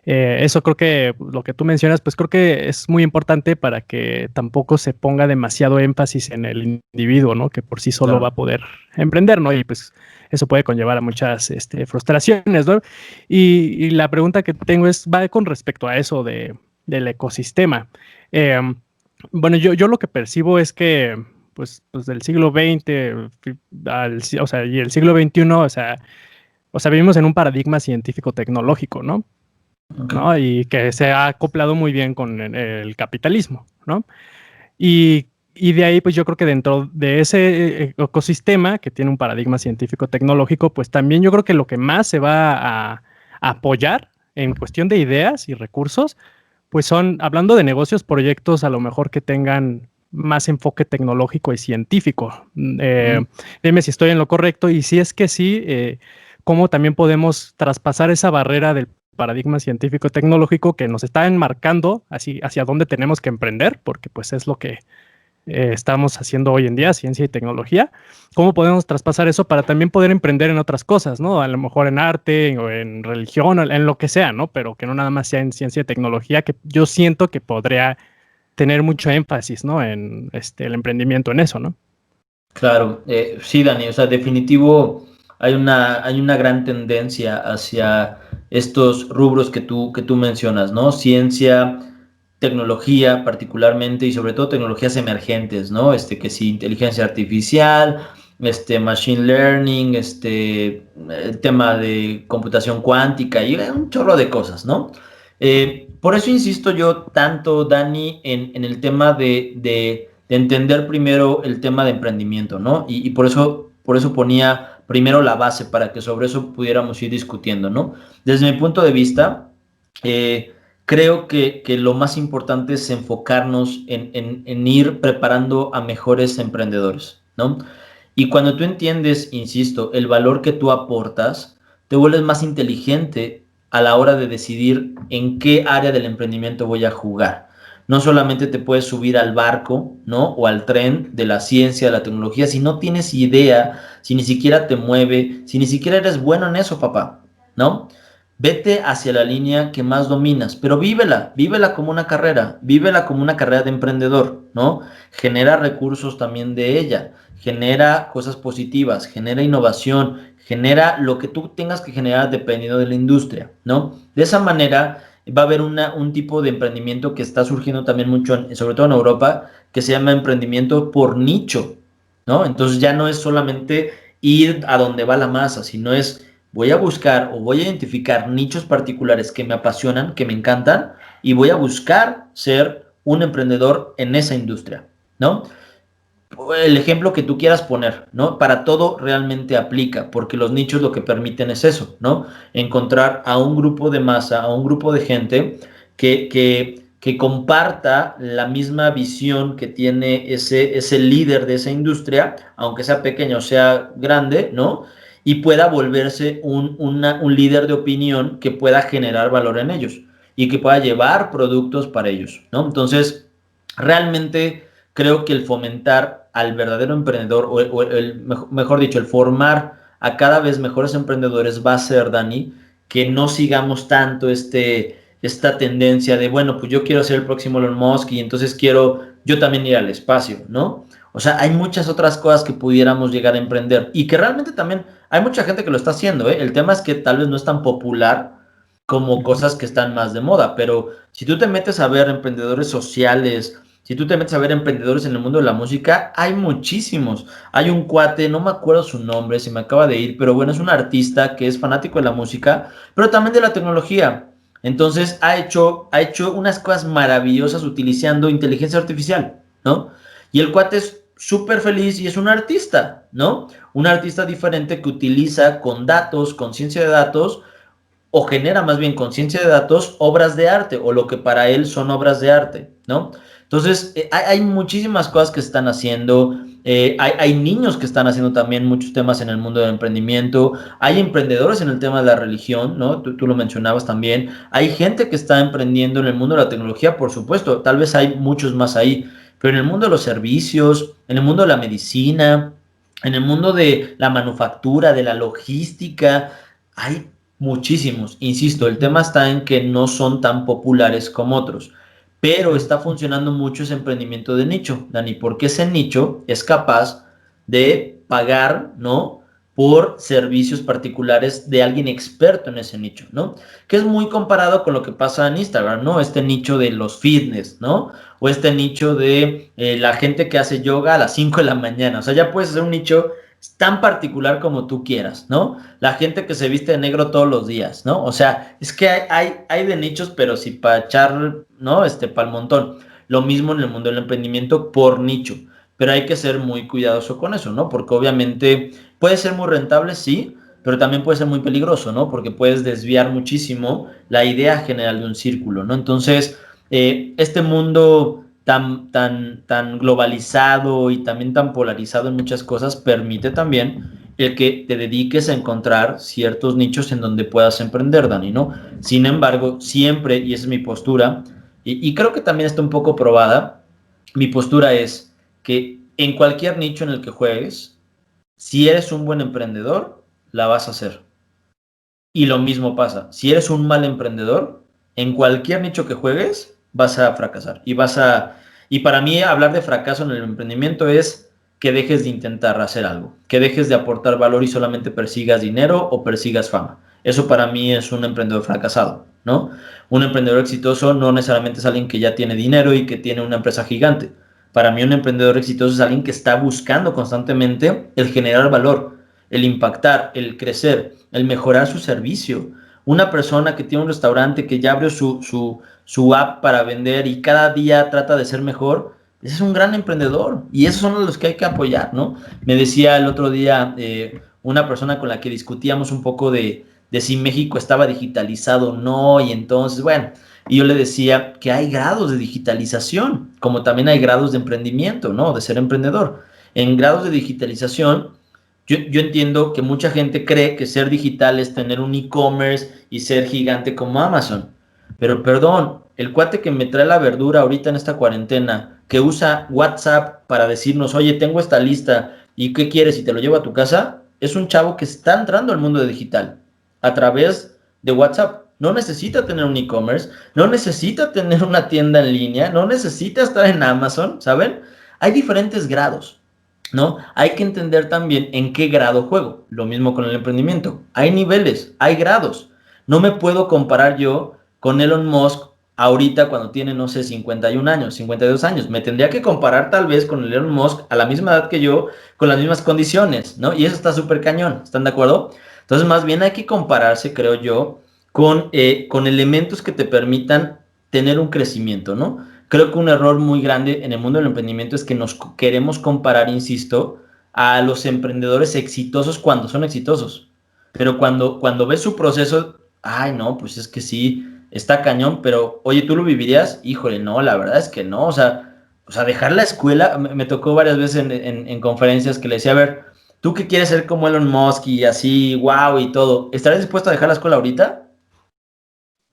Eso creo que lo que tú mencionas, pues creo que es muy importante para que tampoco se ponga demasiado énfasis en el individuo, ¿no? Que por sí solo va a poder emprender, ¿no? Y pues eso puede conllevar a muchas frustraciones, ¿no? Y la pregunta que tengo va con respecto a eso del ecosistema. Bueno, yo lo que percibo es que, pues del siglo XX o sea, y el siglo XXI, o sea, vivimos en un paradigma científico-tecnológico, ¿no? Okay. ¿No? Y que se ha acoplado muy bien con el capitalismo, ¿no? Y de ahí, pues yo creo que dentro de ese ecosistema que tiene un paradigma científico-tecnológico, pues también yo creo que lo que más se va a apoyar en cuestión de ideas y recursos, pues son, hablando de negocios, proyectos a lo mejor que tengan más enfoque tecnológico y científico. Dime si estoy en lo correcto y si es que sí, cómo también podemos traspasar esa barrera del paradigma científico-tecnológico que nos está enmarcando hacia dónde tenemos que emprender, porque pues es lo que estamos haciendo hoy en día, ciencia y tecnología. ¿Cómo podemos traspasar eso para también poder emprender en otras cosas, ¿no? A lo mejor en arte o en religión, o en lo que sea, ¿no? Pero que no nada más sea en ciencia y tecnología, que yo siento que podría tener mucho énfasis, ¿no? En el emprendimiento en eso, ¿no? Claro, sí, Dani, o sea, definitivo hay una gran tendencia hacia estos rubros que tú mencionas, ¿no? Ciencia, tecnología particularmente y sobre todo tecnologías emergentes, ¿no? Que sí, inteligencia artificial, machine learning, el tema de computación cuántica y un chorro de cosas, ¿no? Por eso insisto yo tanto, Dani, en el tema de entender primero el tema de emprendimiento, ¿no? Y por eso ponía primero la base para que sobre eso pudiéramos ir discutiendo, ¿no? Desde mi punto de vista, creo que lo más importante es enfocarnos en ir preparando a mejores emprendedores, ¿no? Y cuando tú entiendes, insisto, el valor que tú aportas, te vuelves más inteligente a la hora de decidir en qué área del emprendimiento voy a jugar. No solamente te puedes subir al barco, ¿no? O al tren de la ciencia, de la tecnología, si no tienes idea, si ni siquiera te mueve, si ni siquiera eres bueno en eso, papá, ¿no? Vete hacia la línea que más dominas, pero vívela como una carrera, vívela como una carrera de emprendedor, ¿no? Genera recursos también de ella, genera cosas positivas, genera innovación, genera lo que tú tengas que generar dependiendo de la industria, ¿no? De esa manera va a haber un tipo de emprendimiento que está surgiendo también mucho, sobre todo en Europa, que se llama emprendimiento por nicho, ¿no? Entonces ya no es solamente ir a donde va la masa, sino es voy a buscar o voy a identificar nichos particulares que me apasionan, que me encantan, y voy a buscar ser un emprendedor en esa industria, ¿no? El ejemplo que tú quieras poner, ¿no? Para todo realmente aplica, porque los nichos lo que permiten es eso, ¿no? Encontrar a un grupo de masa, a un grupo de gente que comparta la misma visión que tiene ese líder de esa industria, aunque sea pequeño o sea grande, ¿no? Y pueda volverse un líder de opinión que pueda generar valor en ellos y que pueda llevar productos para ellos, ¿no? Entonces, realmente creo que el fomentar al verdadero emprendedor, mejor dicho, el formar a cada vez mejores emprendedores va a ser, Dani, que no sigamos tanto esta tendencia de, bueno, pues yo quiero ser el próximo Elon Musk y entonces quiero yo también ir al espacio, ¿no? O sea, hay muchas otras cosas que pudiéramos llegar a emprender y que realmente también hay mucha gente que lo está haciendo, ¿eh? El tema es que tal vez no es tan popular como cosas que están más de moda, pero si tú te metes a ver emprendedores sociales, si tú te metes a ver emprendedores en el mundo de la música, hay muchísimos. Hay un cuate, no me acuerdo su nombre, se me acaba de ir, pero bueno, es un artista que es fanático de la música, pero también de la tecnología. Entonces ha hecho unas cosas maravillosas utilizando inteligencia artificial, ¿no? Y el cuate es súper feliz y es un artista, ¿no? Un artista diferente que utiliza con datos, con ciencia de datos, o genera más bien con ciencia de datos obras de arte o lo que para él son obras de arte, ¿no? Entonces, hay muchísimas cosas que se están haciendo, hay niños que están haciendo también muchos temas en el mundo del emprendimiento, hay emprendedores en el tema de la religión, ¿no? Tú lo mencionabas también, hay gente que está emprendiendo en el mundo de la tecnología, por supuesto, tal vez hay muchos más ahí, pero en el mundo de los servicios, en el mundo de la medicina, en el mundo de la manufactura, de la logística, hay muchísimos. Insisto, el tema está en que no son tan populares como otros, pero está funcionando mucho ese emprendimiento de nicho, Dani, porque ese nicho es capaz de pagar, ¿no? Por servicios particulares de alguien experto en ese nicho, ¿no? Que es muy comparado con lo que pasa en Instagram, ¿no? Este nicho de los fitness, ¿no? O este nicho de la gente que hace yoga a las 5 de la mañana. O sea, ya puedes hacer un nicho tan particular como tú quieras, ¿no? La gente que se viste de negro todos los días, ¿no? O sea, es que hay de nichos, pero sí para echar, ¿no? Para el montón. Lo mismo en el mundo del emprendimiento por nicho, pero hay que ser muy cuidadoso con eso, ¿no? Porque obviamente puede ser muy rentable, sí, pero también puede ser muy peligroso, ¿no? Porque puedes desviar muchísimo la idea general de un círculo, ¿no? Entonces, este mundo tan globalizado y también tan polarizado en muchas cosas permite también el que te dediques a encontrar ciertos nichos en donde puedas emprender, Dani, ¿no? Sin embargo, siempre, y esa es mi postura, y creo que también está un poco probada, mi postura es que en cualquier nicho en el que juegues, si eres un buen emprendedor, la vas a hacer. Y lo mismo pasa, si eres un mal emprendedor, en cualquier nicho que juegues, vas a fracasar. Y para mí hablar de fracaso en el emprendimiento es que dejes de intentar hacer algo, que dejes de aportar valor y solamente persigas dinero o persigas fama. Eso para mí es un emprendedor fracasado, ¿no? Un emprendedor exitoso no necesariamente es alguien que ya tiene dinero y que tiene una empresa gigante. Para mí un emprendedor exitoso es alguien que está buscando constantemente el generar valor, el impactar, el crecer, el mejorar su servicio. Una persona que tiene un restaurante que ya abrió su app para vender y cada día trata de ser mejor, ese es un gran emprendedor y esos son los que hay que apoyar, ¿no? Me decía el otro día una persona con la que discutíamos un poco de si México estaba digitalizado o no, y entonces, bueno, y yo le decía que hay grados de digitalización, como también hay grados de emprendimiento, ¿no? De ser emprendedor. En grados de digitalización, yo entiendo que mucha gente cree que ser digital es tener un e-commerce y ser gigante como Amazon. Pero perdón, el cuate que me trae la verdura ahorita en esta cuarentena, que usa WhatsApp para decirnos, oye, tengo esta lista y qué quieres y te lo llevo a tu casa, es un chavo que está entrando al mundo de digital a través de WhatsApp. No necesita tener un e-commerce, no necesita tener una tienda en línea, no necesita estar en Amazon, ¿saben? Hay diferentes grados, ¿no? Hay que entender también en qué grado juego. Lo mismo con el emprendimiento. Hay niveles, hay grados. No me puedo comparar yo con Elon Musk ahorita cuando tiene, no sé, 51 años, 52 años. Me tendría que comparar tal vez con el Elon Musk a la misma edad que yo, con las mismas condiciones, ¿no? Y eso está súper cañón, ¿están de acuerdo? Entonces, más bien hay que compararse, creo yo, con elementos que te permitan tener un crecimiento, ¿no? Creo que un error muy grande en el mundo del emprendimiento es que nos queremos comparar, insisto, a los emprendedores exitosos cuando son exitosos. Pero cuando ves su proceso, ay, no, pues es que sí, está cañón, pero oye, ¿tú lo vivirías? Híjole, no, la verdad es que no, o sea, dejar la escuela, me tocó varias veces en conferencias que le decía, a ver, tú que quieres ser como Elon Musk y así, wow y todo, ¿estarías dispuesto a dejar la escuela ahorita?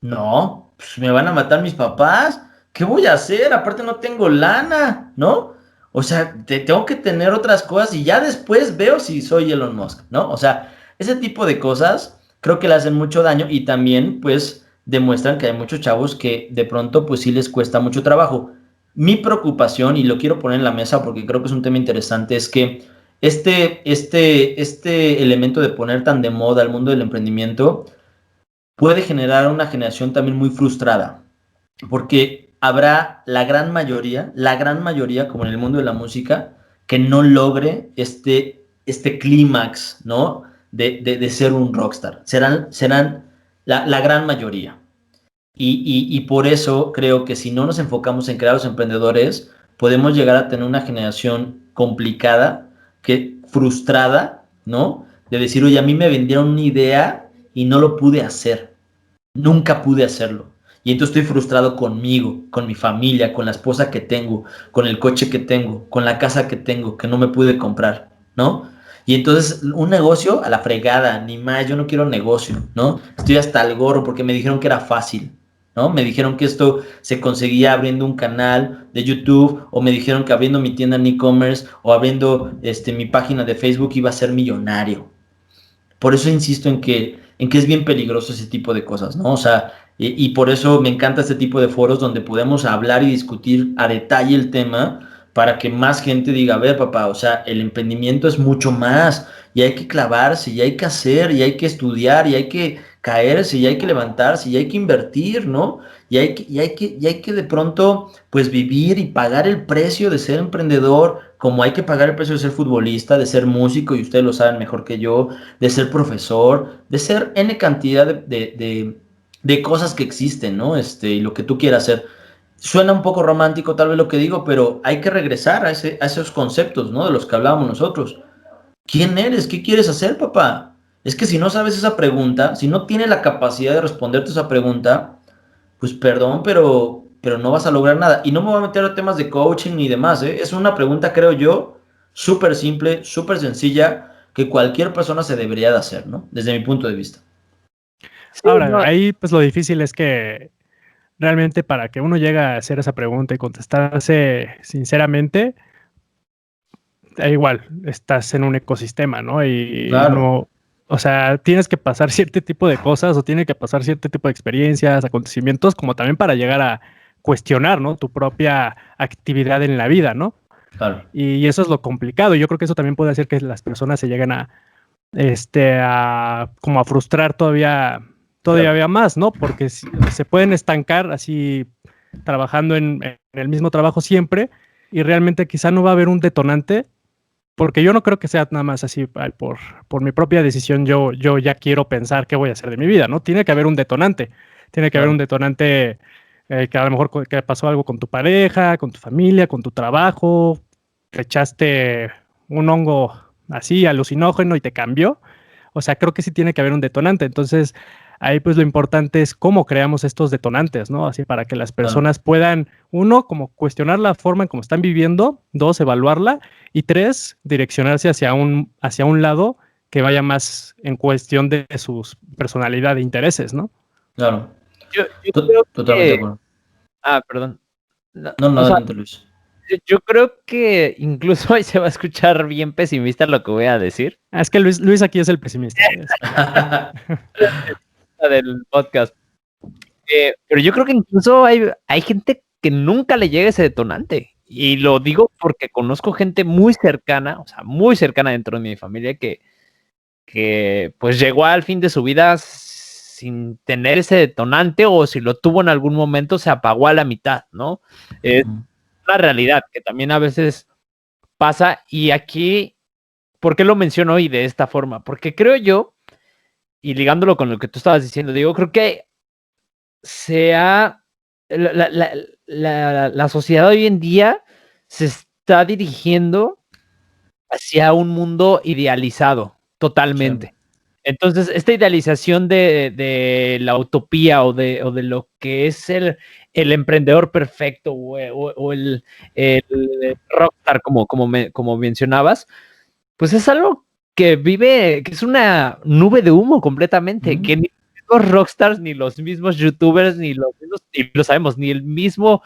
No, pues me van a matar mis papás. ¿Qué voy a hacer? Aparte no tengo lana, ¿no? O sea, tengo que tener otras cosas y ya después veo si soy Elon Musk, ¿no? O sea, ese tipo de cosas creo que le hacen mucho daño y también pues demuestran que hay muchos chavos que de pronto pues sí les cuesta mucho trabajo. Mi preocupación, y lo quiero poner en la mesa porque creo que es un tema interesante, es que este elemento de poner tan de moda el mundo del emprendimiento puede generar una generación también muy frustrada, porque habrá la gran mayoría, como en el mundo de la música, que no logre este clímax, ¿no? De ser un rockstar. Serán la gran mayoría. Y por eso creo que si no nos enfocamos en crear los emprendedores, podemos llegar a tener una generación complicada, frustrada, ¿no? De decir, oye, a mí me vendieron una idea y no lo pude hacer. Nunca pude hacerlo. Y entonces estoy frustrado conmigo, con mi familia, con la esposa que tengo, con el coche que tengo, con la casa que tengo, que no me pude comprar, ¿no? Y entonces un negocio a la fregada, ni más, yo no quiero negocio, ¿no? Estoy hasta el gorro porque me dijeron que era fácil, ¿no? Me dijeron que esto se conseguía abriendo un canal de YouTube o me dijeron que abriendo mi tienda en e-commerce o abriendo mi página de Facebook iba a ser millonario. Por eso insisto en que es bien peligroso ese tipo de cosas, ¿no? O sea, y por eso me encanta este tipo de foros donde podemos hablar y discutir a detalle el tema para que más gente diga, a ver, papá, o sea, el emprendimiento es mucho más y hay que clavarse y hay que hacer y hay que estudiar y hay que caerse y hay que levantarse y hay que invertir, ¿no? Y hay que de pronto, pues vivir y pagar el precio de ser emprendedor, como hay que pagar el precio de ser futbolista, de ser músico, y ustedes lo saben mejor que yo, de ser profesor, de ser N cantidad de cosas que existen, ¿no? Y lo que tú quieras hacer. Suena un poco romántico tal vez lo que digo, pero hay que regresar a esos conceptos, ¿no? De los que hablábamos nosotros. ¿Quién eres? ¿Qué quieres hacer, papá? Es que si no sabes esa pregunta, si no tienes la capacidad de responderte esa pregunta, pues perdón, pero no vas a lograr nada. Y no me voy a meter a temas de coaching ni demás, ¿eh? Es una pregunta, creo yo, súper simple, súper sencilla, que cualquier persona se debería de hacer, ¿no? Desde mi punto de vista. Sí, Ahora, no, ahí pues lo difícil es que realmente para que uno llegue a hacer esa pregunta y contestarse sinceramente, da igual, estás en un ecosistema, ¿no? Y Claro, no, o sea, tienes que pasar cierto tipo de cosas o tiene que pasar cierto tipo de experiencias, acontecimientos, como también para llegar a cuestionar, ¿no? Tu propia actividad en la vida, ¿no? claro, Y eso es lo complicado. Yo creo que eso también puede hacer que las personas se lleguen a como a frustrar claro. todavía más, ¿no? Porque se pueden estancar así trabajando en el mismo trabajo siempre y realmente quizá no va a haber un detonante, porque yo no creo que sea nada más así por mi propia decisión, yo ya quiero pensar qué voy a hacer de mi vida, ¿no? Tiene que haber un detonante, tiene que haber un Claro. detonante que a lo mejor que pasó algo con tu pareja, con tu familia, con tu trabajo, te echaste un hongo así alucinógeno y te cambió. O sea, creo que sí tiene que haber un detonante. Entonces, ahí pues lo importante es cómo creamos estos detonantes, ¿no? Así para que las Claro, personas puedan, uno, como cuestionar la forma en cómo están viviendo, dos, evaluarla, y tres, direccionarse hacia un lado que vaya más en cuestión de su personalidad e intereses, ¿no? claro. yo creo Totalmente de que, acuerdo. perdón. No, No, no, o sea, adelante, Luis. yo creo que incluso ahí se va a escuchar bien pesimista lo que voy a decir. Ah, es que Luis aquí es el pesimista. Del podcast. Pero yo creo que incluso hay gente que nunca le llega ese detonante. Y lo digo porque conozco gente muy cercana, o sea, muy cercana dentro de mi familia, que pues llegó al fin de su vida sin tener ese detonante, o si lo tuvo en algún momento se apagó a la mitad, ¿no? Es una realidad que también a veces pasa. Y aquí, ¿por qué lo menciono hoy de esta forma? Porque creo yo y ligándolo con lo que tú estabas diciendo, digo, creo que la sociedad hoy en día se está dirigiendo hacia un mundo idealizado totalmente. Sí. Entonces, esta idealización de la utopía o de lo que es el emprendedor perfecto o el rockstar, como mencionabas, pues es algo que vive, que es una nube de humo completamente, que ni los rockstars, ni los mismos youtubers, ni los mismos, y lo sabemos, ni el mismo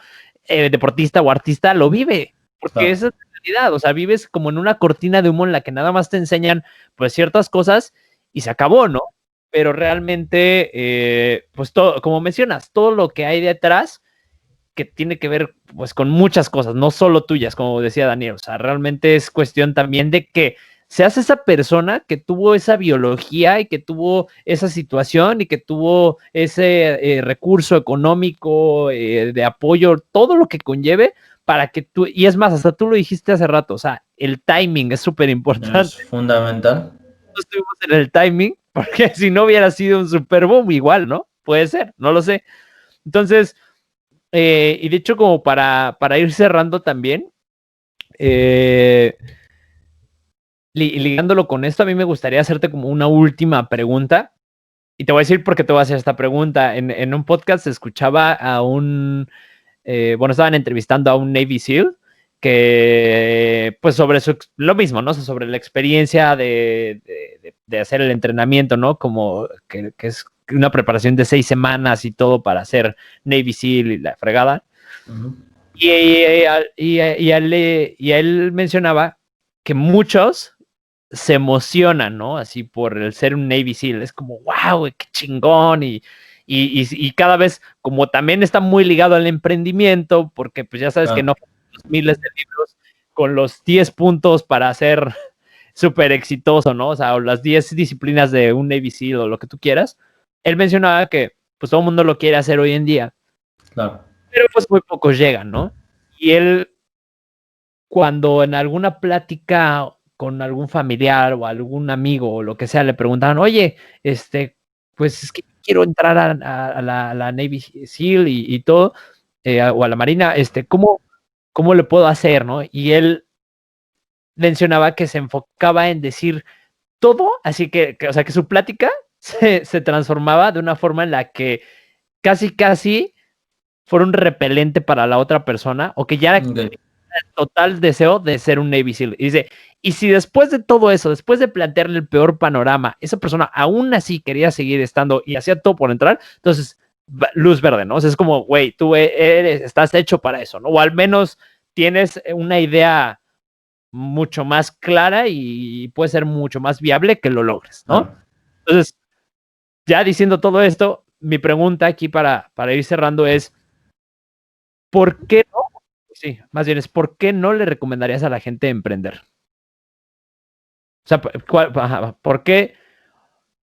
deportista o artista lo vive, porque esa es la realidad, o sea, vives como en una cortina de humo en la que nada más te enseñan pues ciertas cosas y se acabó, ¿no? Pero realmente, pues todo, como mencionas, todo lo que hay detrás que tiene que ver pues con muchas cosas, no solo tuyas, como decía Daniel, o sea, realmente es cuestión también de que seas esa persona que tuvo esa biología y que tuvo esa situación y que tuvo ese recurso económico, de apoyo, todo lo que conlleve para que tú, y es más, hasta tú lo dijiste hace rato, o sea, el timing es súper importante. Es fundamental. No estuvimos en el timing, porque si no hubiera sido un super boom, igual, ¿no? Puede ser, no lo sé. Entonces, y de hecho, como para ir cerrando también, ligándolo con esto, a mí me gustaría hacerte como una última pregunta. Y te voy a decir por qué te voy a hacer esta pregunta. En un podcast se escuchaba a bueno, estaban entrevistando a un Navy SEAL que, pues, sobre lo mismo, ¿no? Sobre la experiencia de hacer el entrenamiento, ¿no? Como que es una preparación de 6 semanas y todo para hacer Navy SEAL y la fregada. Y él mencionaba que muchos se emocionan, ¿no? Así por el ser un Navy SEAL. Es como, wow, qué chingón. Y cada vez, como también está muy ligado al emprendimiento, porque pues ya sabes que no los miles de libros con los 10 puntos para ser súper exitoso, ¿no? O sea, o las 10 disciplinas de un Navy SEAL o lo que tú quieras. Él mencionaba que pues todo el mundo lo quiere hacer hoy en día. Claro. Pero pues muy pocos llegan, ¿no? Y él, cuando en alguna plática con algún familiar o algún amigo o lo que sea, le preguntaban, oye, pues es que quiero entrar a la Navy SEAL y todo, o a la Marina, ¿cómo le puedo hacer, no? Y él mencionaba que se enfocaba en decir todo, así o sea, que su plática se transformaba de una forma en la que casi fuera un repelente para la otra persona, o que ya el total deseo de ser un Navy SEAL. Y dice, y si después de todo eso, después de plantearle el peor panorama, esa persona aún así quería seguir estando y hacía todo por entrar, entonces, luz verde, ¿no? O sea, es como, güey, tú estás hecho para eso, ¿no? O al menos tienes una idea mucho más clara y puede ser mucho más viable que lo logres, ¿no? Entonces, ya diciendo todo esto, mi pregunta aquí para ir cerrando es, ¿por qué no? Sí, más bien es, ¿por qué no le recomendarías a la gente emprender? O sea, ¿por qué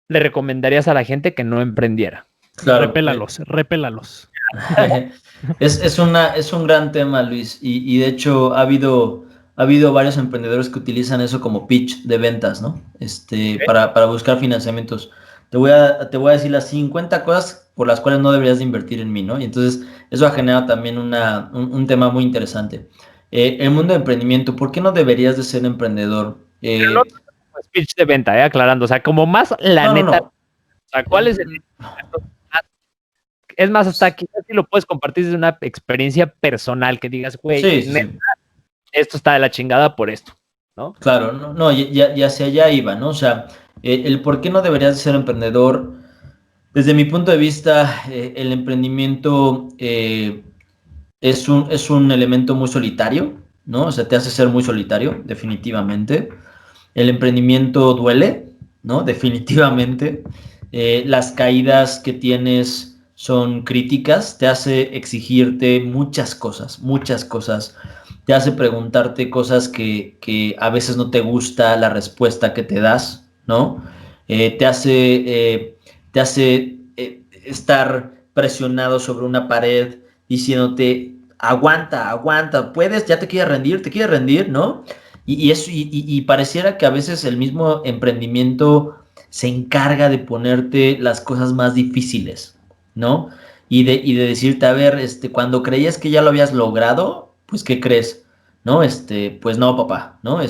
le recomendarías a la gente que no emprendiera? Claro. Repélalos. Es un gran tema, Luis, y de hecho ha habido varios emprendedores que utilizan eso como pitch de ventas, ¿no? Para buscar financiamientos. Te voy a decir las 50 cosas por las cuales no deberías de invertir en mí, ¿no? Y entonces eso ha generado también un tema muy interesante. El mundo de emprendimiento, ¿por qué no deberías de ser emprendedor? Pero no es pitch de venta, aclarando, o sea, como más la neta, No. o sea, ¿cuál es el... Es más, hasta quizás si lo puedes compartir desde una experiencia personal, que digas, güey, Sí. esto está de la chingada por esto, ¿no? Claro, no, ya hacia allá iba, ¿no? O sea, el por qué no deberías ser emprendedor, desde mi punto de vista, el emprendimiento es un elemento muy solitario, ¿no? O sea, te hace ser muy solitario, definitivamente. El emprendimiento duele, ¿no? Definitivamente. Las caídas que tienes son críticas, te hace exigirte muchas cosas, te hace preguntarte cosas que a veces no te gusta la respuesta que te das, ¿no? Te hace estar presionado sobre una pared diciéndote, aguanta, puedes, ya te quieres rendir, ¿no? Y pareciera que a veces el mismo emprendimiento se encarga de ponerte las cosas más difíciles, ¿no? Y de decirte, a ver, cuando creías que ya lo habías logrado, pues, ¿qué crees? ¿No? Pues no, papá, ¿no?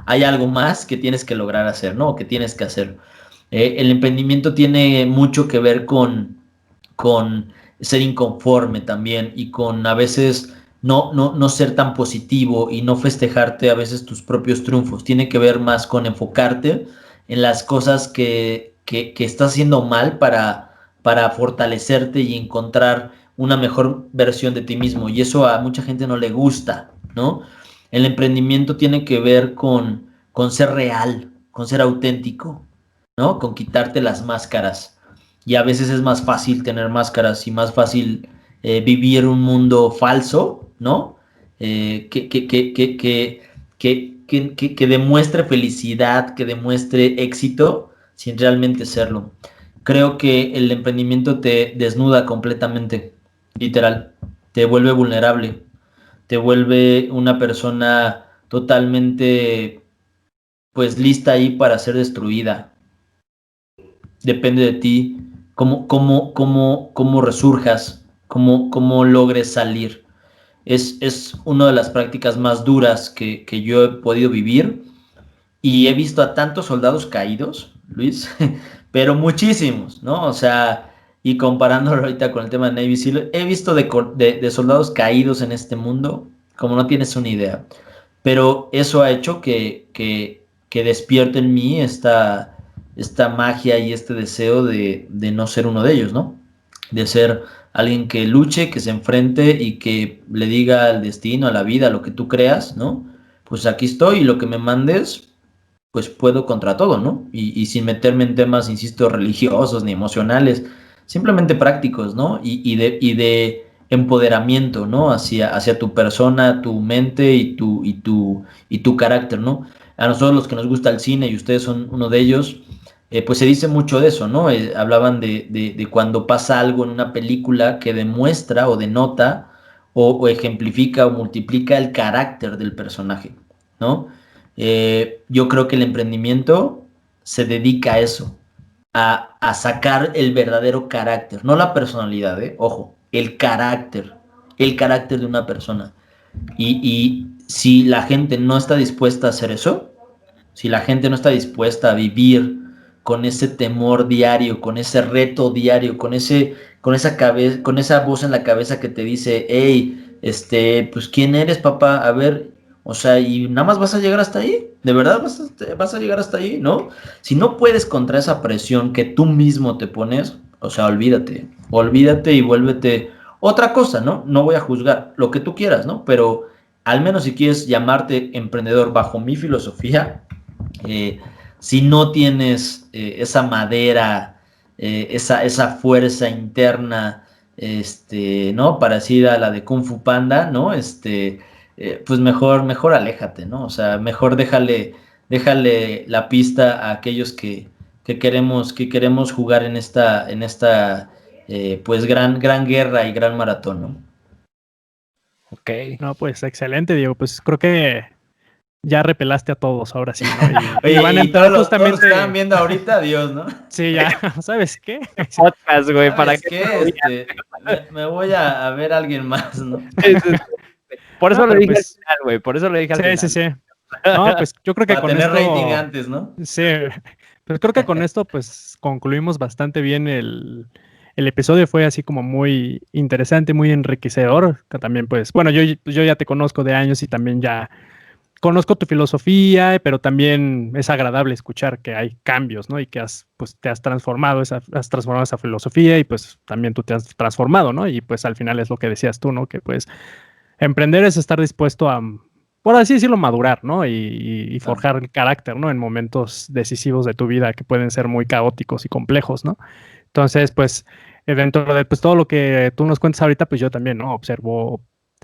Hay algo más que tienes que lograr hacer, ¿no? O que tienes que hacer. El emprendimiento tiene mucho que ver con ser inconforme también y con a veces no ser tan positivo y no festejarte a veces tus propios triunfos. Tiene que ver más con enfocarte en las cosas que estás haciendo mal para fortalecerte y encontrar una mejor versión de ti mismo. Y eso a mucha gente no le gusta, ¿no? El emprendimiento tiene que ver con ser real, con ser auténtico, ¿no? Con quitarte las máscaras. Y a veces es más fácil tener máscaras y más fácil vivir un mundo falso, ¿no? Que demuestre felicidad, que demuestre éxito sin realmente serlo. Creo que el emprendimiento te desnuda completamente, literal. Te vuelve vulnerable, te vuelve una persona totalmente, pues, lista ahí para ser destruida. Depende de ti cómo resurjas, cómo logres salir. Es una de las prácticas más duras que yo he podido vivir y he visto a tantos soldados caídos, Luis, pero muchísimos, ¿no? O sea, y comparándolo ahorita con el tema de Navy SEAL, he visto de soldados caídos en este mundo como no tienes una idea. Pero eso ha hecho que despierte en mí esta magia y este deseo de no ser uno de ellos, ¿no? De ser alguien que luche, que se enfrente y que le diga al destino, a la vida, a lo que tú creas, ¿no? Pues aquí estoy y lo que me mandes, pues puedo contra todo, ¿no? Y sin meterme en temas, insisto, religiosos ni emocionales, simplemente prácticos, ¿no? Y de empoderamiento, ¿no? Hacia tu persona, tu mente y tu carácter, ¿no? A nosotros los que nos gusta el cine, y ustedes son uno de ellos, pues se dice mucho de eso, ¿no? Hablaban de cuando pasa algo en una película que demuestra o denota o ejemplifica o multiplica el carácter del personaje, ¿no? Yo creo que el emprendimiento se dedica a eso, a sacar el verdadero carácter, no la personalidad, ojo, el carácter de una persona. Y si la gente no está dispuesta a hacer eso, si la gente no está dispuesta a vivir con ese temor diario, con ese reto diario, con esa voz en la cabeza que te dice, hey, pues ¿quién eres, papá? A ver, o sea, ¿y nada más vas a llegar hasta ahí? ¿De verdad vas a llegar hasta ahí? ¿No? Si no puedes contra esa presión que tú mismo te pones, o sea, olvídate y vuélvete otra cosa, ¿no? No voy a juzgar lo que tú quieras, ¿no? Pero al menos si quieres llamarte emprendedor bajo mi filosofía, si no tienes esa madera, esa fuerza interna, ¿no? Parecida a la de Kung Fu Panda, ¿no? Pues mejor aléjate, ¿no? O sea, mejor déjale la pista a aquellos que queremos jugar en esta pues gran guerra y gran maratón, ¿no? Ok. No, pues excelente, Diego. Pues creo que ya repelaste a todos ahora sí, ¿no? Oye, van a entrar todos los que estaban viendo ahorita, Dios, ¿no? Sí, ya, ¿sabes qué? Podcast, güey, ¿para qué? Me voy a ver a alguien más, ¿no? Por eso lo dije al final, güey, por eso lo dije al final. Sí. No, pues yo creo que con esto... Para tener rating antes, ¿no? Sí, pero creo que con esto pues concluimos bastante bien el episodio. Fue así como muy interesante, muy enriquecedor, que también pues, bueno, yo ya te conozco de años y también ya conozco tu filosofía, pero también es agradable escuchar que hay cambios, ¿no? Y que te has transformado esa filosofía y pues también tú te has transformado, ¿no? Y pues al final es lo que decías tú, ¿no? Que pues emprender es estar dispuesto a, por así decirlo, madurar, ¿no? Y forjar el carácter, ¿no? En momentos decisivos de tu vida que pueden ser muy caóticos y complejos, ¿no? Entonces, pues, dentro de pues, todo lo que tú nos cuentas ahorita, pues yo también, ¿no? Observo,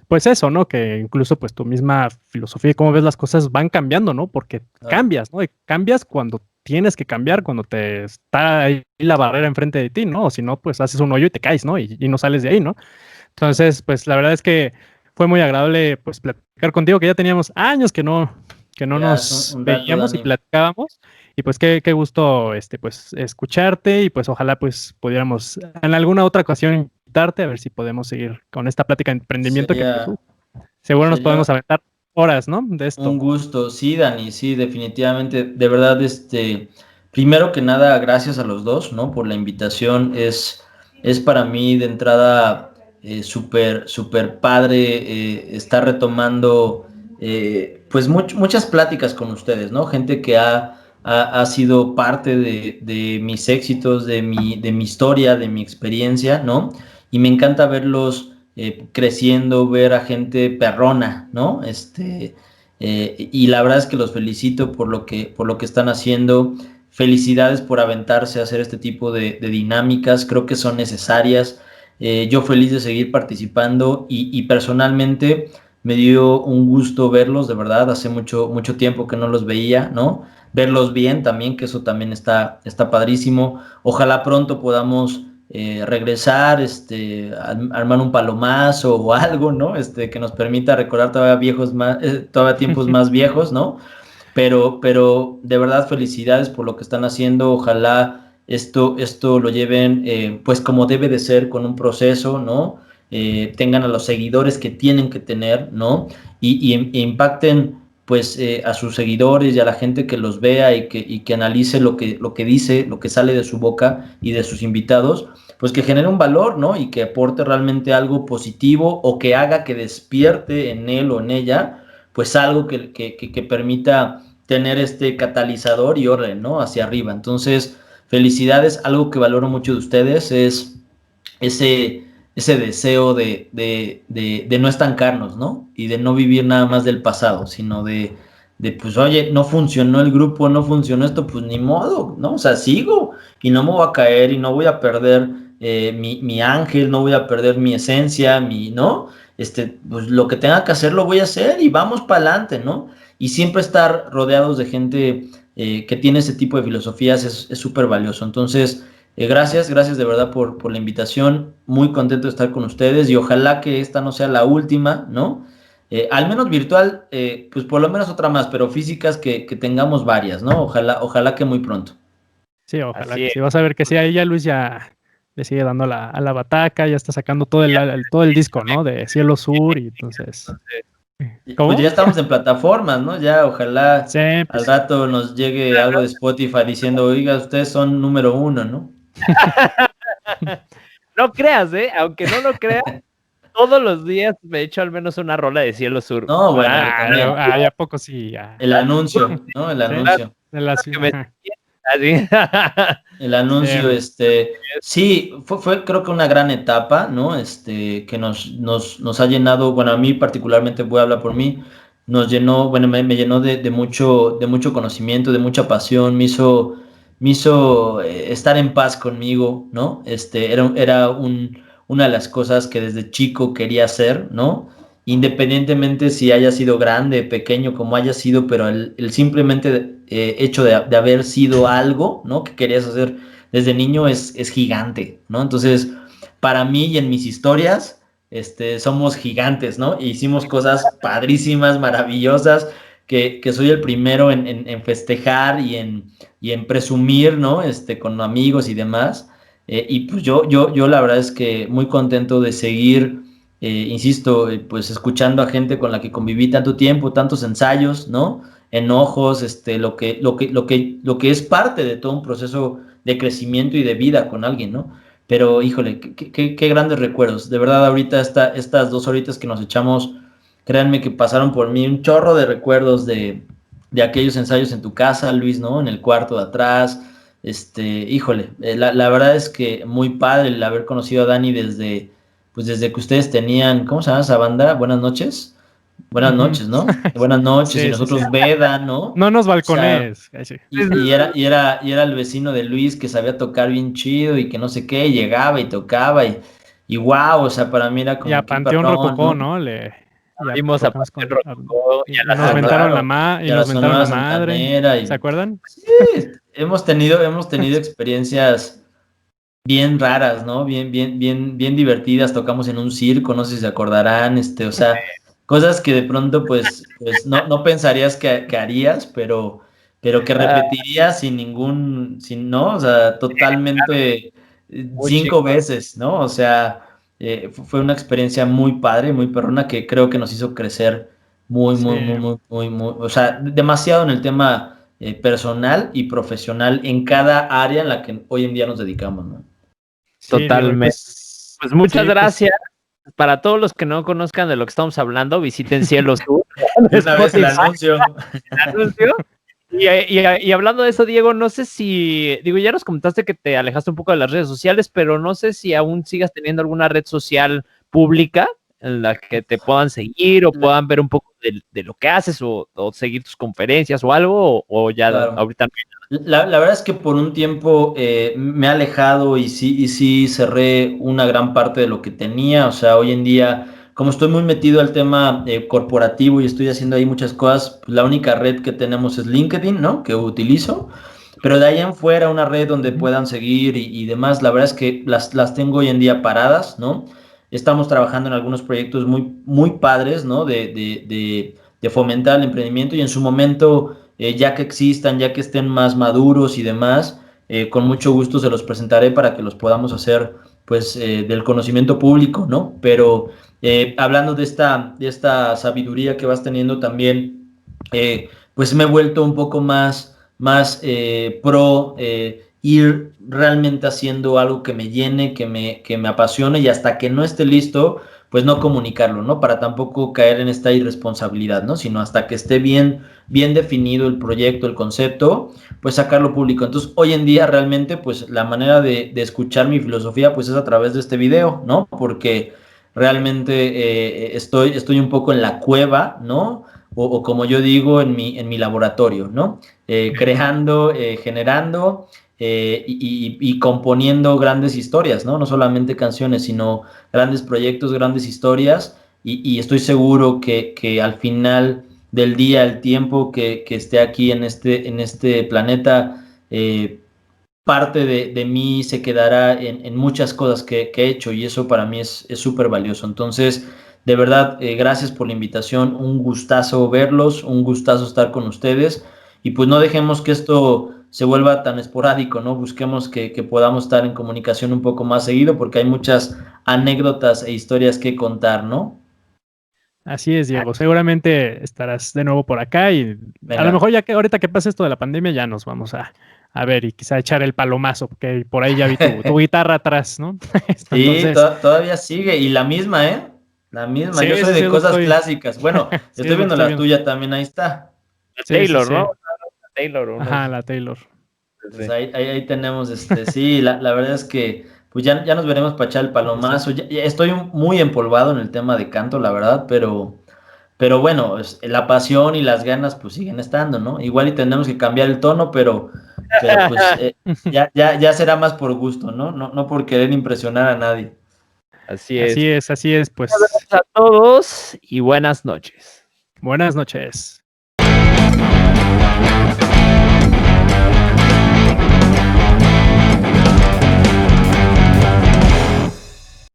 pues eso, ¿no? Que incluso, pues, tu misma filosofía y cómo ves las cosas van cambiando, ¿no? Porque cambias, ¿no? Y cambias cuando tienes que cambiar, cuando te está ahí la barrera enfrente de ti, ¿no? O si no, pues, haces un hoyo y te caes, ¿no? Y no sales de ahí, ¿no? Entonces, pues, la verdad es que fue muy agradable, pues, platicar contigo, que ya teníamos años que no nos veíamos y platicábamos. Y pues qué gusto pues escucharte y pues ojalá pues pudiéramos en alguna otra ocasión invitarte a ver si podemos seguir con esta plática de emprendimiento que pues, seguro nos podemos aventar horas, ¿no? De esto. Un gusto, sí, Dani, sí, definitivamente. De verdad, primero que nada, gracias a los dos, ¿no? Por la invitación. Es para mí de entrada súper padre estar retomando pues muchas pláticas con ustedes, ¿no? Gente que ha sido parte de mis éxitos, de mi historia, de mi experiencia, ¿no? Y me encanta verlos creciendo, ver a gente perrona, ¿no? Y la verdad es que los felicito por lo que están haciendo. Felicidades por aventarse a hacer este tipo de dinámicas, creo que son necesarias. Yo feliz de seguir participando y personalmente me dio un gusto verlos, de verdad, hace mucho tiempo que no los veía, ¿no? Verlos bien también, que eso también está padrísimo. Ojalá pronto podamos regresar, armar un palomazo o algo, ¿no? Que nos permita recordar todavía tiempos más viejos, ¿no? Pero de verdad felicidades por lo que están haciendo. Ojalá esto lo lleven pues como debe de ser, con un proceso, ¿no? Tengan a los seguidores que tienen que tener, ¿no? E impacten pues a sus seguidores y a la gente que los vea y que analice lo que dice, lo que sale de su boca y de sus invitados, pues que genere un valor, ¿no? Y que aporte realmente algo positivo o que haga que despierte en él o en ella, pues algo que permita tener este catalizador y orden, ¿no? Hacia arriba. Entonces, felicidades. Algo que valoro mucho de ustedes es ese deseo de no estancarnos, ¿no? Y de no vivir nada más del pasado, sino pues, oye, no funcionó el grupo, no funcionó esto, pues ni modo, ¿no? O sea, sigo y no me voy a caer y no voy a perder mi ángel, no voy a perder mi esencia, ¿no? Pues lo que tenga que hacer lo voy a hacer y vamos para adelante, ¿no? Y siempre estar rodeados de gente que tiene ese tipo de filosofías es súper valioso. Entonces, gracias de verdad por la invitación. Muy contento de estar con ustedes y ojalá que esta no sea la última, ¿no? Al menos virtual, pues por lo menos otra más, pero físicas que tengamos varias, ¿no? Ojalá que muy pronto. Sí, ojalá que sí. Vas a ver que sí, ahí ya Luis ya le sigue dando a la bataca, ya está sacando todo el disco, ¿no? De Cielo Sur y entonces... ¿Cómo? Pues ya estamos en plataformas, ¿no? Ya ojalá sí, pues, al rato nos llegue algo de Spotify diciendo, oiga, ustedes son número 1, ¿no? No creas, aunque no lo creas, todos los días me echo al menos una rola de Cielo Sur. No, bueno, también. ¿A poco sí? El anuncio, ¿no? El anuncio. El anuncio, sí, fue creo que una gran etapa, ¿no? Que nos ha llenado, bueno, a mí particularmente, voy a hablar por mí, nos llenó, bueno, me llenó de mucho conocimiento, de mucha pasión, me hizo estar en paz conmigo, ¿no? Era una de las cosas que desde chico quería hacer, ¿no? Independientemente si haya sido grande, pequeño, como haya sido, pero el simplemente hecho de haber sido algo, ¿no? Que querías hacer desde niño es gigante, ¿no? Entonces, para mí y en mis historias, somos gigantes, ¿no? E hicimos cosas padrísimas, maravillosas, que soy el primero en festejar y en presumir, ¿no? Con amigos y demás. Y pues yo la verdad es que muy contento de seguir insisto, pues escuchando a gente con la que conviví tanto tiempo, tantos ensayos, ¿no? Enojos, lo que es parte de todo un proceso de crecimiento y de vida con alguien, ¿no? Pero, híjole, qué grandes recuerdos. De verdad, ahorita estas 2 horitas que nos echamos, créanme que pasaron por mí un chorro de recuerdos de aquellos ensayos en tu casa, Luis, ¿no? En el cuarto de atrás. Híjole, la verdad es que muy padre el haber conocido a Dani desde que ustedes tenían, ¿cómo se llama esa banda? Buenas noches. Buenas noches, ¿no? Buenas noches, sí, y nosotros Veda, ¿no? No nos balcones. O sea, y era el vecino de Luis que sabía tocar bien chido y que no sé qué, llegaba y tocaba y wow, o sea, para mí era como... Y a Panteón Rococó, ¿no? Vimos a Panteón Rococó y nos mentaron la madre. ¿Se acuerdan? Sí, hemos tenido experiencias bien raras, ¿no? Bien divertidas. Tocamos en un circo, no sé si se acordarán, o sea, cosas que de pronto pues no pensarías que harías, pero pero que repetiría ¿no? O sea, totalmente 5 veces, ¿no? O sea, fue una experiencia muy padre, muy perrona, que creo que nos hizo crecer o sea, demasiado en el tema personal y profesional en cada área en la que hoy en día nos dedicamos, ¿no? Totalmente. Pues muchas gracias. Para todos los que no conozcan de lo que estamos hablando, visiten Cielo Sur. Una vez el anuncio. Y hablando de eso, Diego, no sé si, ya nos comentaste que te alejaste un poco de las redes sociales, pero no sé si aún sigas teniendo alguna red social pública en la que te puedan seguir o puedan ver un poco de lo que haces o seguir tus conferencias o algo, o ya ahorita no. La verdad es que por un tiempo me he alejado y sí cerré una gran parte de lo que tenía. O sea, hoy en día, como estoy muy metido al tema corporativo y estoy haciendo ahí muchas cosas, pues la única red que tenemos es LinkedIn, ¿no? Que utilizo. Pero de ahí en fuera, una red donde puedan seguir y demás, la verdad es que las tengo hoy en día paradas, ¿no? Estamos trabajando en algunos proyectos muy padres, ¿no? De fomentar el emprendimiento y en su momento ya que existan, ya que estén más maduros y demás, con mucho gusto se los presentaré para que los podamos hacer pues del conocimiento público, ¿no? Pero hablando de esta sabiduría que vas teniendo también, pues me he vuelto un poco más pro ir realmente haciendo algo que me llene, que me apasione y hasta que no esté listo, pues no comunicarlo, ¿no? Para tampoco caer en esta irresponsabilidad, ¿no? Sino hasta que esté bien definido el proyecto, el concepto, pues sacarlo público. Entonces, hoy en día realmente, pues la manera de escuchar mi filosofía, pues es a través de este video, ¿no? Porque realmente estoy un poco en la cueva, ¿no? O como yo digo, en mi laboratorio, ¿no? Creando, generando y componiendo grandes historias, ¿no? No solamente canciones, sino grandes proyectos, grandes historias. Y estoy seguro que al final del día, el tiempo que esté aquí en este planeta, parte de mí se quedará en muchas cosas que he hecho y eso para mí es súper valioso. Entonces, de verdad, gracias por la invitación, un gustazo verlos, un gustazo estar con ustedes y pues no dejemos que esto se vuelva tan esporádico, ¿no? Busquemos que podamos estar en comunicación un poco más seguido porque hay muchas anécdotas e historias que contar, ¿no? Así es, Diego. Seguramente estarás de nuevo por acá y Venga. a lo mejor ya que ahorita que pase esto de la pandemia ya nos vamos a ver y quizá echar el palomazo, porque por ahí ya vi tu guitarra atrás, ¿no? Sí, Entonces, todavía sigue y la misma, ¿eh? La misma. sí, Yo soy sí, de es lo que cosas estoy, clásicas. Bueno, sí, estoy es lo que viendo estoy la viendo. tuya también, ahí está. La Sí, Taylor, sí, ¿no? sí. La Taylor. Ajá, la Taylor. Pues ahí tenemos, sí, la verdad es que pues ya nos veremos para echar el palomazo. Ya estoy muy empolvado en el tema de canto, la verdad, pero bueno, la pasión y las ganas pues siguen estando, ¿no? Igual y tenemos que cambiar el tono, pero pues ya será más por gusto, ¿no? No por querer impresionar a nadie. Así es. Así es, pues. Gracias a todos y buenas noches. Buenas noches.